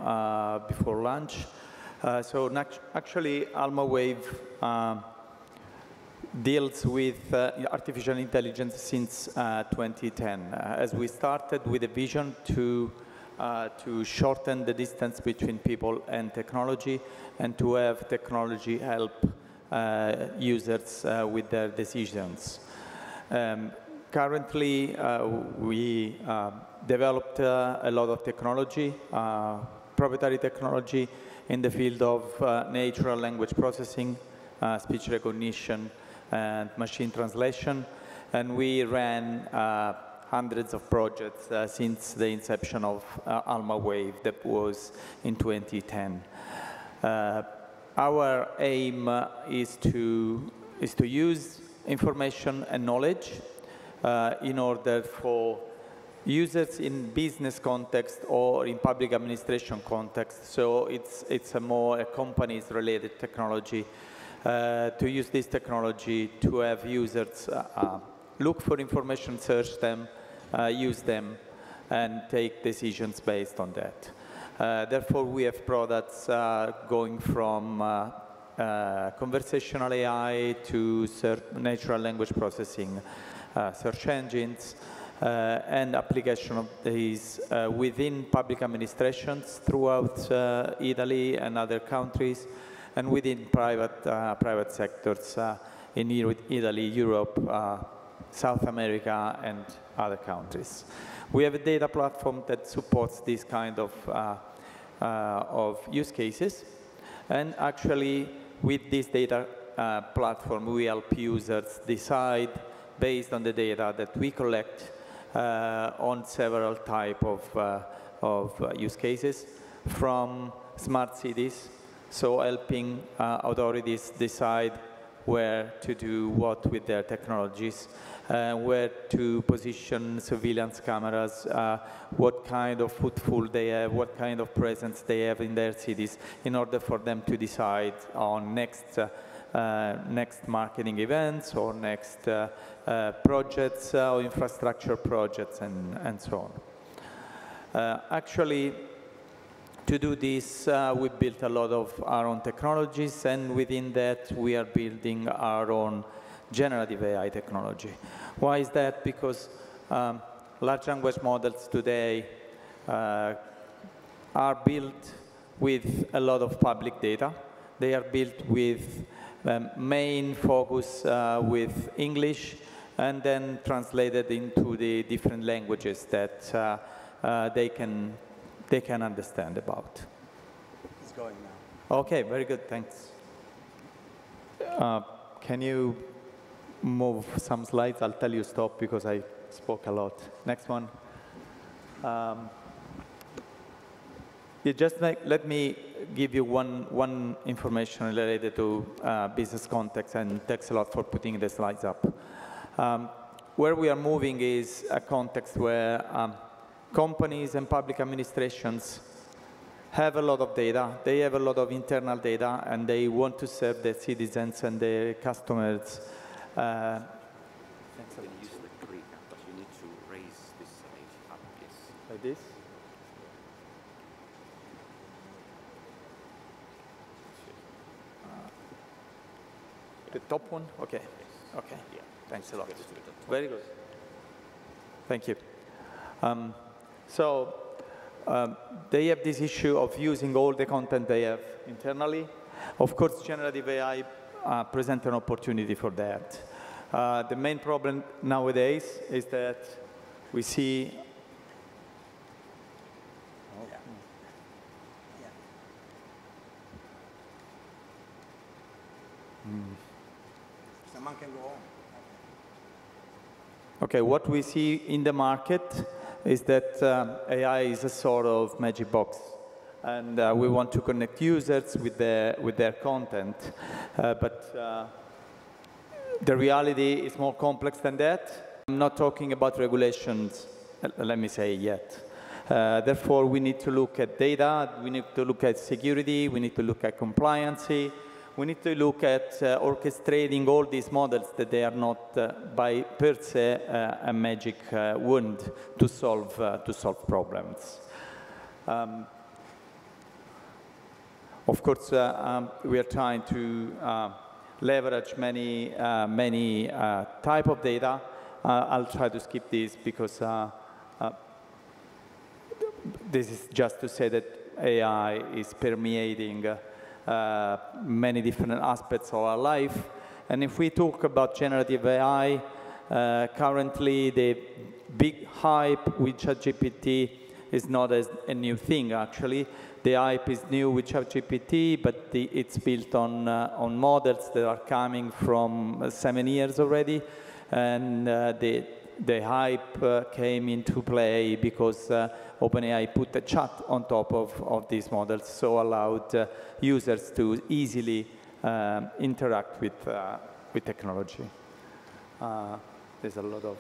before lunch. So actually, Alma Wave deals with artificial intelligence since 2010, as we started with a vision to shorten the distance between people and technology, and to have technology help users with their decisions. Currently, we developed a lot of technology, proprietary technology in the field of natural language processing, speech recognition, and machine translation. And we ran hundreds of projects since the inception of Alma Wave, that was in 2010. Our aim is to use information and knowledge in order for users in business context or in public administration context. So it's a more a companies related technology to use this technology to have users look for information, search them, use them, and take decisions based on that. Therefore, we have products going from conversational AI to natural language processing, search engines, and application of these within public administrations throughout Italy and other countries, and within private sectors in Italy, Europe, South America, and other countries. We have a data platform that supports this kind of use cases, and actually, with this data platform, we help users decide based on the data that we collect on several types of use cases, from smart cities, so helping authorities decide where to do what with their technologies, where to position surveillance cameras, what kind of footfall they have, what kind of presence they have in their cities, in order for them to decide on next marketing events or next projects or infrastructure projects and so on. Actually, to do this, we built a lot of our own technologies, and within that, we are building our own generative AI technology. Why is that? Because large language models today are built with a lot of public data. They are built with main focus with English, and then translated into the different languages that they can understand about. It's going now. Okay, very good, thanks. Can you move some slides? I'll tell you stop because I spoke a lot. Next one. Let me give you one information related to business context, and thanks a lot for putting the slides up. Where we are moving is a context where companies and public administrations have a lot of data. They have a lot of internal data, and they want to serve their citizens and their customers. Thanks a lot. Use the clicker, but you need to raise this slide up, yes. Like this? The top one? Okay. Okay. Yeah. Thanks a lot. Very good. Thank you. They have this issue of using all the content they have internally. Of course, generative AI presents an opportunity for that. The main problem nowadays is that we see Someone can go on. Okay, what we see in the market is that AI is a sort of magic box. And we want to connect users with their content. But the reality is more complex than that. I'm not talking about regulations, let me say, yet. Therefore, we need to look at data, we need to look at security, we need to look at compliancy, we need to look at orchestrating all these models that they are not by per se a magic wand to solve problems. Of course, we are trying to leverage many type of data. I'll try to skip this because this is just to say that AI is permeating many different aspects of our life. And if we talk about generative AI, currently the big hype with ChatGPT is not a new thing, actually. The hype is new with ChatGPT, but it's built on models that are coming from 7 years already. And the hype came into play because OpenAI put a chat on top of these models, so allowed users to easily interact with technology. There's a lot of...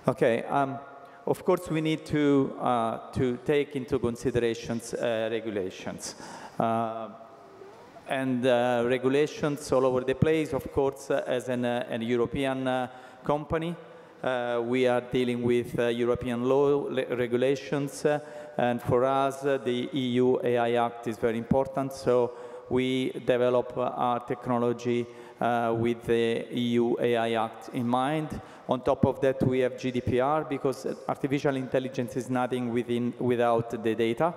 Okay. Of course, we need to take into considerations regulations. Regulations all over the place, of course, as a European company. We are dealing with European law regulations, and for us, the EU AI Act is very important, so we develop our technology with the EU AI Act in mind. On top of that, we have GDPR, because artificial intelligence is nothing without the data.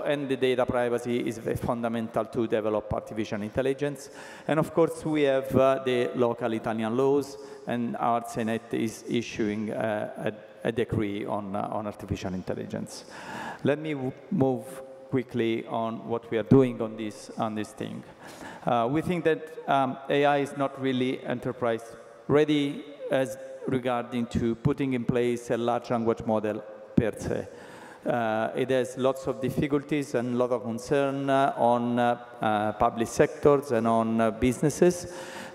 And the data privacy is fundamental to develop artificial intelligence. And of course, we have the local Italian laws, and our Senate is issuing a decree on artificial intelligence. Let me move quickly on what we are doing on this thing. We think that AI is not really enterprise ready as regarding to putting in place a large language model per se. It has lots of difficulties and a lot of concern on public sectors and on businesses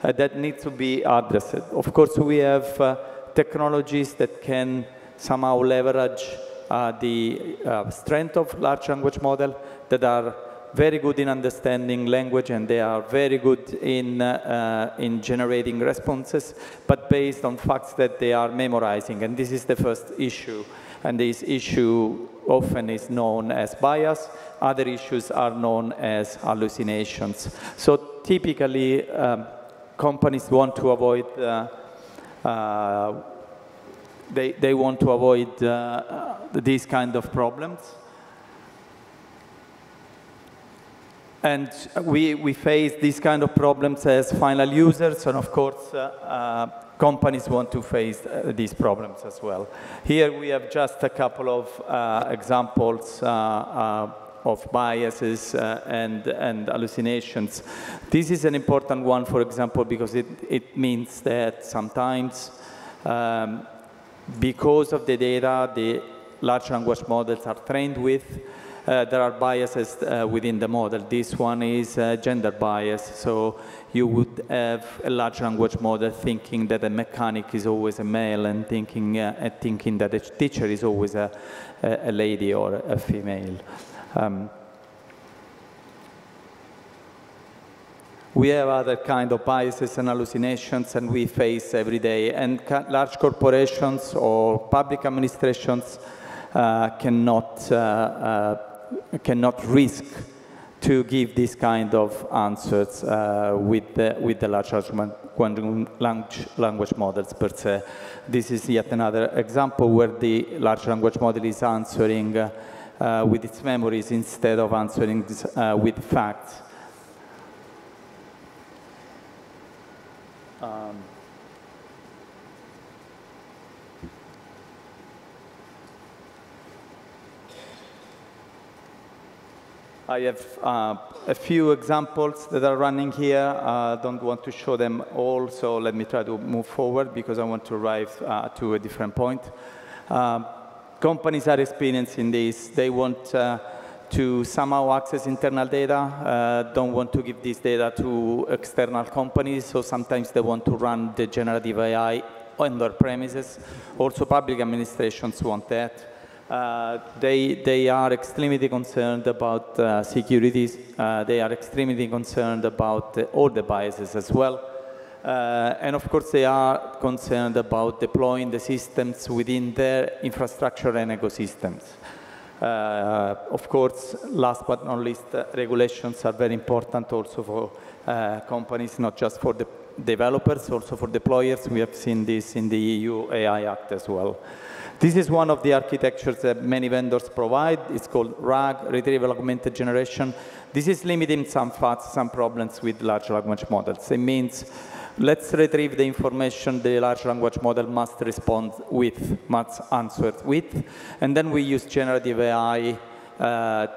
that need to be addressed. Of course, we have technologies that can somehow leverage the strength of large language model, that are very good in understanding language, and they are very good in generating responses, but based on facts that they are memorizing. And this is the first issue. And this issue often is known as bias. Other issues are known as hallucinations. So typically, companies want to avoid they want to avoid these kind of problems. And we face these kind of problems as final users, and of course, companies want to face these problems as well. Here we have just a couple of examples of biases and hallucinations. This is an important one, for example, because it means that sometimes, because of the data the large language models are trained with, there are biases within the model. This one is gender bias. So you would have a large language model thinking that a mechanic is always a male, and thinking that a teacher is always a lady or a female. We have other kind of biases and hallucinations, and we face every day. And large corporations or public administrations cannot risk to give this kind of answers with the large language models per se. This is yet another example where the large language model is answering with its memories instead of answering this, with facts. I have a few examples that are running here. I don't want to show them all, so let me try to move forward because I want to arrive to a different point. Companies are experiencing this. They want to somehow access internal data, don't want to give this data to external companies, so sometimes they want to run the generative AI on their premises. Also, public administrations want that. They are extremely concerned about securities. They are extremely concerned about all the biases as well. And of course, they are concerned about deploying the systems within their infrastructure and ecosystems. Of course, last but not least, regulations are very important also for companies, not just for the developers, also for deployers. We have seen this in the EU AI Act as well. This is one of the architectures that many vendors provide. It's called RAG, Retrieval Augmented Generation. This is limiting some facts, some problems with large language models. It means let's retrieve the information the large language model must respond with, must answer with, and then we use generative AI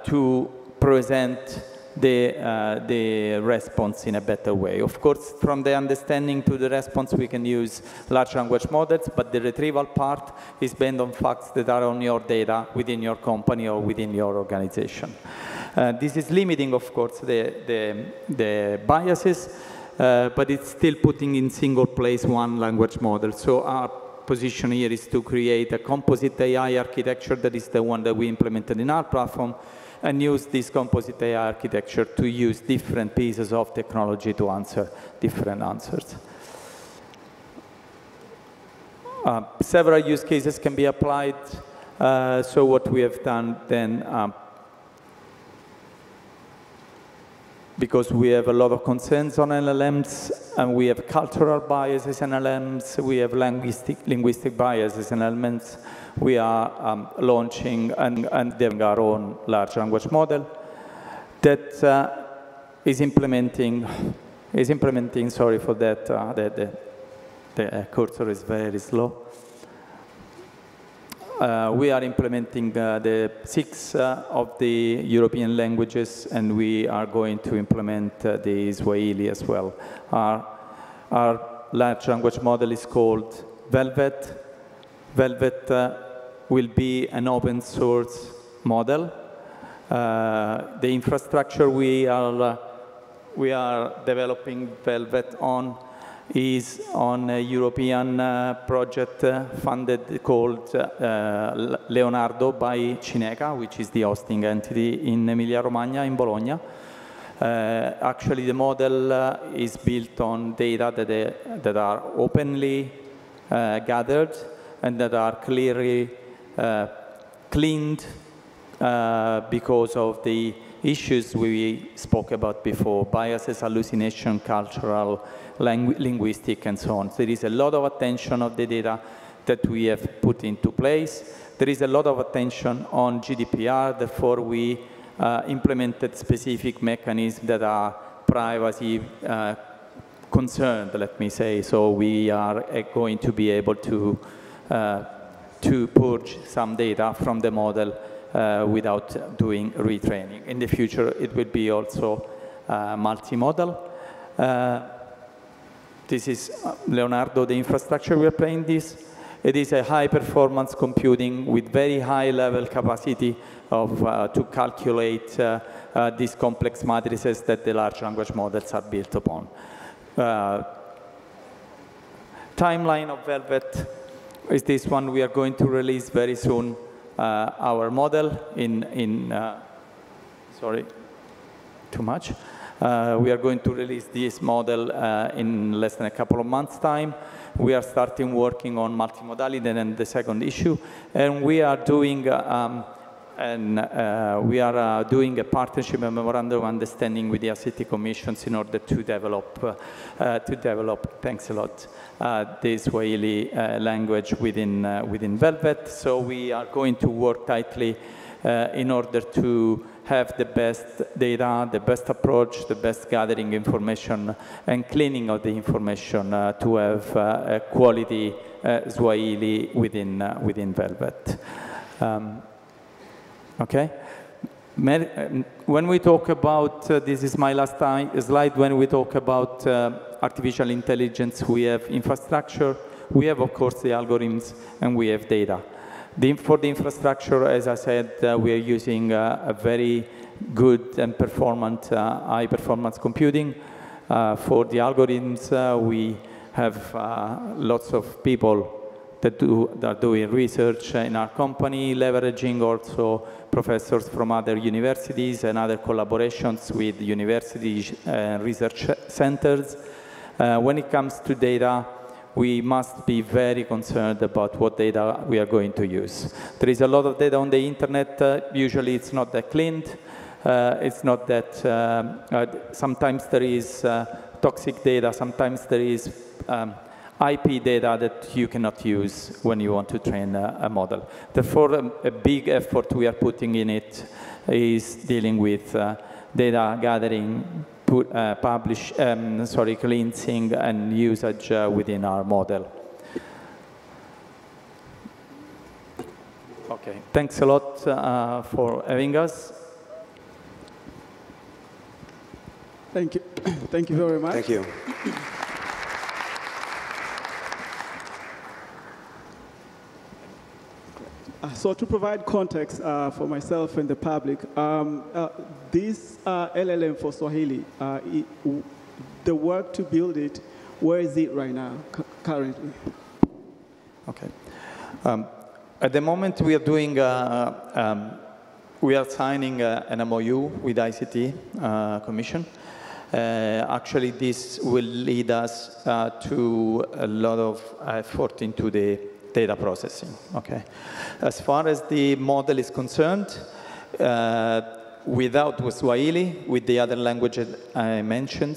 to present the response in a better way. Of course, from the understanding to the response, we can use large language models, but the retrieval part is based on facts that are on your data within your company or within your organization. This is limiting, of course, the biases, but it's still putting in single place one language model. So our position here is to create a composite AI architecture that is the one that we implemented in our platform, and use this composite AI architecture to use different pieces of technology to answer different answers. Several use cases can be applied. So what we have done then, because we have a lot of concerns on LLMs, and we have cultural biases in LLMs, we have linguistic biases in LLMs, we are launching and developing our own large language model that is implementing, sorry for that, the cursor is very slow. We are implementing the 6 of the European languages, and we are going to implement the Swahili as well. Our large language model is called Velvet. Velvet will be an open source model. The infrastructure we are developing Velvet on is on a European project funded called Leonardo by Cineca, which is the hosting entity in Emilia-Romagna, in Bologna. Actually, the model is built on data that are openly gathered and that are clearly cleaned because of the issues we spoke about before: biases, hallucination, cultural, linguistic, and so on. There is a lot of attention of the data that we have put into place. There is a lot of attention on GDPR, therefore we implemented specific mechanisms that are privacy concerned, let me say. So we are going to be able to purge some data from the model without doing retraining. In the future, it will be also multimodal. This is Leonardo, the infrastructure we are playing this. It is a high-performance computing with very high-level capacity of to calculate these complex matrices that the large language models are built upon. Timeline of Velvet is this one. We are going to release very soon our model sorry, too much. We are going to release this model in less than a couple of months' time. We are starting working on multimodality and the second issue. And we are doing we are doing a partnership and memorandum of understanding with the ICT commissions in order to develop, thanks a lot, the Swahili language within Velvet. So we are going to work tightly in order to have the best data, the best approach, the best gathering information and cleaning of the information to have a quality Swahili within Velvet. Okay. When we talk about, this is my last slide, when we talk about artificial intelligence, we have infrastructure, we have, of course, the algorithms, and we have data. For the infrastructure, as I said, we are using a very good and performant, high-performance computing. For the algorithms, we have lots of people that are doing research in our company, leveraging also professors from other universities and other collaborations with universities and research centers. When it comes to data, we must be very concerned about what data we are going to use. There is a lot of data on the internet. Usually it's not that cleaned. It's not that, sometimes there is toxic data, sometimes there is IP data that you cannot use when you want to train a model. Therefore, a big effort we are putting in it is dealing with data gathering, cleansing and usage within our model. Okay, thanks a lot for having us. Thank you. Thank you very much. Thank you. So to provide context for myself and the public, this LLM for Swahili, the work to build it, where is it right now, currently? Okay. At the moment, we are doing, we are signing an MOU with ICT Commission. Actually, this will lead us to a lot of effort into the data processing, okay? As far as the model is concerned, without Swahili, with the other languages I mentioned,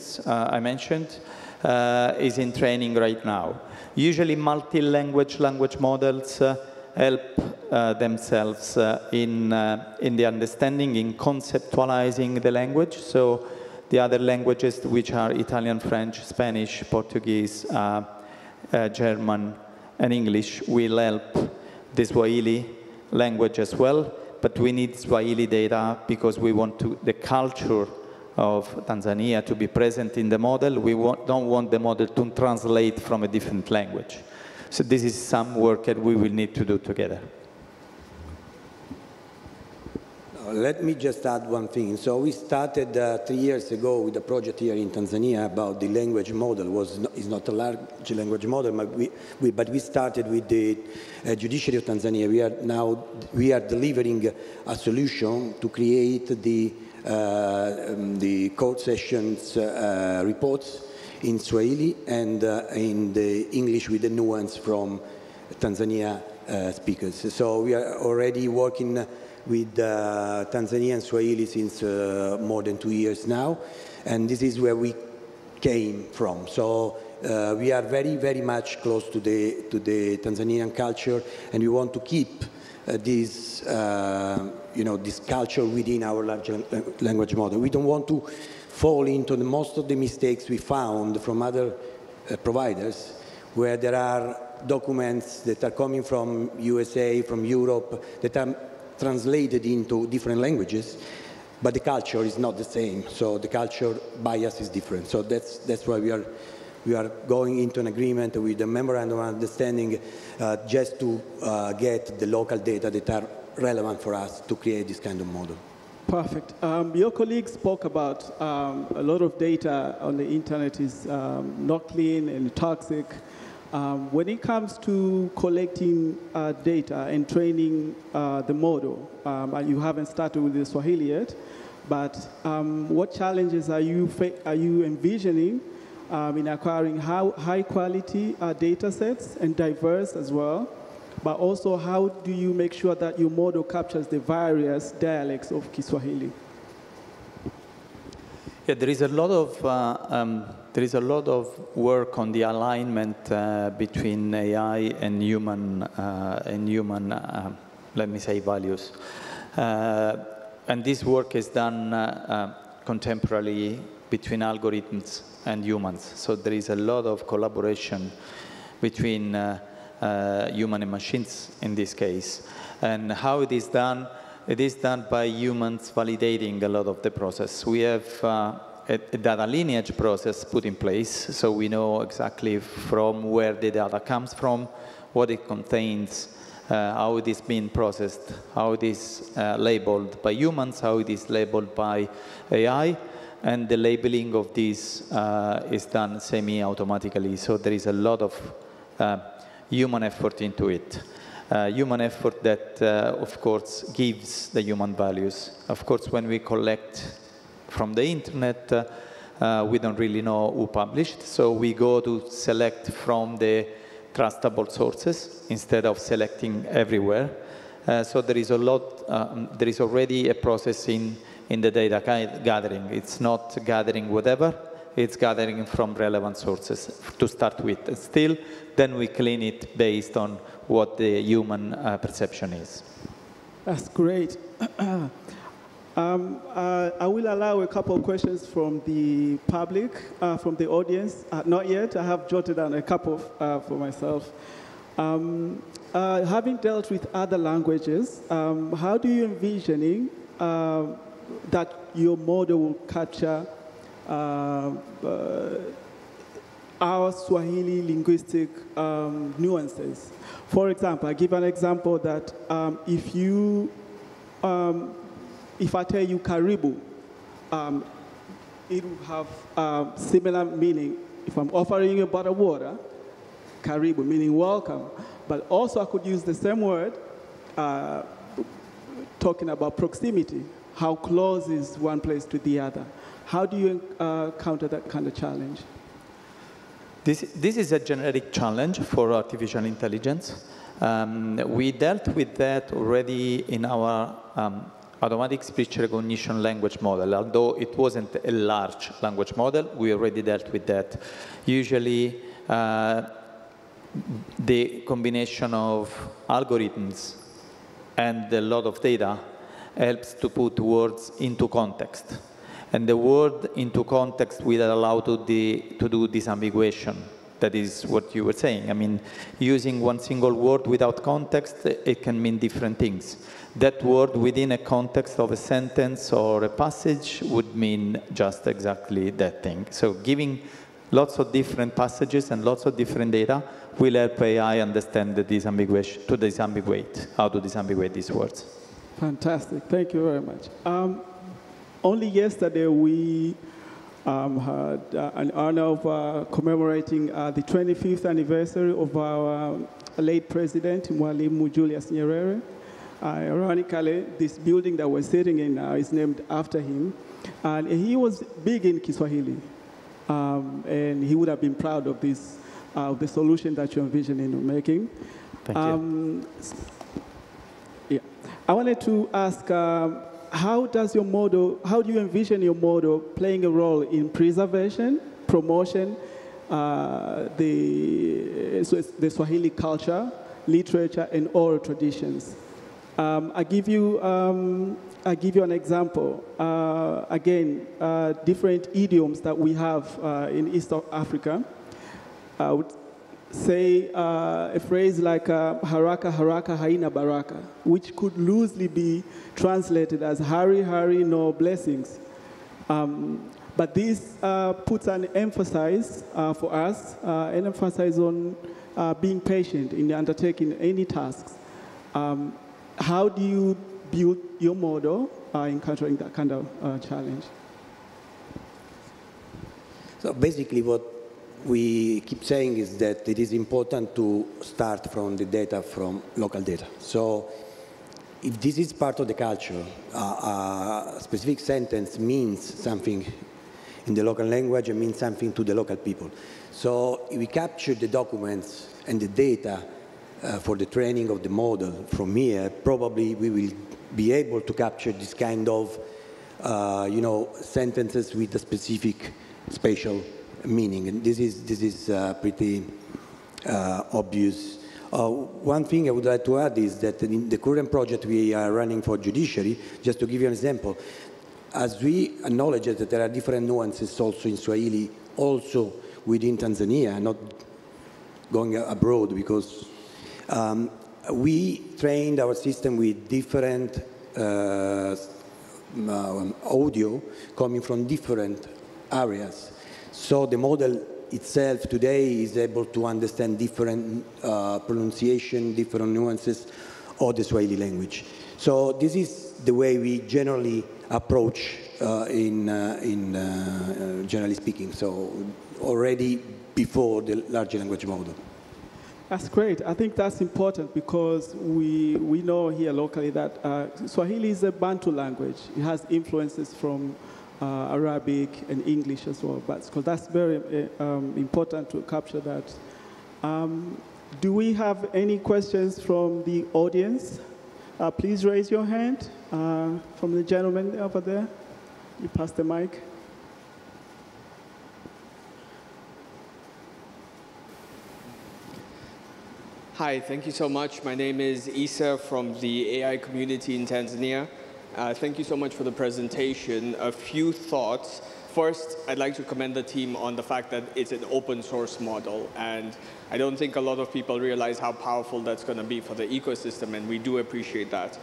is in training right now. Usually multi-language models help themselves in the understanding, in conceptualizing the language. So the other languages, which are Italian, French, Spanish, Portuguese, German, and English, will help the Swahili language as well, but we need Swahili data because we want the culture of Tanzania to be present in the model. We don't want the model to translate from a different language. So this is some work that we will need to do together. Let me just add one thing. So we started 3 years ago with a project here in Tanzania about the language model. It's not a large language model, but we started with the judiciary of Tanzania. We are delivering a solution to create the court sessions reports in Swahili and in the English with the nuance from Tanzania speakers. So we are already working with Tanzanian Swahili since more than 2 years now, and this is where we came from. So we are very, very much close to the Tanzanian culture, and we want to keep this, this culture within our large language model. We don't want to fall into most of the mistakes we found from other providers, where there are documents that are coming from USA, from Europe, that are translated into different languages, but the culture is not the same. So the culture bias is different. So that's why we are going into an agreement with a memorandum of understanding just to get the local data that are relevant for us to create this kind of model. Perfect. Your colleague spoke about a lot of data on the internet is not clean and toxic. When it comes to collecting data and training the model, you haven't started with the Swahili yet, but what challenges are you envisioning in acquiring high quality data sets and diverse as well but also how do you make sure that your model captures the various dialects of Kiswahili? Yeah, there is a lot of work on the alignment between AI and human, let me say, values. And this work is done contemporarily between algorithms and humans. So there is a lot of collaboration between human and machines in this case. And how it is done by humans validating a lot of the process. We have a data lineage process put in place, so we know exactly from where the data comes from, what it contains, how it is being processed, how it is labeled by humans, how it is labeled by AI, and the labeling of this is done semi-automatically. So there is a lot of human effort into it. Human effort that, of course, gives the human values. Of course, when we collect from the internet, we don't really know who published, so we go to select from the trustable sources instead of selecting everywhere. So there is a lot, there is already a process in the data gathering. It's not gathering whatever, it's gathering from relevant sources to start with. And still, then we clean it based on what the human perception is. That's great. I will allow a couple of questions from the public, from the audience. Not yet, I have jotted down a couple for myself. Having dealt with other languages, how do you envisioning that your model will capture our Swahili linguistic nuances? For example, I give an example that if I tell you karibu, it will have similar meaning. If I'm offering you a bottle of water, karibu, meaning welcome. But also I could use the same word talking about proximity. How close is one place to the other? How do you counter that kind of challenge? This is a generic challenge for artificial intelligence. We dealt with that already in our automatic speech recognition language model. Although it wasn't a large language model, we already dealt with that. Usually, the combination of algorithms and a lot of data helps to put words into context. And the word into context will allow to do disambiguation. That is what you were saying. I mean, using one single word without context, it can mean different things. That word within a context of a sentence or a passage would mean just exactly that thing. So giving lots of different passages and lots of different data will help AI understand the disambiguation, how to disambiguate these words. Fantastic, thank you very much. Only yesterday we had an honor of commemorating the 25th anniversary of our late president, Mwalimu Julius Nyerere. Ironically, this building that we're sitting in now is named after him. And he was big in Kiswahili. And he would have been proud of this, the solution that you're envisioning of making. Thank you. Yeah. I wanted to ask, how do you envision your model playing a role in preservation, promotion, the Swahili culture, literature, and oral traditions? I give you an example. Again, different idioms that we have in East Africa. I would say a phrase like haraka haraka haina baraka, which could loosely be translated as hurry hurry no blessings. But this puts an emphasis for us, an emphasis on being patient in undertaking any tasks. How do you build your model encountering that kind of challenge? So basically what we keep saying is that it is important to start from the data from local data. So if this is part of the culture, a specific sentence means something in the local language and means something to the local people. So we capture the documents and the data for the training of the model from here, probably we will be able to capture this kind of sentences with a specific spatial meaning. And this is pretty obvious. One thing I would like to add is that in the current project we are running for judiciary, just to give you an example, as we acknowledge that there are different nuances also in Swahili, also within Tanzania, not going abroad, because we trained our system with different audio coming from different areas. So the model itself today is able to understand different pronunciation, different nuances of the Swahili language. So this is the way we generally approach generally speaking, so already before the large language model. That's great. I think that's important because we know here locally that Swahili is a Bantu language. It has influences from Arabic and English as well. So that's very important to capture that. Do we have any questions from the audience? Please raise your hand. From the gentleman over there. You pass the mic. Hi, thank you so much. My name is Isa from the AI community in Tanzania. Thank you so much for the presentation. A few thoughts. First, I'd like to commend the team on the fact that it's an open source model, and I don't think a lot of people realize how powerful that's going to be for the ecosystem, and we do appreciate that.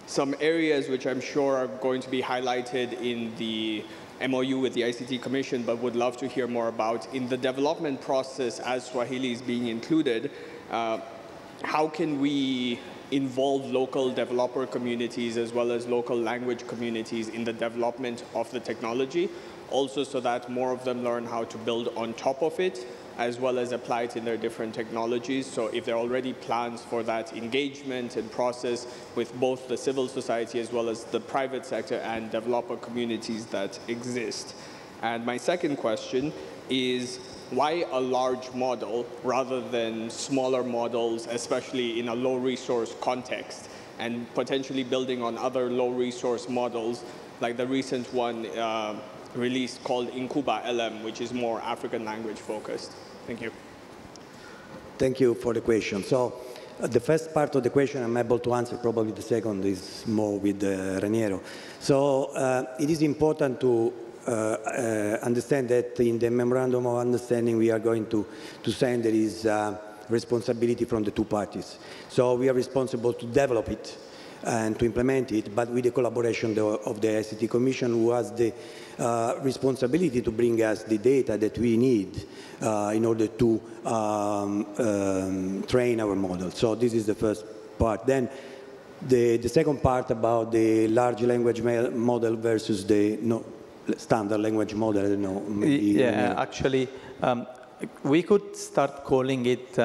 Some areas which I'm sure are going to be highlighted in the MOU with the ICT Commission, but would love to hear more about. In the development process, as Swahili is being included, how can we involve local developer communities as well as local language communities in the development of the technology, also so that more of them learn how to build on top of it, as well as apply it in their different technologies. So if there are already plans for that engagement and process with both the civil society as well as the private sector and developer communities that exist. And my second question is, why a large model rather than smaller models, especially in a low resource context, and potentially building on other low resource models, like the recent one released called Incuba LM, which is more African language focused? Thank you. Thank you for the question. So the first part of the question I'm able to answer, probably the second is more with Raniero. So it is important to understand that in the Memorandum of Understanding we are going to send, there is responsibility from the two parties. So we are responsible to develop it and to implement it, but with the collaboration of the ICT Commission, who has the responsibility to bring us the data that we need in order to train our model. So this is the first part. Then the second part about the large language model versus the standard language model, I don't know. Maybe actually, we could start calling it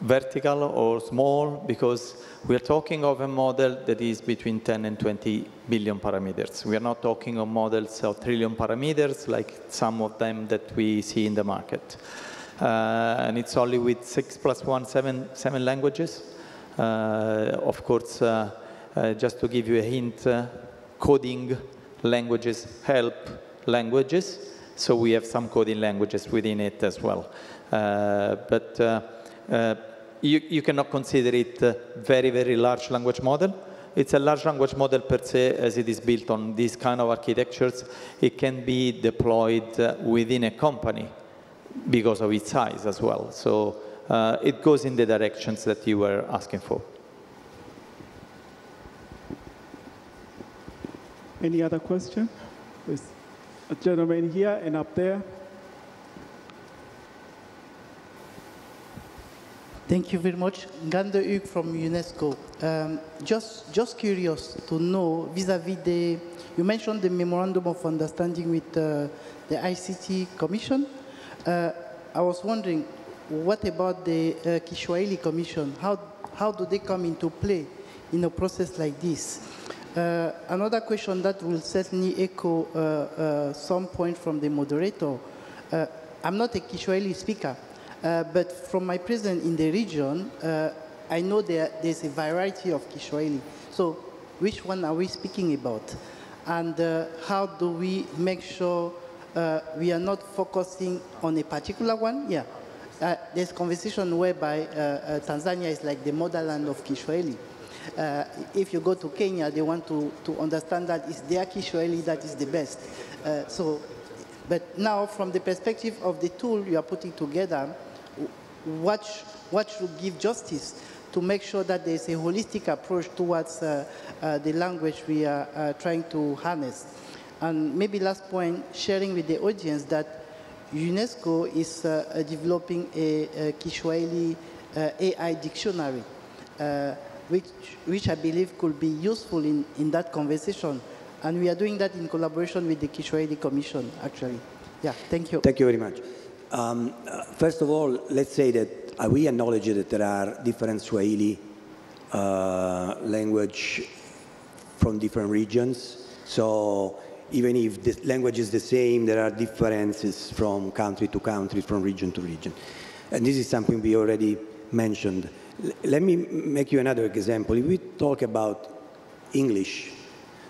vertical or small, because we are talking of a model that is between 10 and 20 billion parameters. We are not talking of models of trillion parameters like some of them that we see in the market. And it's only with 6 + 1, 7 languages. Of course, just to give you a hint, coding languages help languages, so we have some coding languages within it as well. But you cannot consider it a very, very large language model. It's a large language model per se, as it is built on these kind of architectures. It can be deployed within a company because of its size as well. So it goes in the directions that you were asking for. Any other question? There's a gentleman here and up there. Thank you very much. Ngande Uk from UNESCO. Just curious to know, vis-à-vis you mentioned the Memorandum of Understanding with the ICT Commission. I was wondering, what about the Kiswahili Commission? How do they come into play in a process like this? Another question that will certainly echo some point from the moderator. I'm not a Kiswahili speaker. But from my presence in the region, I know there's a variety of Kiswahili. So which one are we speaking about? And how do we make sure we are not focusing on a particular one? Yeah. There's conversation whereby Tanzania is like the motherland of Kiswahili. If you go to Kenya, they want to understand that it's their Kiswahili that is the best. But now, from the perspective of the tool you are putting together, what should give justice to make sure that there's a holistic approach towards the language we are trying to harness? And maybe last point, sharing with the audience that UNESCO is developing a Kiswahili AI dictionary, which I believe could be useful in that conversation. And we are doing that in collaboration with the Kiswahili Commission, actually. Yeah, thank you. Thank you very much. First of all, let's say that we acknowledge that there are different Swahili language from different regions. So even if the language is the same, there are differences from country to country, from region to region. And this is something we already mentioned. Let me make you another example. If we talk about English,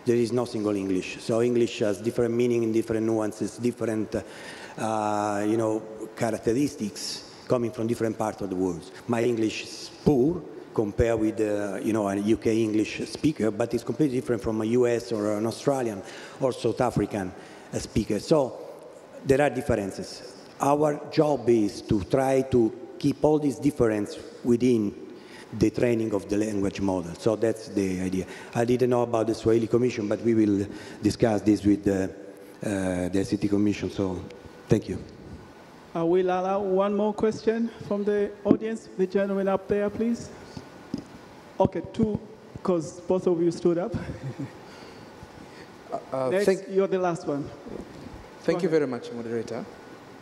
there is no single English. So English has different meaning, different nuances, different characteristics coming from different parts of the world. My English is poor compared with a UK English speaker, but it's completely different from a US or an Australian or South African speaker. So there are differences. Our job is to try to keep all these differences within the training of the language model. So that's the idea. I didn't know about the Swahili Commission, but we will discuss this with the ICT Commission, so thank you. We'll allow one more question from the audience. The gentleman up there, please. Okay, two, because both of you stood up. Next, you're the last one. Thank you very much, moderator.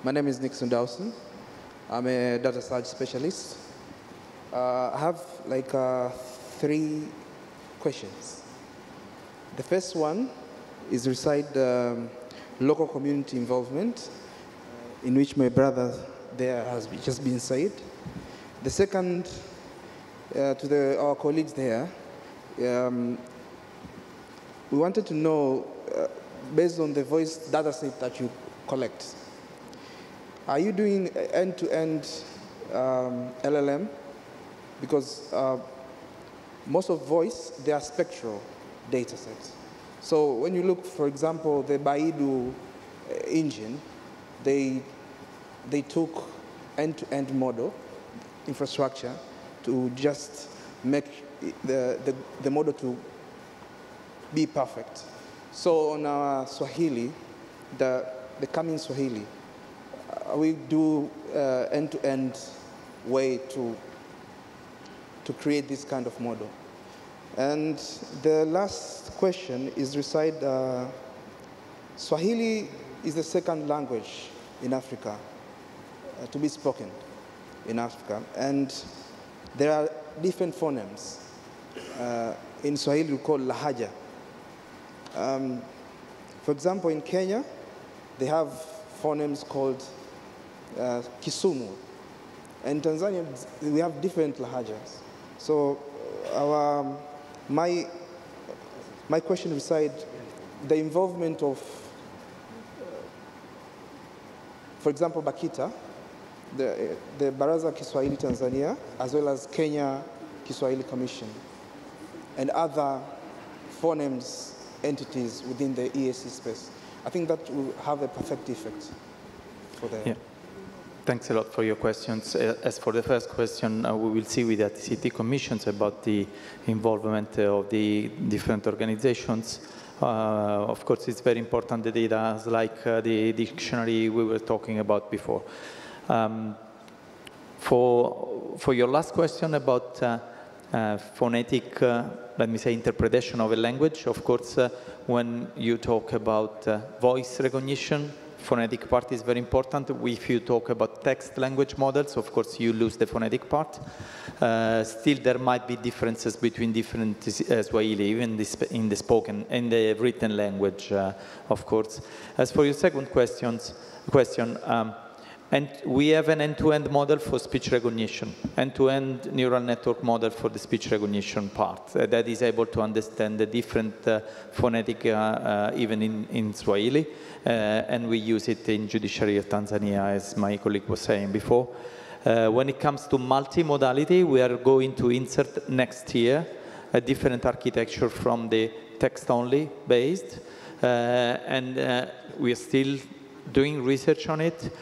My name is Nixon Dawson. I'm a data science specialist. I have like 3 questions. The first one is beside local community involvement, in which my brother there has just been said. The second, to our colleagues there, we wanted to know, based on the voice data set that you collect, are you doing end-to-end LLM? Because most of voice, they are spectral data sets. So when you look, for example, the Baidu engine, they took end-to-end model infrastructure to just make the model to be perfect. So on our Swahili, the coming Swahili, we do end-to-end way to create this kind of model. And the last question is beside, Swahili is the second language in Africa to be spoken in Africa. And there are different phonemes. In Swahili, we call lahaja. For example, in Kenya, they have phonemes called Kisumu. And in Tanzania, we have different lahajas. So my question beside the involvement of, for example, BAKITA, the Baraza Kiswahili Tanzania, as well as Kenya Kiswahili Commission, and other phonemes entities within the EAC space. I think that will have a perfect effect for the... Yeah. Thanks a lot for your questions. As for the first question, we will see with the ICT commissions about the involvement of the different organizations. Of course, it's very important, the data, like the dictionary we were talking about before. For your last question about phonetic, let me say, interpretation of a language, of course, when you talk about voice recognition, phonetic part is very important. If you talk about text language models, of course, you lose the phonetic part. Still, there might be differences between different Swahili, even in the spoken and the written language, of course. As for your second question, And we have an end-to-end model for speech recognition, end-to-end neural network model for the speech recognition part that is able to understand the different phonetic, even in Swahili, and we use it in judiciary of Tanzania, as my colleague was saying before. When it comes to multimodality, we are going to insert next year a different architecture from the text-only based, and we are still doing research on it.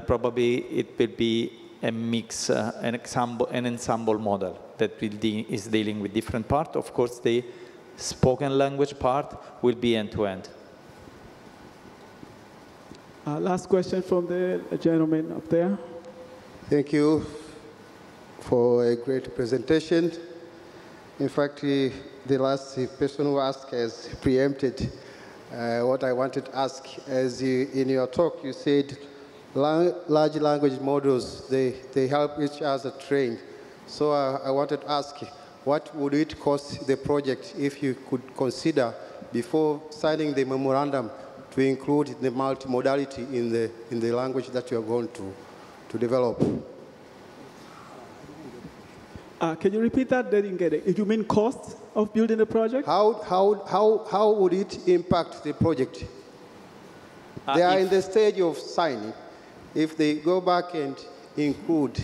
Probably it will be a mix, an ensemble model that is dealing with different parts. Of course, the spoken language part will be end-to-end. Last question from the gentleman up there. Thank you for a great presentation. In fact, the last person who asked has preempted what I wanted to ask. As in your talk, you said large language models, they help each other train. So I wanted to ask, what would it cost the project if you could consider, before signing the memorandum, to include the multimodality in the language that you are going to develop? Can you repeat that? I didn't get it. You mean cost of building a project? How would it impact the project? They are in the stage of signing. If they go back and include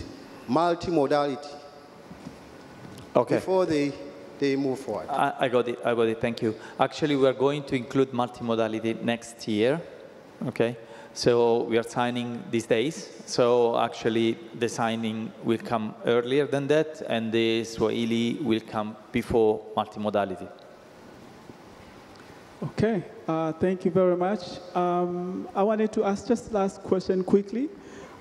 multimodality before they move forward. I got it, thank you. Actually, we are going to include multimodality next year, okay? So we are signing these days. So actually, the signing will come earlier than that, and the Swahili will come before multimodality. Okay, thank you very much. I wanted to ask just last question quickly.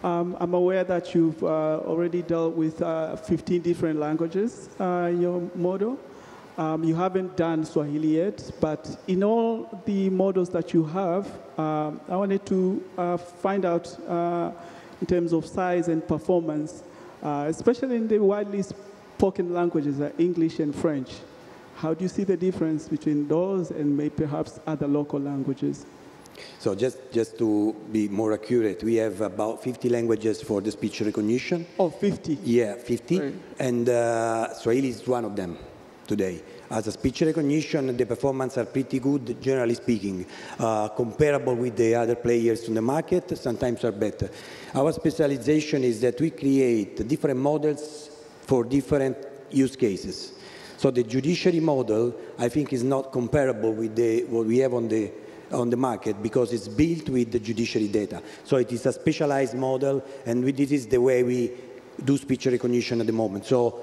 I'm aware that you've already dealt with 15 different languages in your model. You haven't done Swahili yet, but in all the models that you have, I wanted to find out in terms of size and performance, especially in the widely spoken languages like English and French. How do you see the difference between those and maybe perhaps other local languages? So just to be more accurate, we have about 50 languages for the speech recognition. Oh, 50? Yeah, 50. Right. And Swahili is one of them today. As a speech recognition, the performance are pretty good, generally speaking. Comparable with the other players on the market, sometimes are better. Our specialization is that we create different models for different use cases. So the judiciary model, I think, is not comparable with what we have on the market because it's built with the judiciary data. So it is a specialized model, and this is the way we do speech recognition at the moment. So,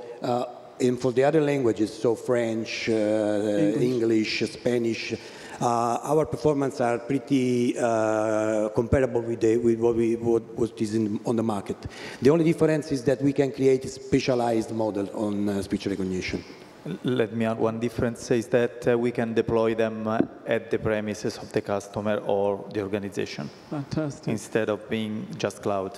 and for the other languages, so French, English, Spanish, our performance are pretty comparable with what is on the market. The only difference is that we can create a specialized model on speech recognition. Let me add one difference is that we can deploy them at the premises of the customer or the organization. Fantastic. Instead of being just cloud.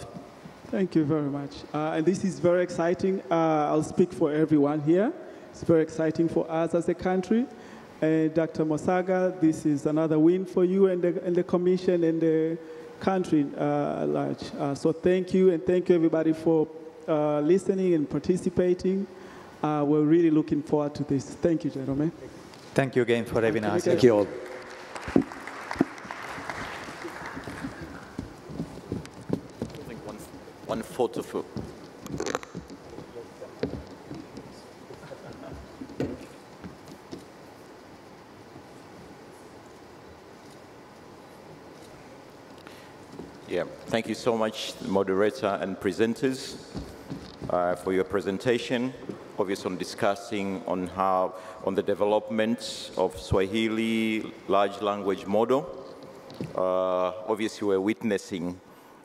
Thank you very much. And this is very exciting. I'll speak for everyone here. It's very exciting for us as a country. Dr. Mosaga, this is another win for you and the Commission and the country at large. So thank you, and thank you everybody for listening and participating. We're really looking forward to this. Thank you, gentlemen. Thank you again for having us. Thank you all. One photo for. Yeah, thank you so much, moderator and presenters, for your presentation. Obviously, on discussing on the development of Swahili large language model. Obviously, we're witnessing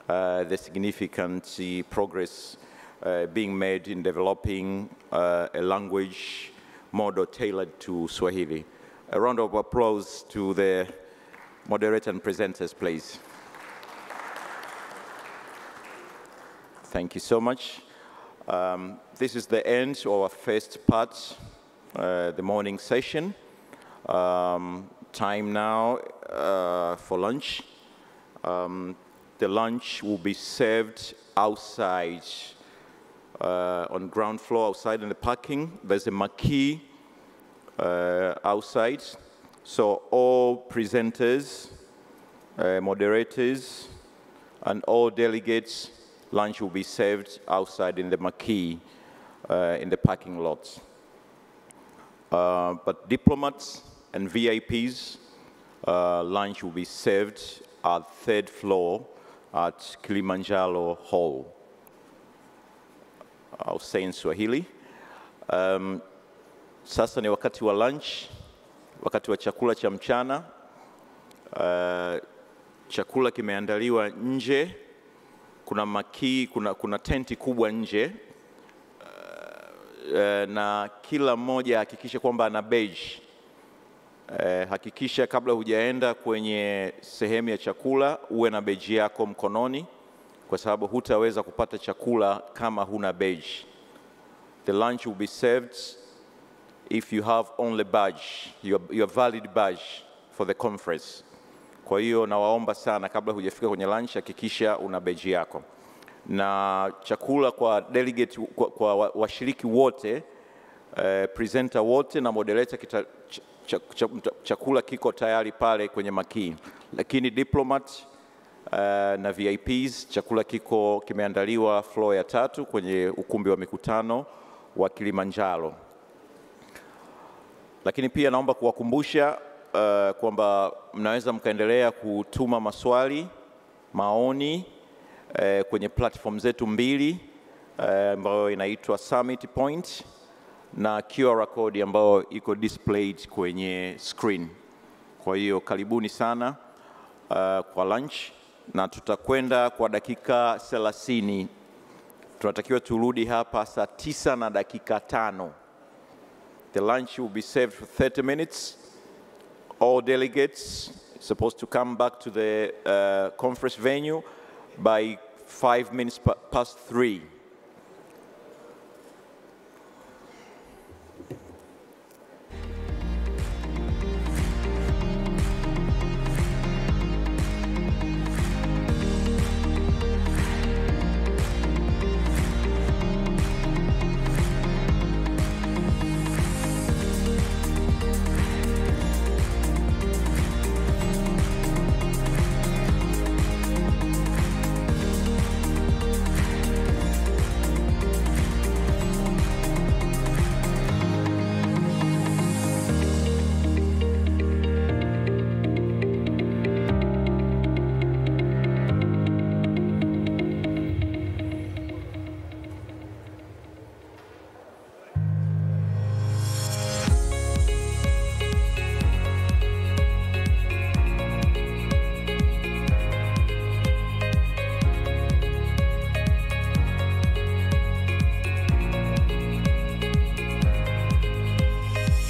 the significant progress being made in developing a language model tailored to Swahili. A round of applause to the moderator and presenters, please. Thank you so much. This is the end of our first part, the morning session. Time now for lunch. the lunch will be served outside, on ground floor, outside in the parking. There's a marquee outside. So all presenters, moderators, and all delegates, lunch will be served outside in the marquee in the parking lots. But diplomats and VIPs, lunch will be served at 3rd floor at Kilimanjaro Hall. I'll say in Swahili. Sasa ni wakati wa lunch, wakati wa chakula cha mchana. Chakula kimeandaliwa nje, kuna marquee, kuna tenti kubwa nje, na kila mmoja hakikisha kwamba ana badge. Hakikisha kabla hujaenda kwenye sehemu ya chakula uwe na badge yako mkononi, kwa sababu hutaweza kupata chakula kama huna badge. The lunch will be served if you have only badge, your valid badge for the conference. Kwa hiyo nawaomba sana kabla hujafika kwenye lunch hakikisha una badge yako. Na chakula kwa delegate, kwa washiriki wote, presenter wote na moderator, chakula kiko tayari pale kwenye marquee. Lakini diplomat na VIPs, chakula kimeandaliwa floor ya 3 kwenye ukumbi wa mikutano wa Kilimanjaro. Lakini pia naomba kuwakumbusha kwamba mnaweza mkaendelea kutuma maswali, maoni kwenye platform zetu mbili ambayo inaitwa Summit Point na QR code ambayo iko displayed kwenye screen. Kwa hiyo karibuni sana kwa lunch, na tutakwenda kwa dakika 30. Tunatakiwa turudi hapa saa 9:05. The lunch will be served for 30 minutes. All delegates are supposed to come back to the conference venue by 5 minutes past 3.